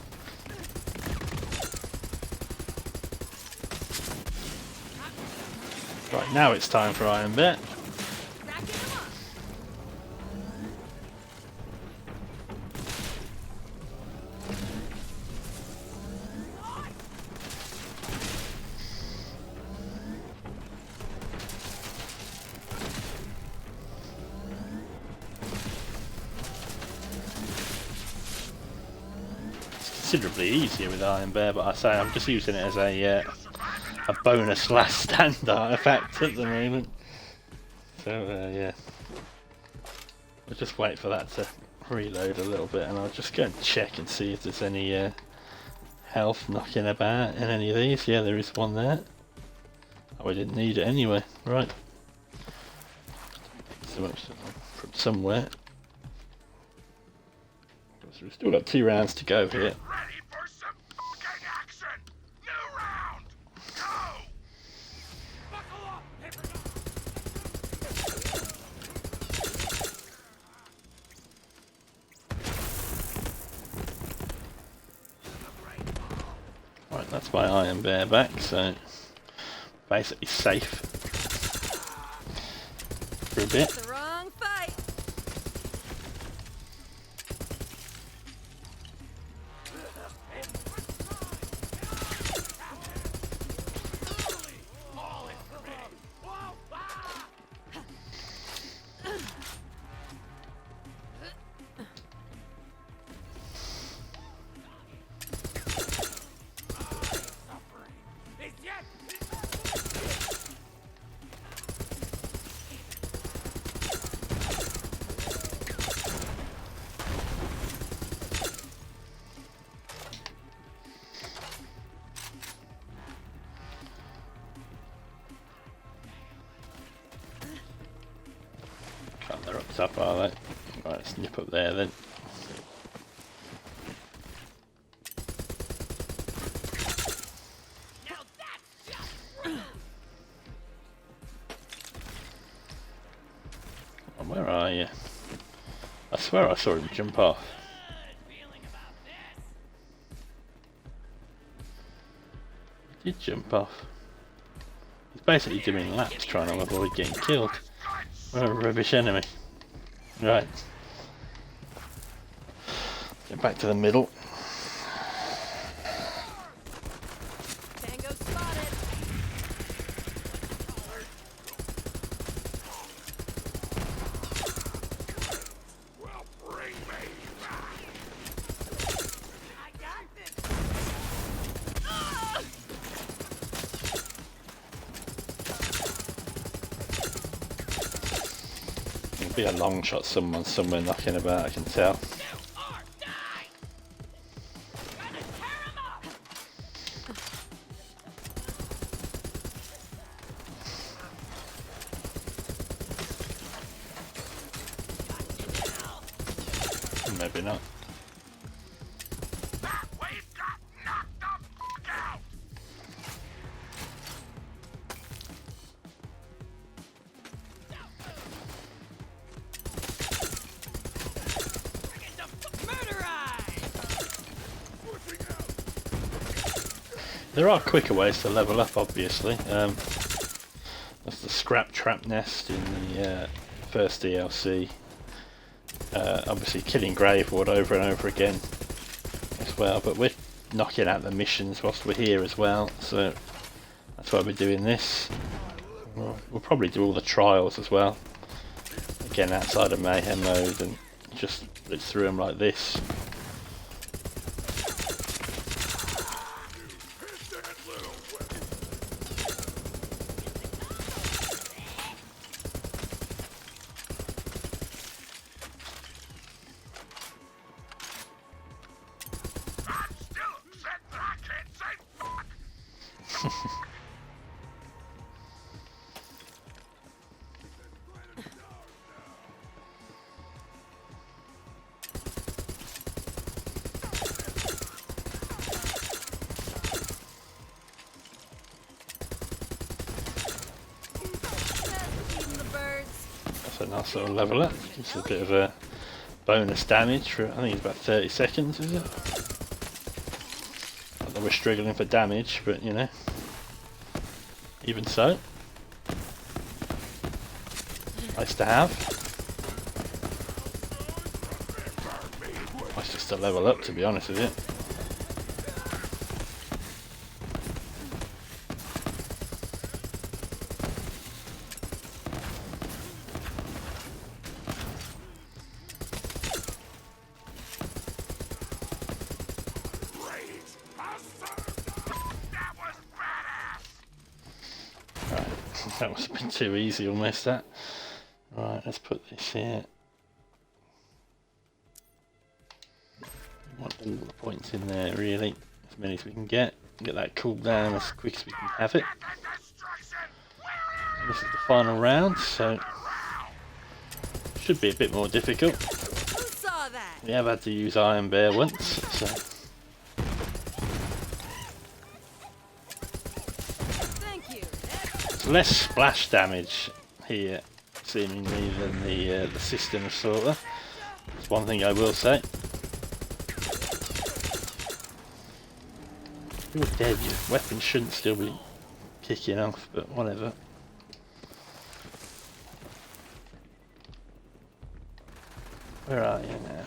A: Right, now it's time for Iron Bear.
I: Racking 'em up.
A: Considerably easier with Iron Bear, but I say I'm just using it as a bonus last stand artifact at the moment. So yeah, we'll just wait for that to reload a little bit, and I'll just go and check and see if there's any health knocking about in any of these. Yeah, there is one there. Oh, we didn't need it anyway. Right. So much from somewhere. So we've still got 2 rounds to go here.
E: Ready for some fucking action! New round! Go!
H: Buckle up!
A: Right, Right, that's my iron bear back, so basically safe for a bit.
I: The wrong fight.
A: Can't they're up top, are they? Right, let's nip up there then. Oh, where are you? I swear I saw him jump off. He did jump off. He's basically doing laps trying to avoid getting killed. What a rubbish enemy. Right. Get back to the middle.
I: Tango spotted.
H: Well, bring me back.
I: I got this. Ah!
A: It'll be a long shot, someone somewhere knocking about, I can tell. Maybe not.
H: We've got knocked the fuck out.
A: There are quicker ways to level up, obviously. That's the scrap trap nest in the first DLC. Obviously killing Gravewood over and over again as well, but we're knocking out the missions whilst we're here as well, so that's why we're doing this. We'll probably do all the trials as well, again outside of Mayhem mode, and just blitz through them like this.
I: Feeding the birds.
A: That's a nice little level up. Gives a bit of a bonus damage for, I think it's about 30 seconds, is it? Not that we're struggling for damage, but you know, even so, nice to have. Nice just to level up, to be honest with you. That was a bit too easy almost, that. Right, let's put this here. We want all the points in there really, as many as we can get that cooldown as quick as we can have it. And this is the final round, so should be a bit more difficult.
I: Who saw that?
A: We have had to use Iron Bear once, so
I: Thank you.
A: it's less splash damage here, seemingly, than the System Assaulter. That's one thing I will say. You're dead. Your weapon shouldn't still be kicking off, but whatever. Where are you now?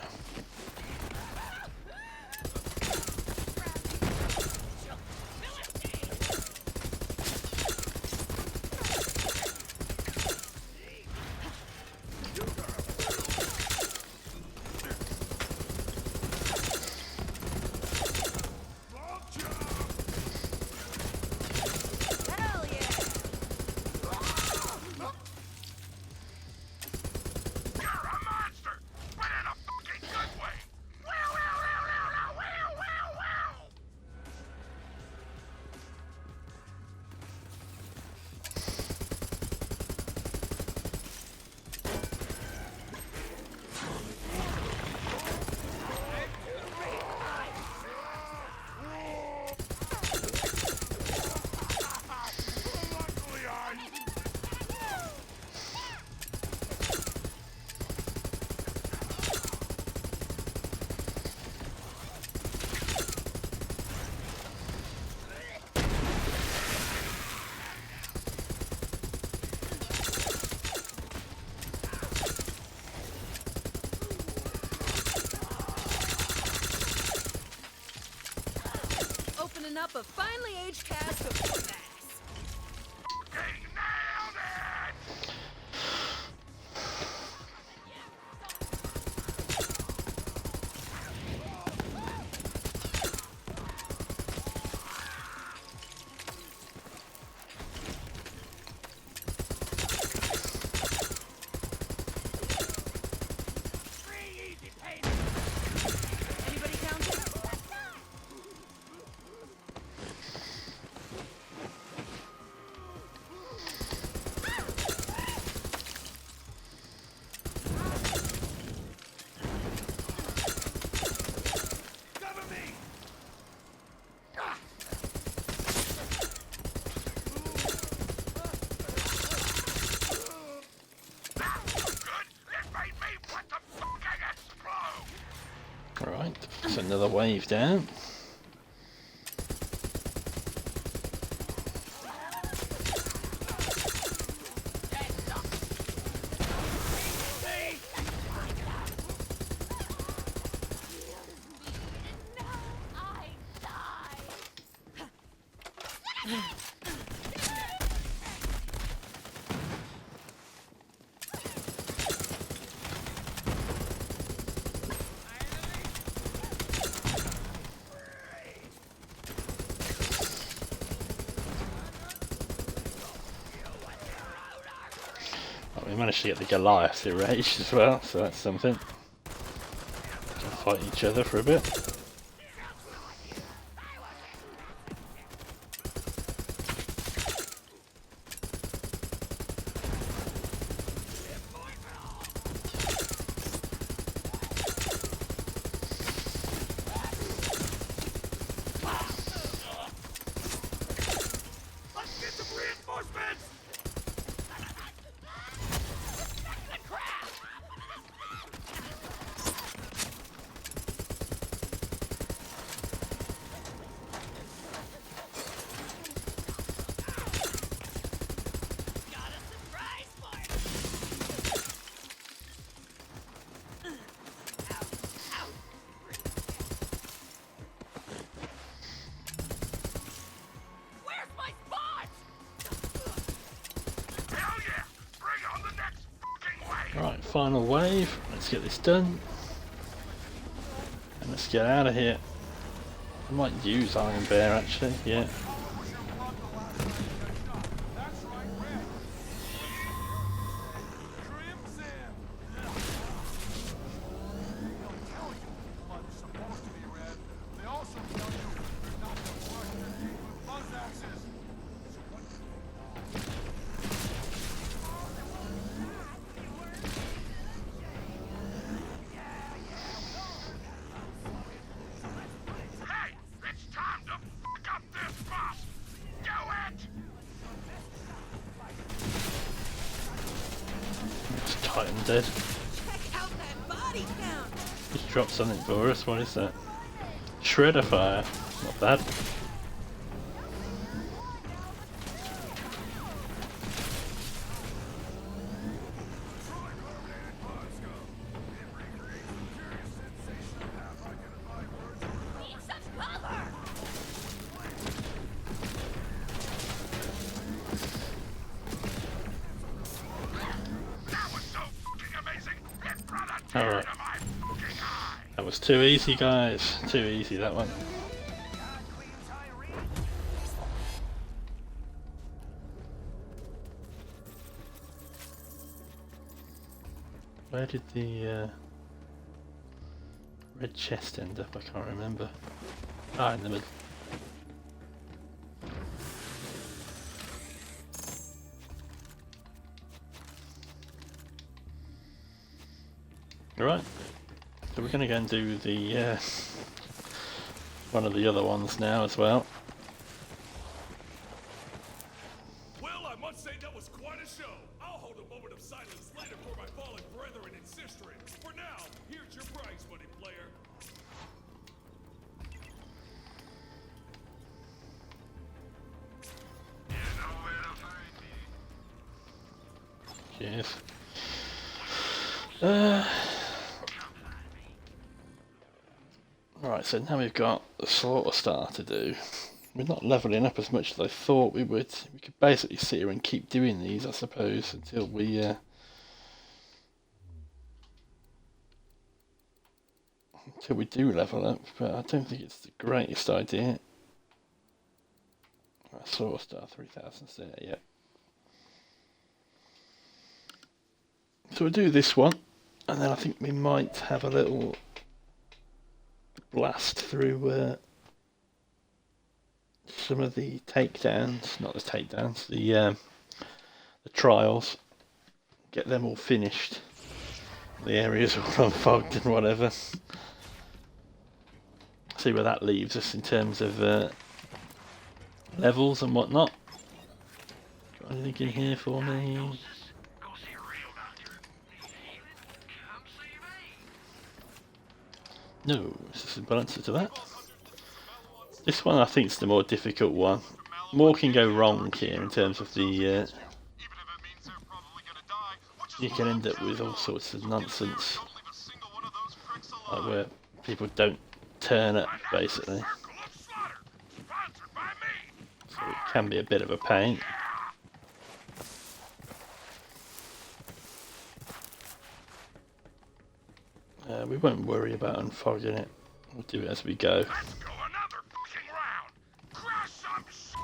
I: Opening up a finely aged cask of bass.
E: Nailed it!
I: Anybody counting?
H: Cover me!
A: Alright, that's another wave down. We managed to get the Goliath enraged as well, so that's something. Can fight each other for a bit.
H: Let's get some reinforcements!
I: Where's my spot?
E: Hell yeah! Bring on the next fucking wave!
A: Right, final wave. Let's get this done. And let's get out of here. I might use Iron Bear actually, yeah.
H: That's right, red. Crimson! They'll tell you blood's supposed to be red. They also tell you they're not to brush their teeth with buzz axes. So what?
E: Hey! It's time to fuck up this bus! Do it!
A: It's Titan dead.
I: Check out that body count.
A: Just dropped something for us, what is that? Shredder fire. Not bad. was too easy, guys. Too easy, that one. Where did the red chest end up? I can't remember. Ah, in the middle. Right, so we're going to go and do the one of the other ones now as well.
H: Well, I must say that was quite a show. I'll hold a moment of silence later for my fallen brethren and sisterin. For now, here's your prize money, player.
E: You know where to find me.
A: Cheers. Right, so now we've got the slaughter star to do. We're not levelling up as much as I thought we would. We could basically sit here and keep doing these, I suppose, until we do level up, but I don't think it's the greatest idea. Right, slaughter star 3000 there, yeah. So we'll do this one, and then I think we might have a little blast through some of the takedowns, not the takedowns, the trials, get them all finished, the areas all unfogged and whatever, see where that leaves us in terms of levels and whatnot. Got anything in here for me?
E: Go see a real doctor. Come see me.
A: No, there's a simple answer to that. This one I think is the more difficult one. More can go wrong here in terms of the you can end up with all sorts of nonsense, like where people don't turn up basically, so it can be a bit of a pain. We won't worry about unfogging it, we'll do it as we go.
E: Let's go another fucking round. Crash some shit.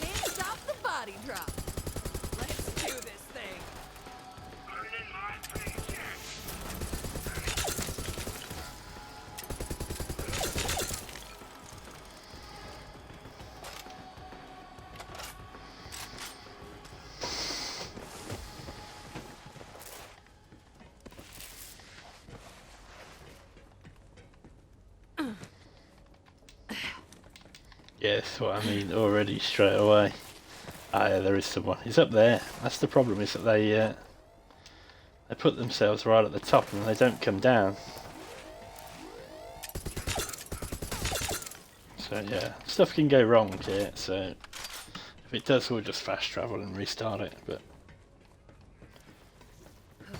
I: Can't stop the body drop. Let's do this thing.
E: Earning my paycheck.
A: Yeah, that's what I mean already straight away. Ah yeah, there is someone. He's up there. That's the problem, is that they put themselves right at the top and they don't come down. So yeah, stuff can go wrong here, so if it does we'll just fast travel and restart it, but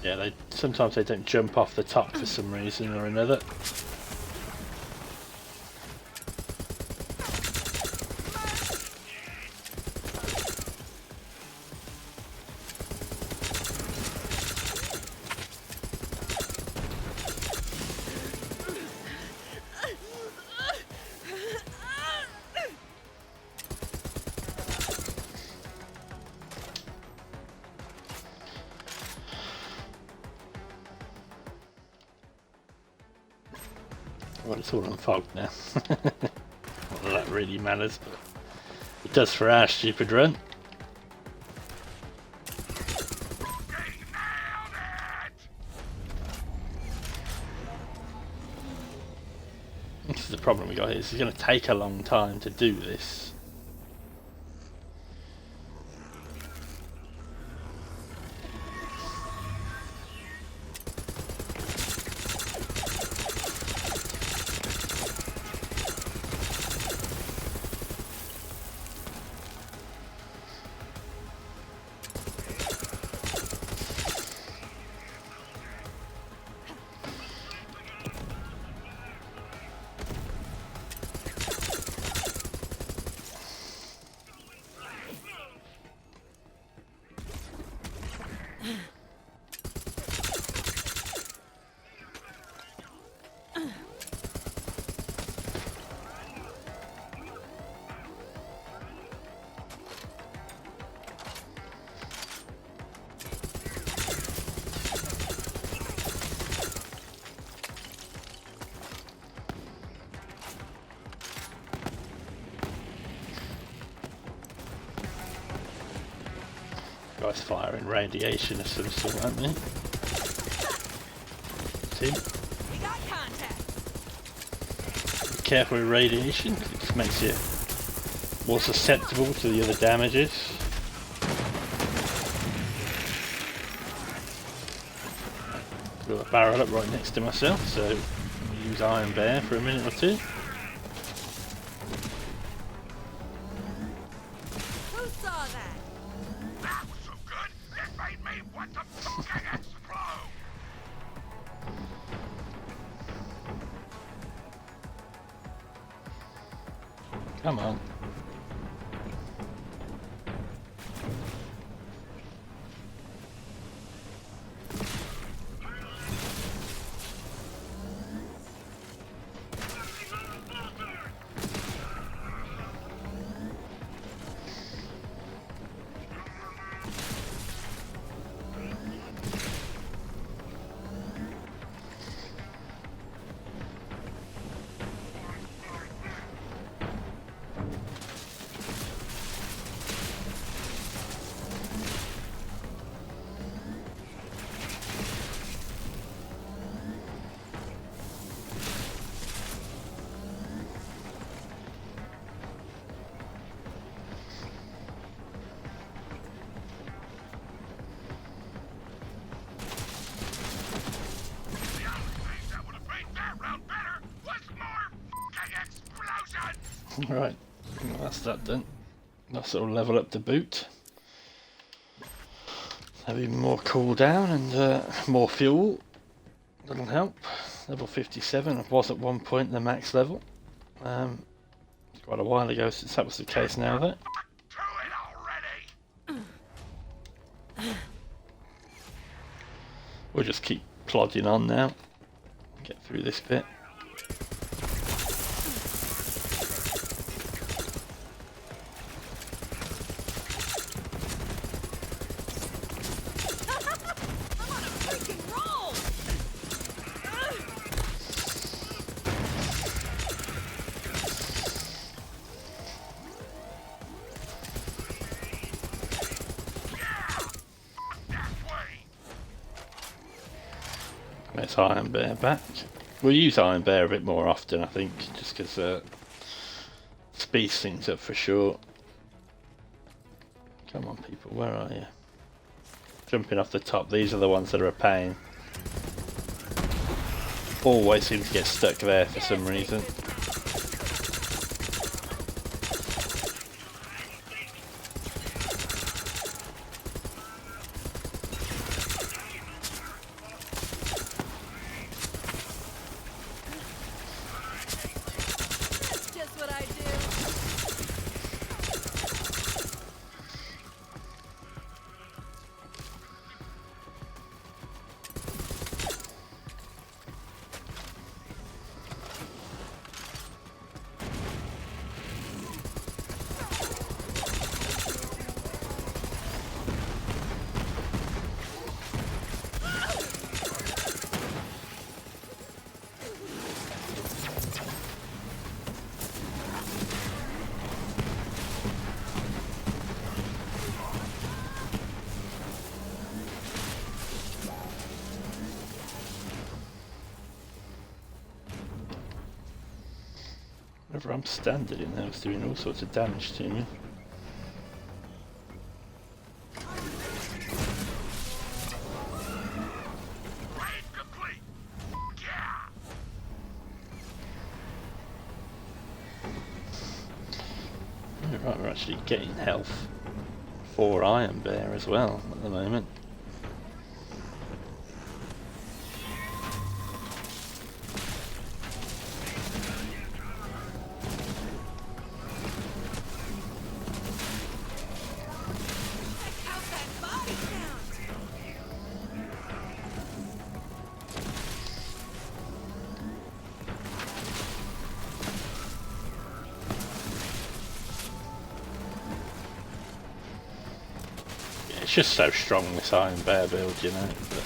A: yeah, sometimes they don't jump off the top for some reason or another. Well, it's all unfogged now. Not that that really matters, but it does for our stupid run. This is the problem we got here. It's going to take a long time to do this. guy's firing radiation of some sort at me. See?
I: We got contact.
A: Be careful with radiation, 'cause it just makes you more susceptible to the other damages. Got a barrel up right next to myself, so I'll use Iron Bear for a minute or two.
I: Who saw that?
E: That was so good, it made me want to fucking explode!
A: Come on. Right, well, that's that done. That's sort of level up the boot. Have even more cooldown and more fuel. That'll help. Level 57. I was at one point the max level. Quite a while ago since that was the case now, though. We'll just keep plodding on now. Get through this bit. Let's Iron Bear back. We'll use Iron Bear a bit more often, I think, just because speeds things up for sure. Come on, people, where are you? Jumping off the top, these are the ones that are a pain. Always seem to get stuck there for some reason. Whenever I'm standing in there, it's doing all sorts of damage to me. Right, we're actually getting health for Iron Bear as well at the moment. It's just so strong, this Iron Bear build, you know. But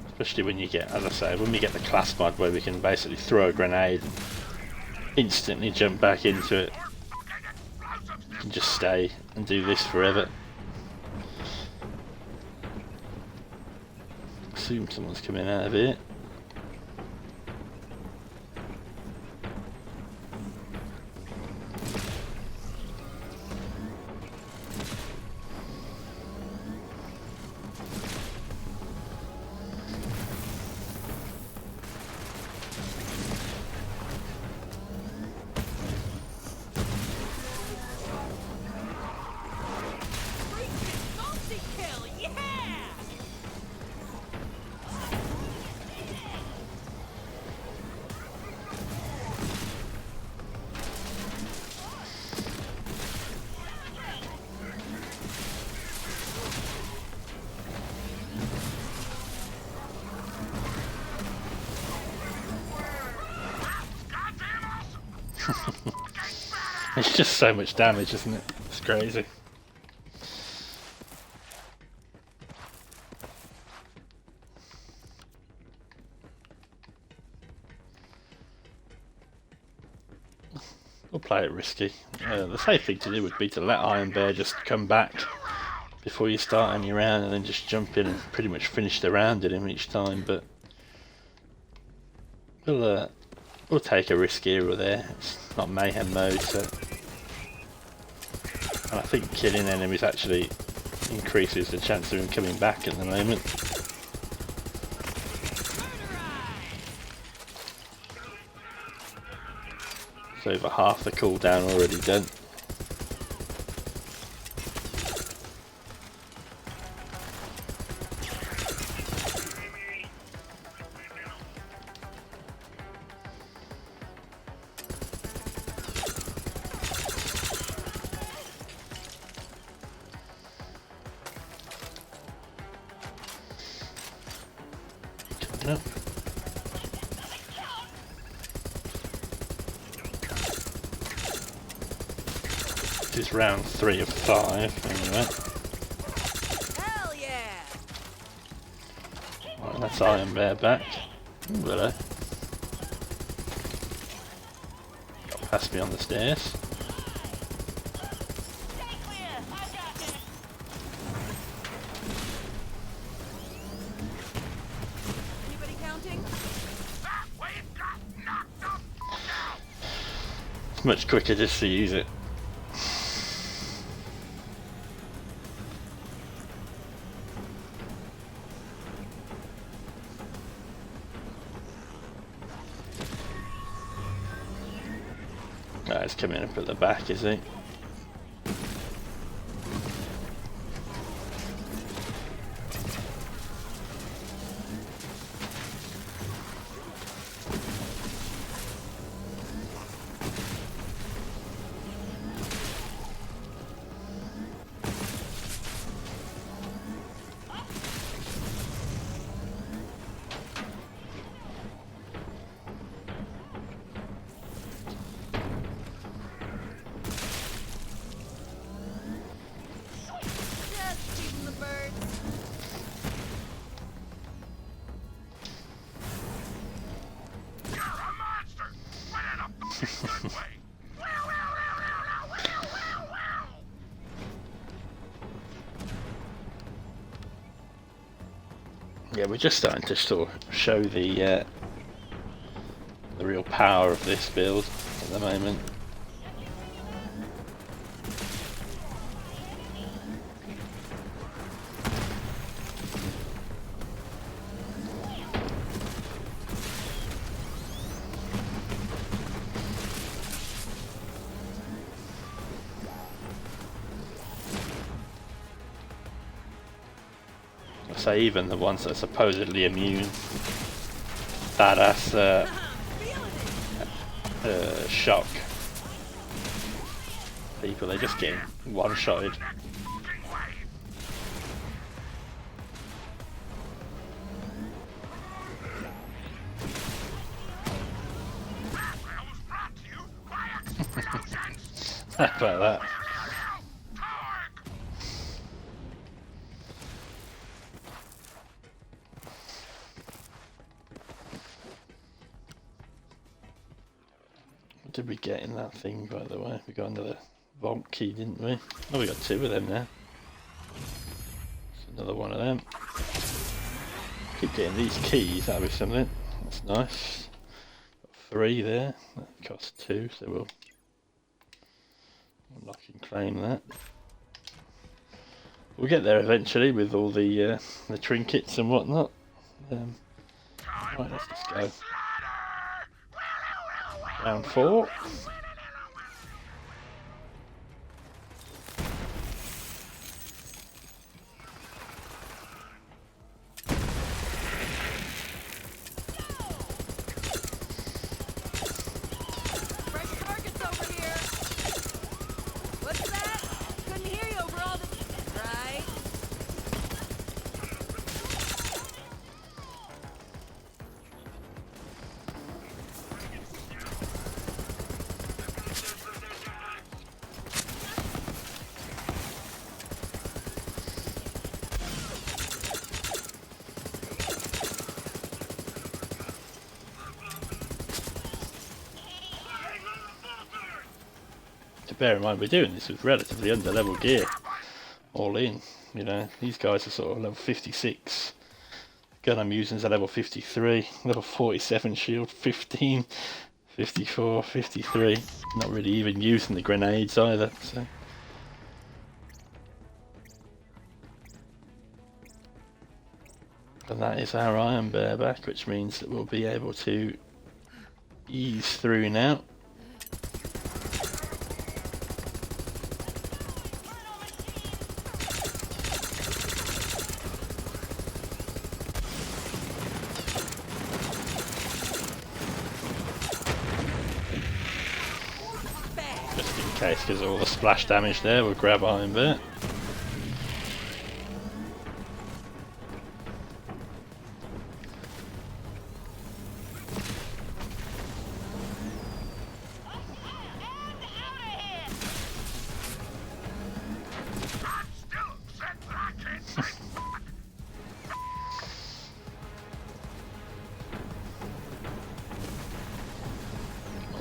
A: especially when you get, as I say, when we get the class mod where we can basically throw a grenade and instantly jump back into it. can just stay and do this forever. Assume someone's coming out of here.
I: Multi-kill, yeah!
A: It's just so much damage, isn't it? It's crazy. We'll play it risky. The safe thing to do would be to let Iron Bear just come back before you start any round, and then just jump in and pretty much finish the round at him each time. But we'll take a risk here or there. It's not mayhem mode, so. And I think killing enemies actually increases the chance of him coming back at the moment. It's over half the cooldown already done. Coming up. This is round 3 of 5, anyway.
I: Hell yeah!
A: Right, that's Iron Bear back. Ooh, hello. Got past me on the stairs.
I: Anybody counting?
A: It's much quicker just to use it. Oh, he's coming up at the back, is he?
I: Just shooting the birds.
E: You're a monster! But in a fucking good way!
A: Yeah, we're just starting to sort of show the real power of this build at the moment. I say even the ones that are supposedly immune, badass shock people, they just get one-shotted. How about that? What did we get in that thing, by the way? We got another vault key, didn't we? Oh, we got 2 of them now. Another one of them. Keep getting these keys, that'll be something. That's nice. Got 3 there. That costs 2, so we'll unlock and claim that. We'll get there eventually with all the trinkets and whatnot. Right, let's just go. Round 4.
I: Fresh targets over here. What's that? Couldn't hear you over all the... Right.
A: To bear in mind, we're doing this with relatively under-level gear. All in, you know, these guys are sort of level 56. Gun I'm using is a level 53, level 47 shield, 15, 54, 53. Not really even using the grenades either, so. And that is our iron bareback, which means that we'll be able to ease through now. Just in case, because of all the splash damage there, we'll grab iron bear.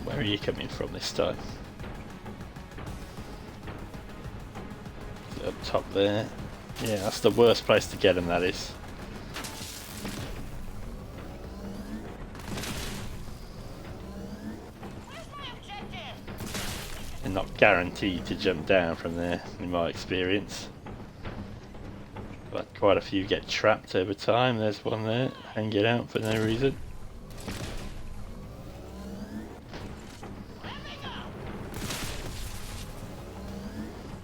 A: Where are you coming from this time? Up top there. Yeah, that's the worst place to get them, that is. They're not guaranteed to jump down from there, in my experience. But quite a few get trapped over time. There's one there, hanging out for no reason.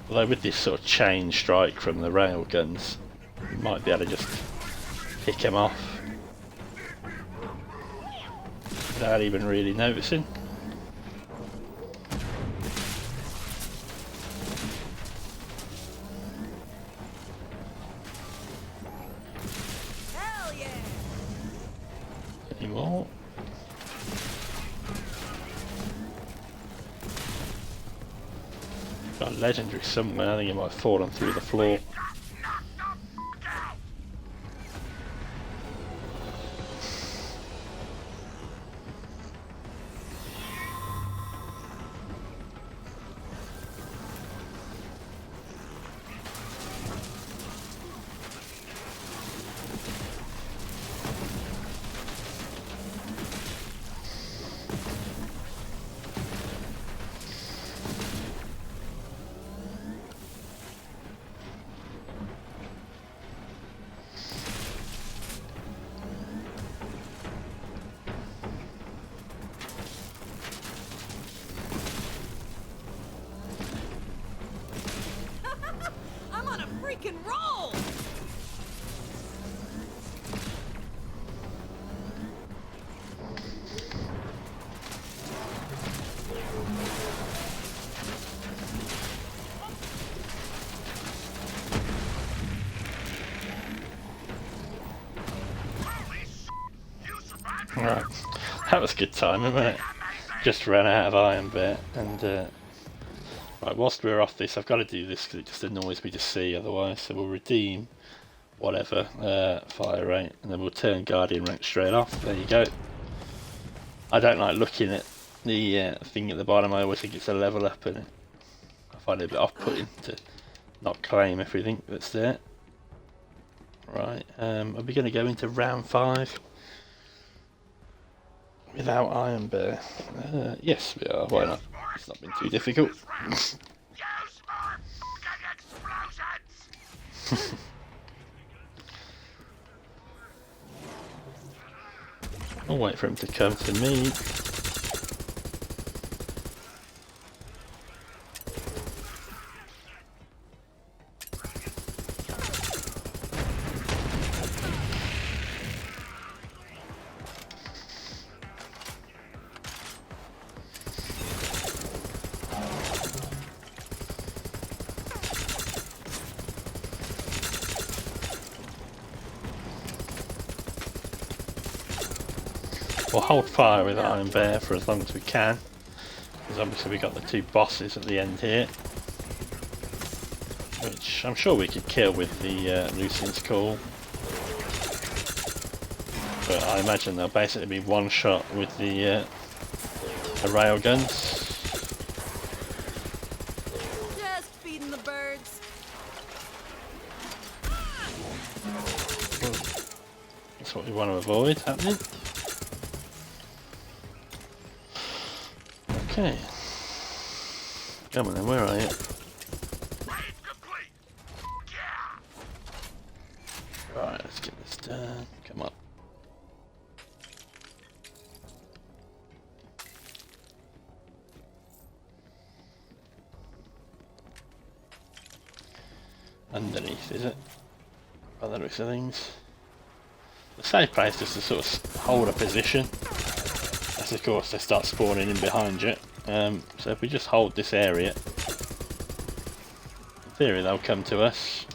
A: Although with this sort of chain strike from the rail guns, you might be able to just pick them off without even really noticing.
I: Hell yeah!
A: Any more? Got a legendary somewhere, I think it might have fallen through the floor.
I: I'm on a freaking roll!
A: Right, that was good timing, wasn't it? Just ran out of iron bear, and right, whilst we're off this, I've got to do this because it just annoys me to see otherwise. So we'll redeem whatever fire rate, and then we'll turn guardian rank straight off. There you go. I don't like looking at the thing at the bottom. I always think it's a level up, and I find it a bit off-putting to not claim everything that's there. Right, are we going to go into round 5 without Iron Bear? Yes, we are. Why not? It's not been too difficult.
E: Use more fucking explosions!
A: I'll wait for him to come to me. We'll hold fire with Iron Bear for as long as we can, because obviously we got the 2 bosses at the end here, which I'm sure we could kill with the Lucian's Call, but I imagine they'll basically be one shot with the railguns.
I: Just feeding the birds.
A: That's what we want to avoid happening. Okay. Come on then, where are you?
E: Raid complete! Yeah!
A: Right, let's get this done. Come on. Underneath, is it? By the looks of things. The safe place is to sort of hold a position. As of course they start spawning in behind you. So if we just hold this area, in theory they'll come to us.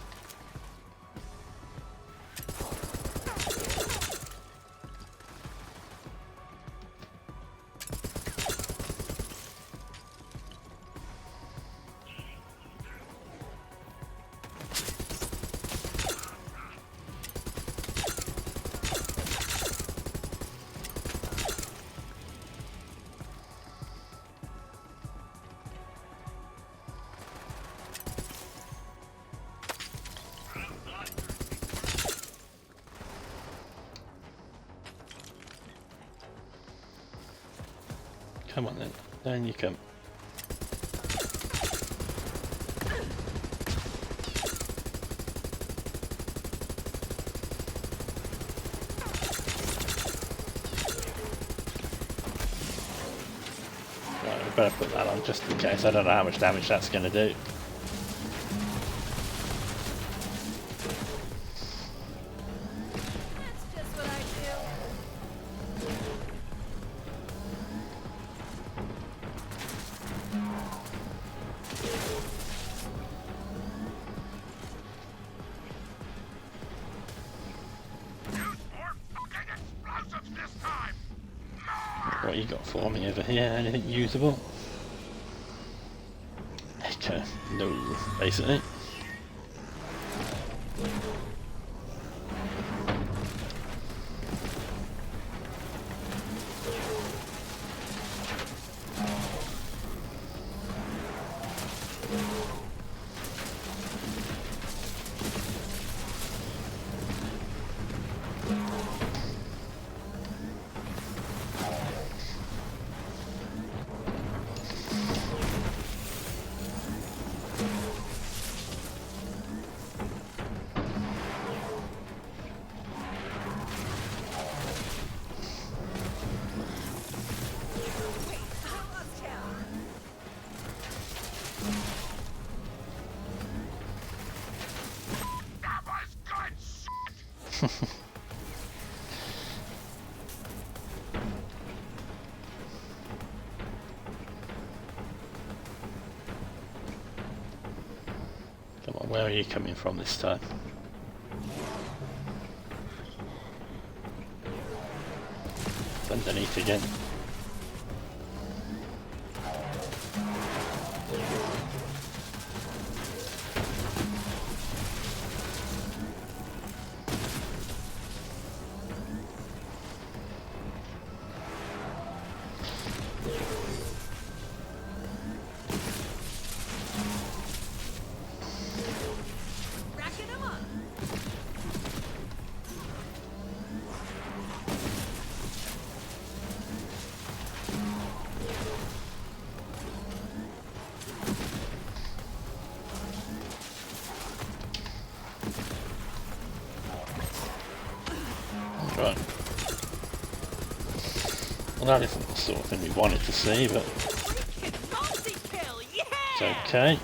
A: Come on then, down you come. Right, we better put that on just in case. I don't know how much damage that's going to do.
I: That's just what I do.
E: Use more fucking explosives this time! More!
A: What you got for me over here? Anything usable? Okay, no, basically.
E: That was good shit!
A: Come on, where are you coming from this time? It's underneath again. that isn't the sort of thing we wanted to see, but
I: Multi-kill, yeah!
A: it's okay.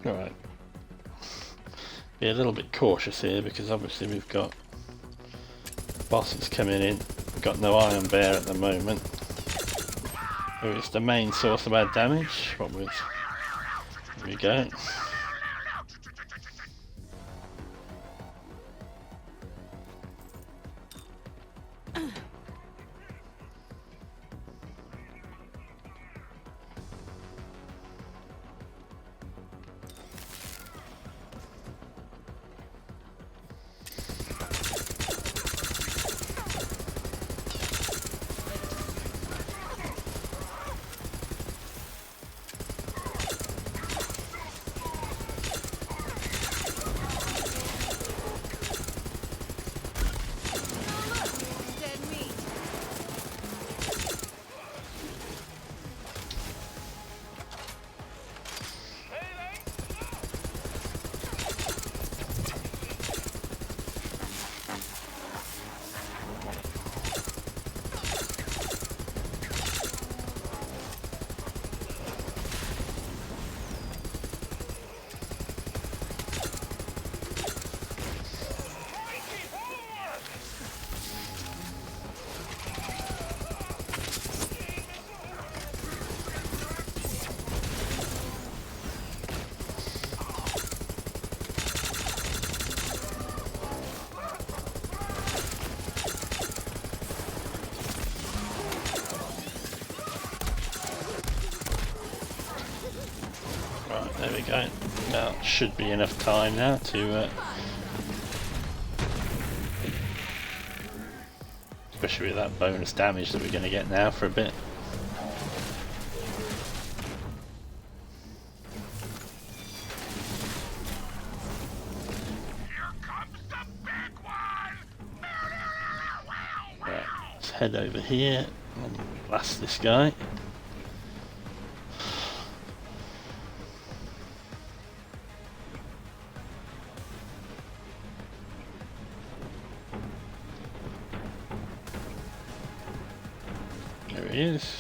A: Alright. Be a little bit cautious here because obviously we've got bosses coming in. We've got no Iron Bear at the moment, who is the main source of our damage. What was... There we go.
I: Dead meat.
A: Right, there we go. Now should be enough time now to especially with that bonus damage that we're going to get now for a bit. Right, let's head over here and blast this guy. There he is.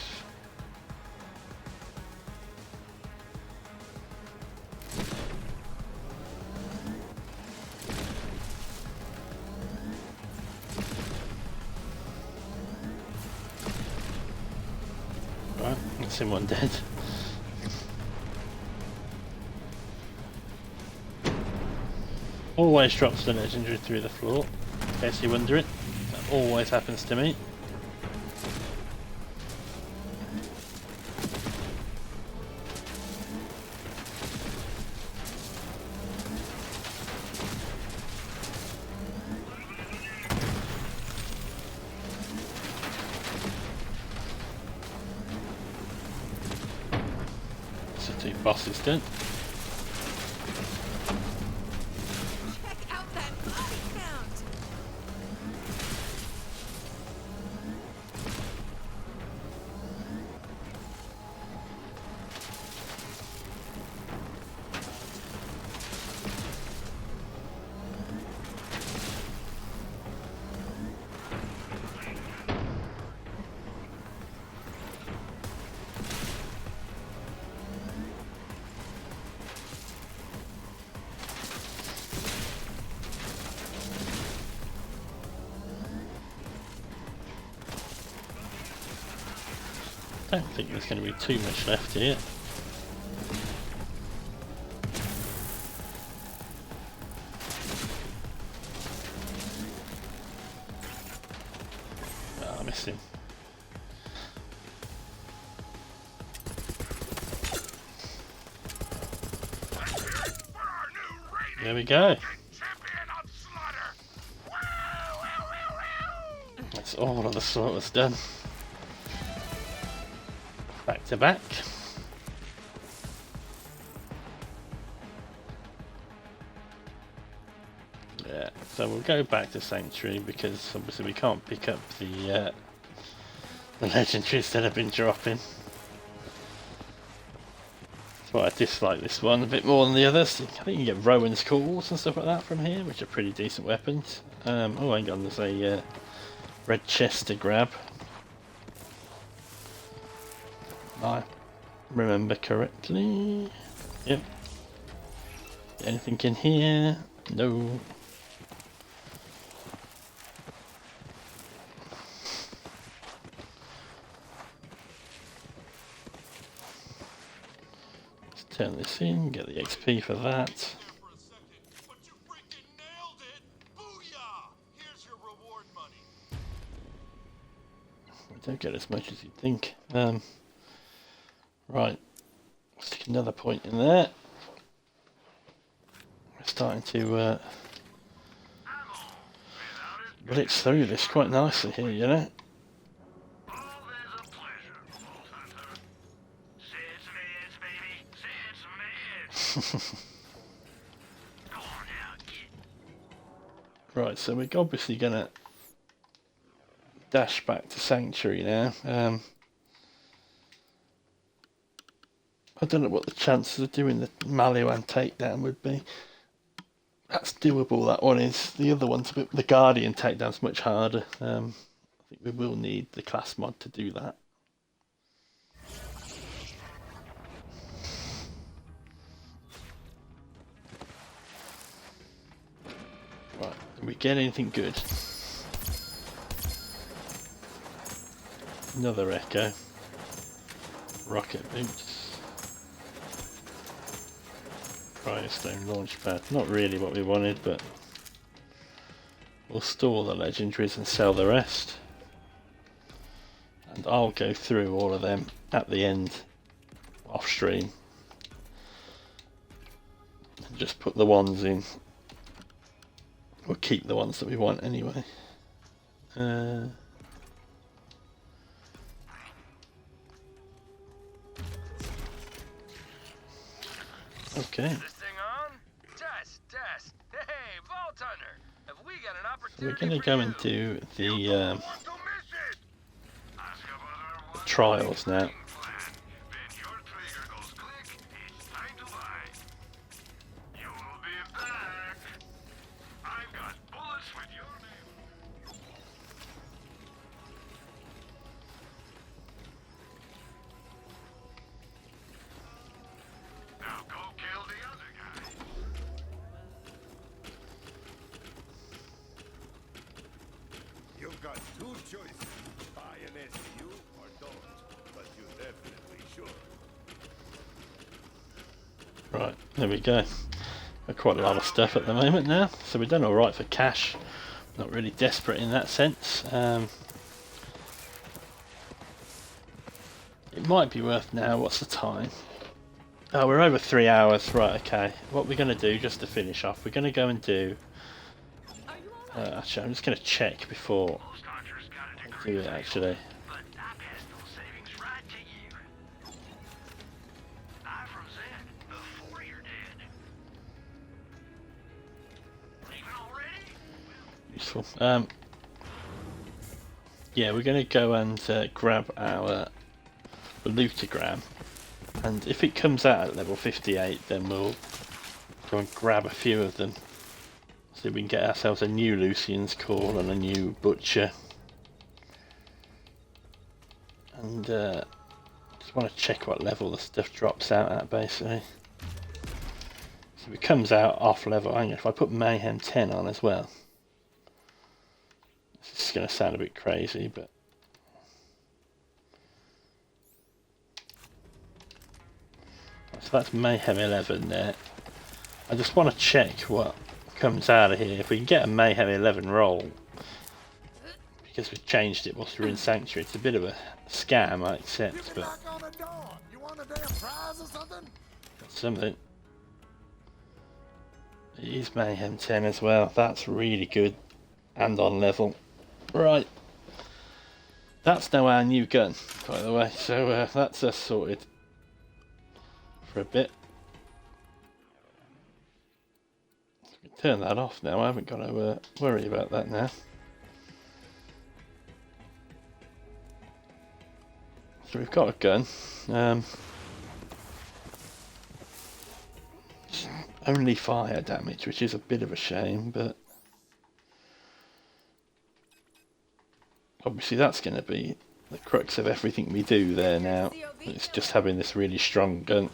A: Right, that's him one dead. Always drops the legendary through the floor, in case you're wondering. That always happens to me. So 2 bosses done.
I: Check out that body count.
A: I don't think there's going to be too much left here. Oh, I missed him. There we go. That's all of the slaughters done. Back to back. So we'll go back to Sanctuary because obviously we can't pick up the legendaries that have been dropping. That's why I dislike this one a bit more than the others. I think you can get Rowan's Calls and stuff like that from here, which are pretty decent weapons. Oh, hang on, there's a red chest to grab. I remember correctly. Yep. Anything in here? No. Let's turn this in, get the XP for that. We don't get as much as you'd think. Right. Stick another point in there. We're starting to blitz through this quite nicely here, you know. Right, so we're obviously gonna dash back to Sanctuary now. I don't know what the chances of doing the Maliwan takedown would be. That's doable, that one is. The other one's a bit, the Guardian takedown's much harder. I think we will need the class mod to do that. Right, did we get anything good? Another Echo. Rocket boots. Firestone launchpad. Not really what we wanted, but we'll store the legendaries and sell the rest. And I'll go through all of them at the end, off stream. And just put the ones in. We'll keep the ones that we want anyway. Okay.
J: Is this thing on? Test. Hey, Vault Hunter. Have we got an
A: So we're
J: opportunity
A: going to go and do the trials now.
H: You've got two choices. Buy an SU or don't. But you definitely should.
A: Right, there we go. Got quite a lot of stuff at the moment now, so we've done alright for cash. Not really desperate in that sense. It might be worth now. What's the time? Oh, we're over 3 hours. Right, okay. What we're going to do, just to finish off, we're going to go and do... actually, I'm just going to check before I do it, actually. Useful. Yeah, we're going to go and grab our lootogram, and if it comes out at level 58, then we'll go and grab a few of them. So we can get ourselves a new Lucian's Call and a new Butcher. And just want to check what level the stuff drops out at, basically. So if it comes out off level, hang on, if I put Mayhem 10 on as well. This is going to sound a bit crazy, but... So that's Mayhem 11 there. I just want to check what comes out of here. If we can get a Mayhem 11 roll, because we've changed it whilst we're in Sanctuary, it's a bit of a scam, I accept, but
H: You want a damn prize or something?
A: something. It is Mayhem 10 as well. That's really good and on level. Right. That's now our new gun, by the way, so that's us sorted for a bit. turn that off now. I haven't got to worry about that now. So we've got a gun. Only fire damage, which is a bit of a shame, but obviously that's going to be the crux of everything we do there now. It's just having this really strong gun.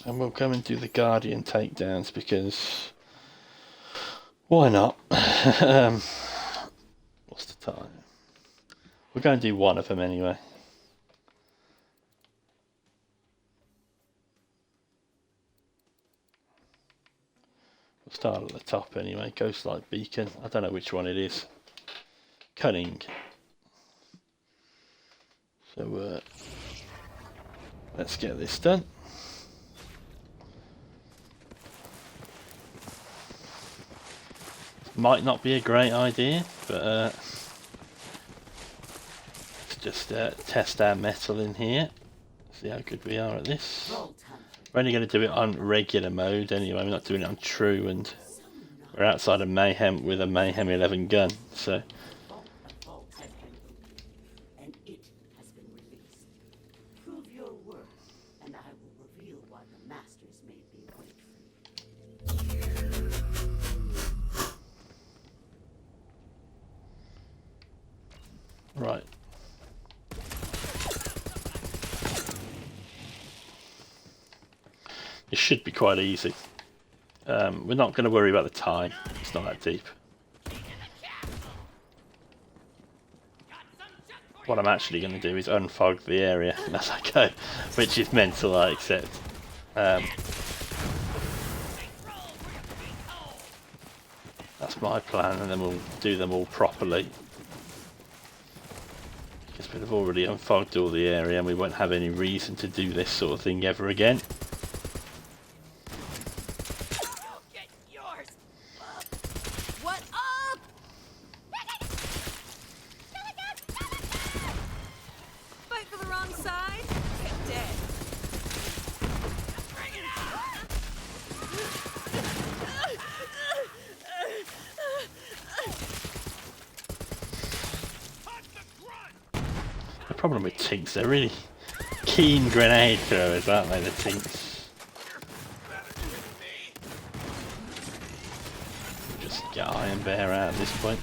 A: And we'll come and do the Guardian takedowns because why not? What's the time? We're going to do one of them anyway. We'll start at the top anyway. Ghostlight Beacon. I don't know which one it is. Cunning. So let's get this done. Might not be a great idea, but let's just test our metal in here. See how good we are at this. We're only going to do it on regular mode anyway. We're not doing it on true, and we're outside of Mayhem with a Mayhem 11 gun. So. Right. It should be quite easy. We're not going to worry about the time. It's not that deep. What I'm actually going to do is unfog the area as I go, which is mental, I accept. That's my plan, and then we'll do them all properly. Because we've already unfogged all the area and we won't have any reason to do this sort of thing ever again.
I: What up? Fight for the wrong side? Get dead.
A: The problem with Tinks, they're really keen grenade throwers, aren't they, the Tinks? Just get Iron Bear out at this point.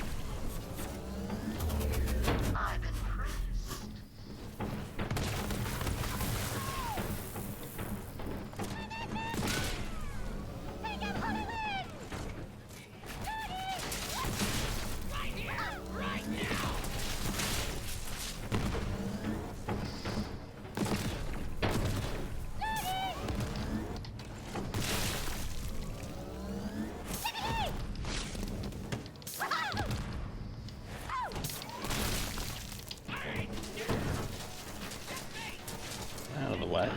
A: Out of the way.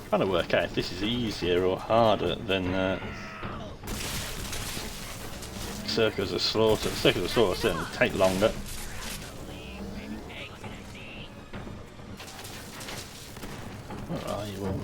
A: Trying to work out if this is easier or harder than Circles of Slaughter. Circles of Slaughter certainly take longer. Where are you all?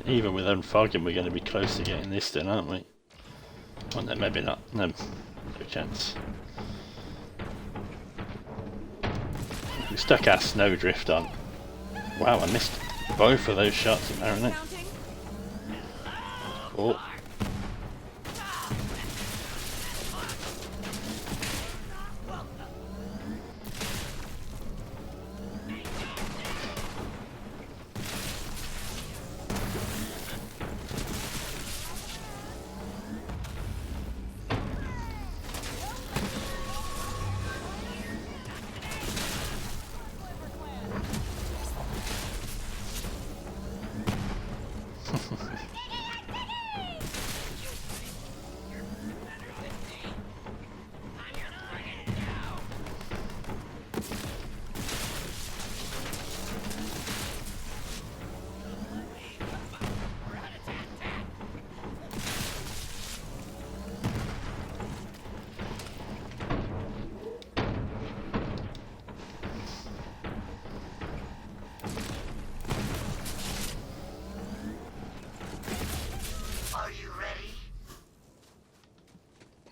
A: Even with unfogging, we're going to be close to getting this done, aren't we? Well, no, maybe not. No chance. We stuck our snowdrift on. Wow, I missed both of those shots apparently. Oh.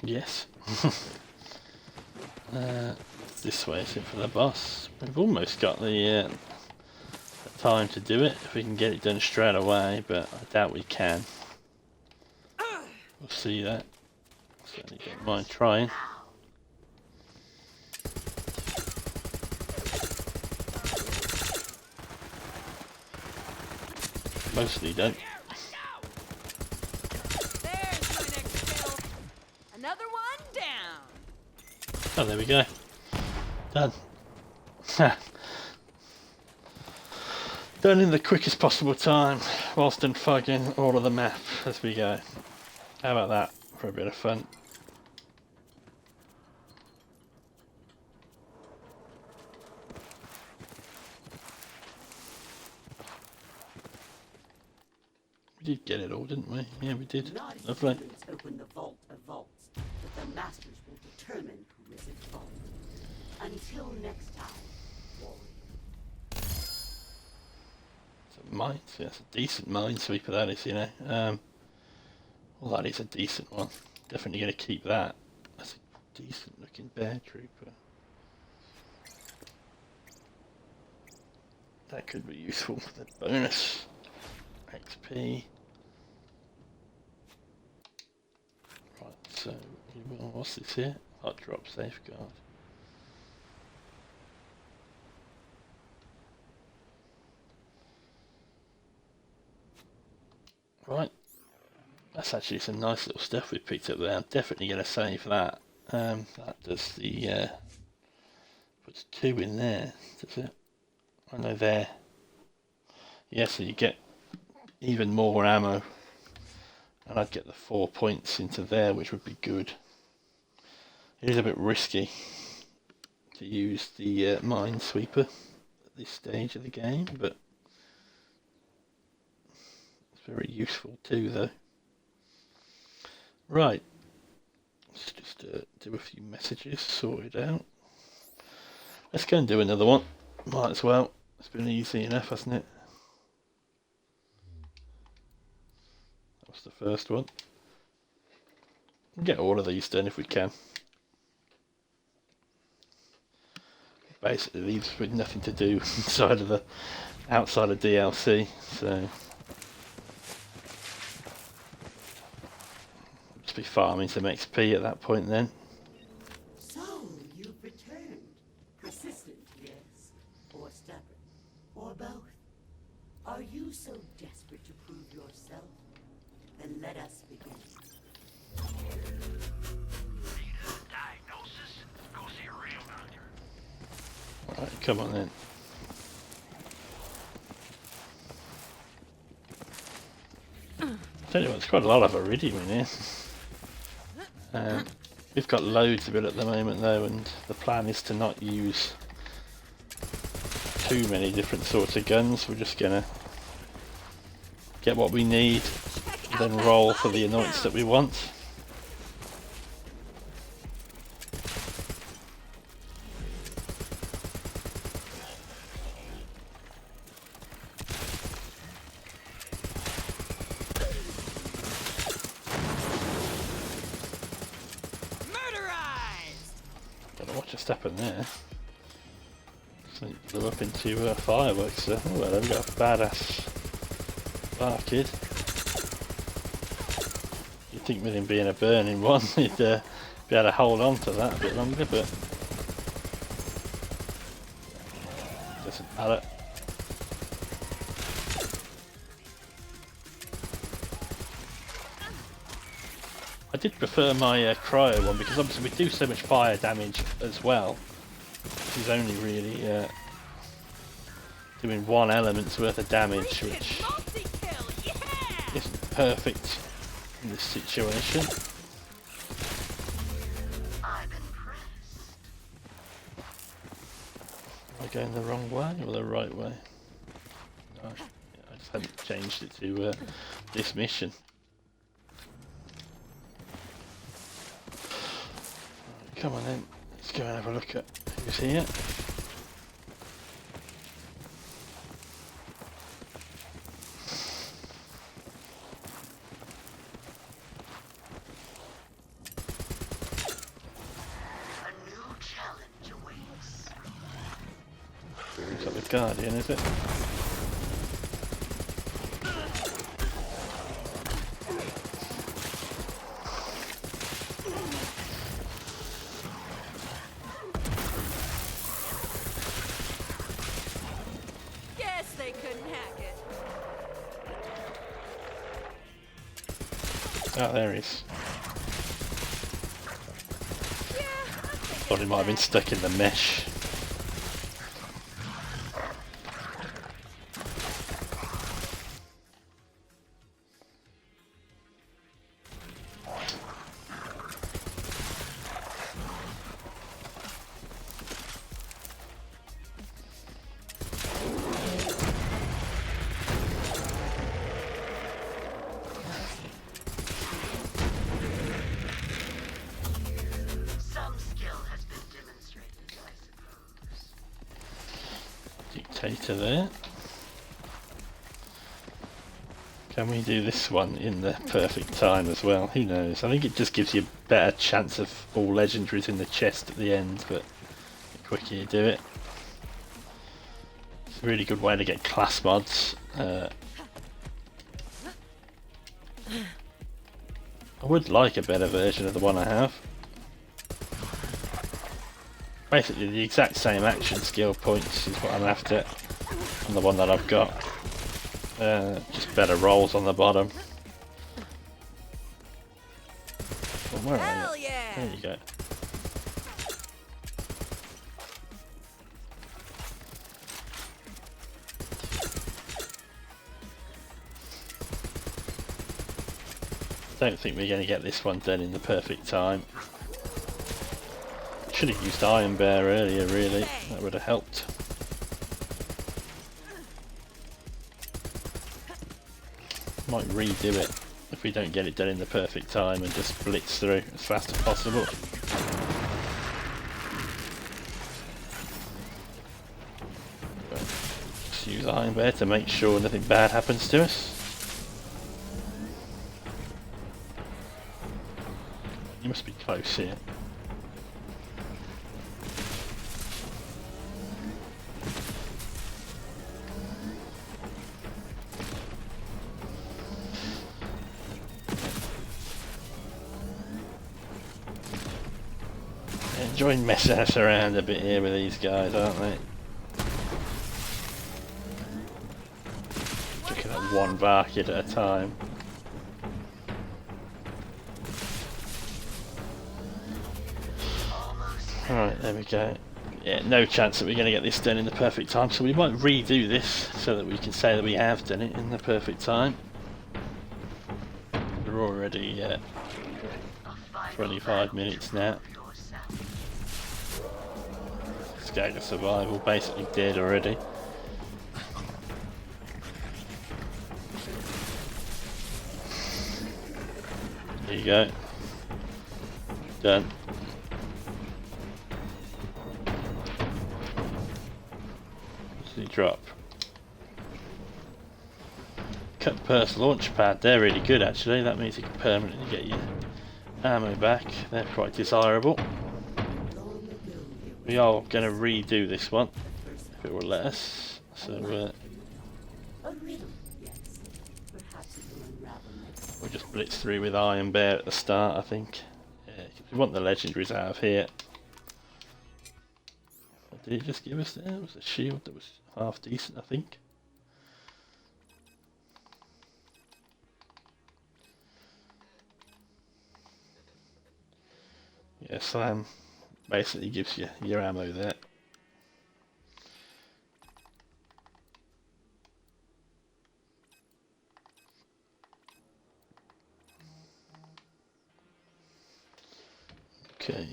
A: Yes. This way is it for the boss. We've almost got the time to do it if we can get it done straight away, but I doubt we can. We'll see that. Certainly don't mind trying. Mostly don't.
I: There's my next kill. Another one down.
A: Oh, there we go. Done. Done in the quickest possible time, whilst unfogging all of the map as we go. How about that for a bit of fun? We did get it all, didn't we? Yeah, we did. Lovely.
D: Humans open the vault of vaults, but the masters will determine who is its vault. Until next time, warrior.
A: It's a mine, yeah, it's a decent minesweeper that is, you know. Well, that is a decent one. Definitely going to keep that. That's a decent looking bear trooper. That could be useful for the bonus XP. Right, so what's this here? Hot drop safeguard. Right, that's actually some nice little stuff we picked up there. I'm definitely going to save that. That does the puts 2 in there, does it? I know there. Yeah, so you get even more ammo, and I'd get the 4 points into there, which would be good. It is a bit risky to use the minesweeper at this stage of the game, but it's very useful too, though. Right, let's just do a few messages, sort it out. Let's go and do another one. Might as well. It's been easy enough, hasn't it? That was the first one. We'll get all of these done if we can. Basically, these with nothing to do outside of DLC, so just be farming some XP at that point then.
D: So, you've returned. Persistent, yes. Or stubborn. Or both. Are you so desperate to prove yourself? Then let us begin.
E: Need a diagnosis? Go see a real doctor.
A: Alright, come on then. Tell you what, there's quite a lot of iridium in here. We've got loads of it at the moment though, and the plan is to not use too many different sorts of guns. We're just gonna get what we need, and then roll for the annoyance that we want. Don't know what just happened there. Something blew up into fireworks there. Oh, well, we've got a badass bar kid. You'd think with him being a burning one, he'd be able to hold on to that a bit longer, but doesn't matter. I did prefer my cryo one because obviously we do so much fire damage as well. He's only really doing 1 element's worth of damage, which isn't perfect in this situation.
D: I'm impressed.
A: Am I going the wrong way or the right way? No, I just hadn't changed it to this mission. Right, come on then, let's go and have a look at who's here. Guardian, is it?
I: Guess they couldn't hack it.
A: Oh, there he is. Thought he might have been stuck in the mesh.
D: Some skill has been demonstrated, I suppose.
A: Dictator there. Can we do this one in the perfect time as well? Who knows? I think it just gives you a better chance of all legendaries in the chest at the end, but the quicker you do it. It's a really good way to get class mods. I would like a better version of the one I have. Basically the exact same action skill points is what I'm after on the one that I've got. Just better rolls on the bottom. Well, where are
I: Hell
A: you?
I: yeah!
A: There you go. Don't think we're going to get this one done in the perfect time. Should have used Iron Bear earlier, really. That would have helped. Might redo it if we don't get it done in the perfect time and just blitz through as fast as possible. Just use Iron Bear to make sure nothing bad happens to us. You must be close here. Enjoying messing us around a bit here with these guys, aren't they? Looking at one Varkid at a time. Alright, there we go. Yeah, no chance that we're going to get this done in the perfect time, so we might redo this so that we can say that we have done it in the perfect time. We're already 25 minutes now. Go to survival, basically dead already. There you go. Done. What's the drop? Cut purse launch pad, they're really good actually. That means you can permanently get your ammo back. They're quite desirable. We are going to redo this one, if it will let us. So we'll just blitz through with Iron Bear at the start, I think. Yeah, we want the legendaries out of here. What did he just give us there? It was a shield that was half decent, I think. Yeah, Slam basically gives you your ammo there. Okay.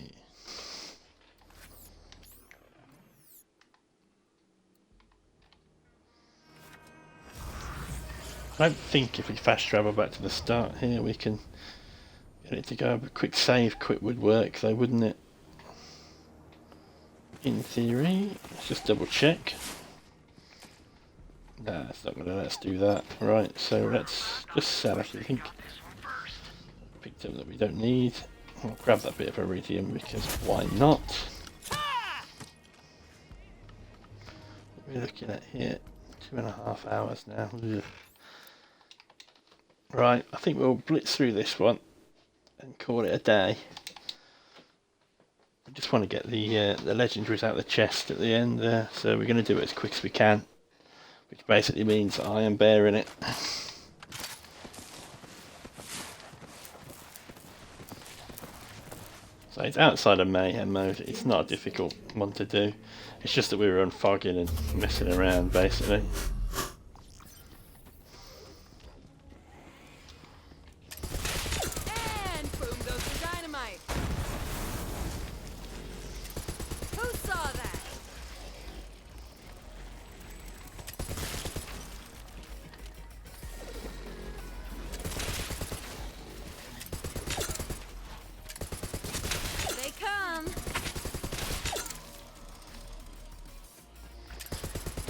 A: I don't think if we fast travel back to the start here we can get it to go. A quick save quit would work though, wouldn't it? In theory. Let's just double check. Nah, it's not going to let us do that. Right, so let's just sell it. I think picked up that we don't need. I'll grab that bit of iridium because why not? What are we looking at here? 2.5 hours now. Ugh. Right, I think we'll blitz through this one and call it a day. I just want to get the legendaries out of the chest at the end there, so we're going to do it as quick as we can, which basically means I am bearing it. So it's outside of Mayhem mode. It's not a difficult one to do. It's just that we were unfogging and messing around basically.
I: And boom goes the dynamite. Who saw that? They come.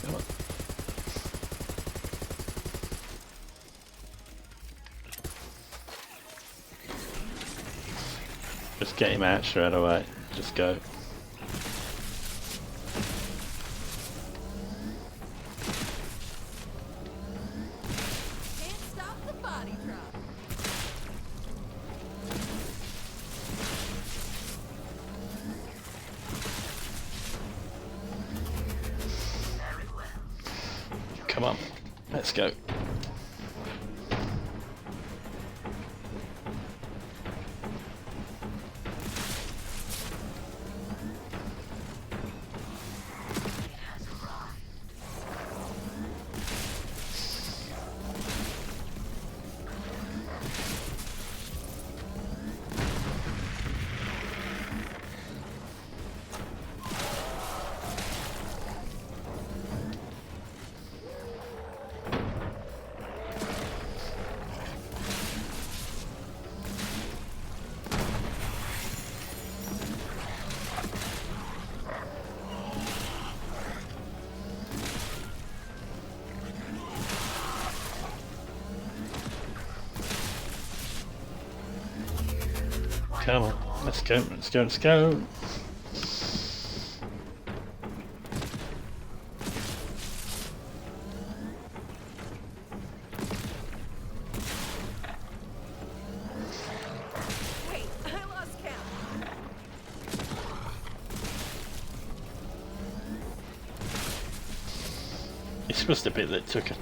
A: Come on. Just get him out straight away. Just go.
I: Can't stop the body drop.
A: Come on. Let's go. Come on, let's go, let's go, let's go.
I: Wait, I lost count.
A: This was the bit that took a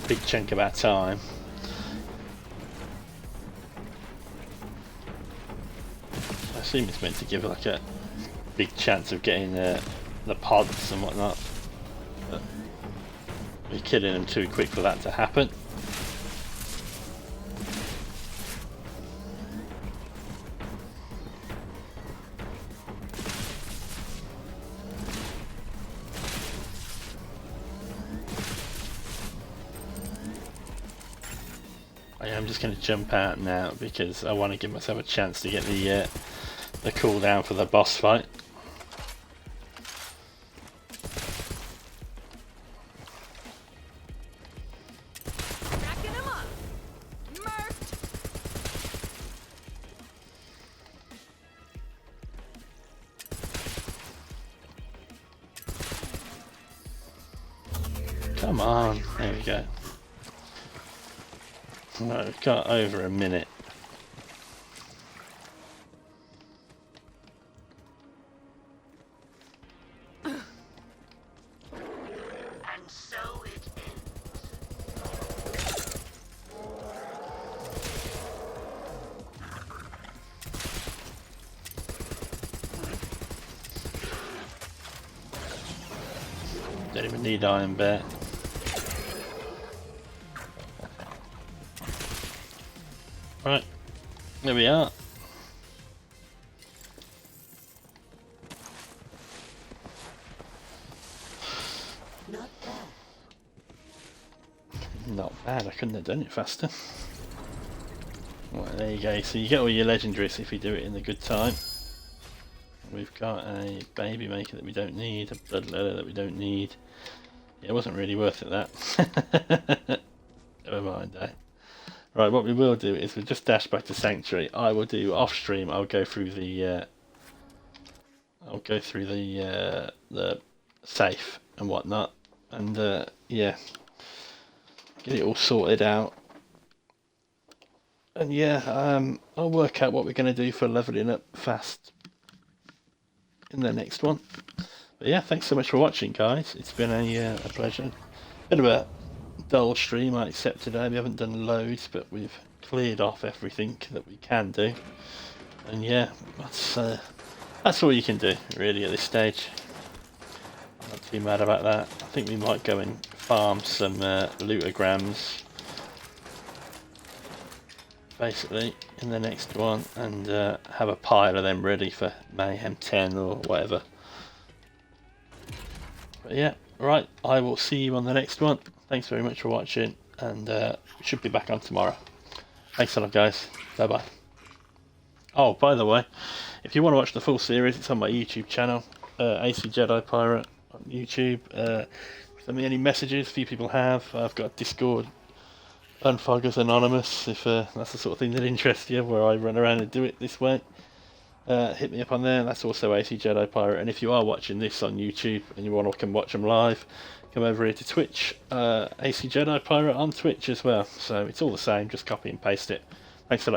A: big chunk of our time. I assume it's meant to give like a big chance of getting the pods and whatnot, but we're killing them too quick for that to happen. I'm just going to jump out now because I want to give myself a chance to get the cooldown for the boss fight.
I: Racking him up. Murked.
A: Come on, there we go. Right, we've got over a minute.
D: And so it
A: Don't even need Iron Bear. Right, there we are.
D: Not bad.
A: Not bad, I couldn't have done it faster. Right, there you go. So you get all your legendaries if you do it in the good time. We've got a baby maker that we don't need, a blood letter that we don't need. Yeah, it wasn't really worth it, that. Never mind, eh? Right, what we will do is we'll just dash back to Sanctuary. I will do off stream. I'll go through the safe and whatnot, and yeah, get it all sorted out. And yeah, I'll work out what we're going to do for leveling up fast in the next one. But yeah, thanks so much for watching, guys. It's been a pleasure. Bit of a dull stream, I accept today. We haven't done loads, but we've cleared off everything that we can do. And yeah, that's all you can do, really, at this stage. I'm not too mad about that. I think we might go and farm some lootergrams, basically, in the next one, and have a pile of them ready for Mayhem 10 or whatever. But yeah, right, I will see you on the next one. Thanks very much for watching, and we should be back on tomorrow. Thanks a lot, guys. Bye bye. Oh, by the way, if you want to watch the full series, it's on my YouTube channel, AC Jedi Pirate on YouTube. Send me any messages. A few people have. I've got Discord, Unfoggers Anonymous, if that's the sort of thing that interests you, where I run around and do it this way. Hit me up on there. That's also AC Jedi Pirate. And if you are watching this on YouTube and you want to come watch them live, come over here to Twitch. AC Jedi Pirate on Twitch as well. So it's all the same. Just copy and paste it. Thanks a lot.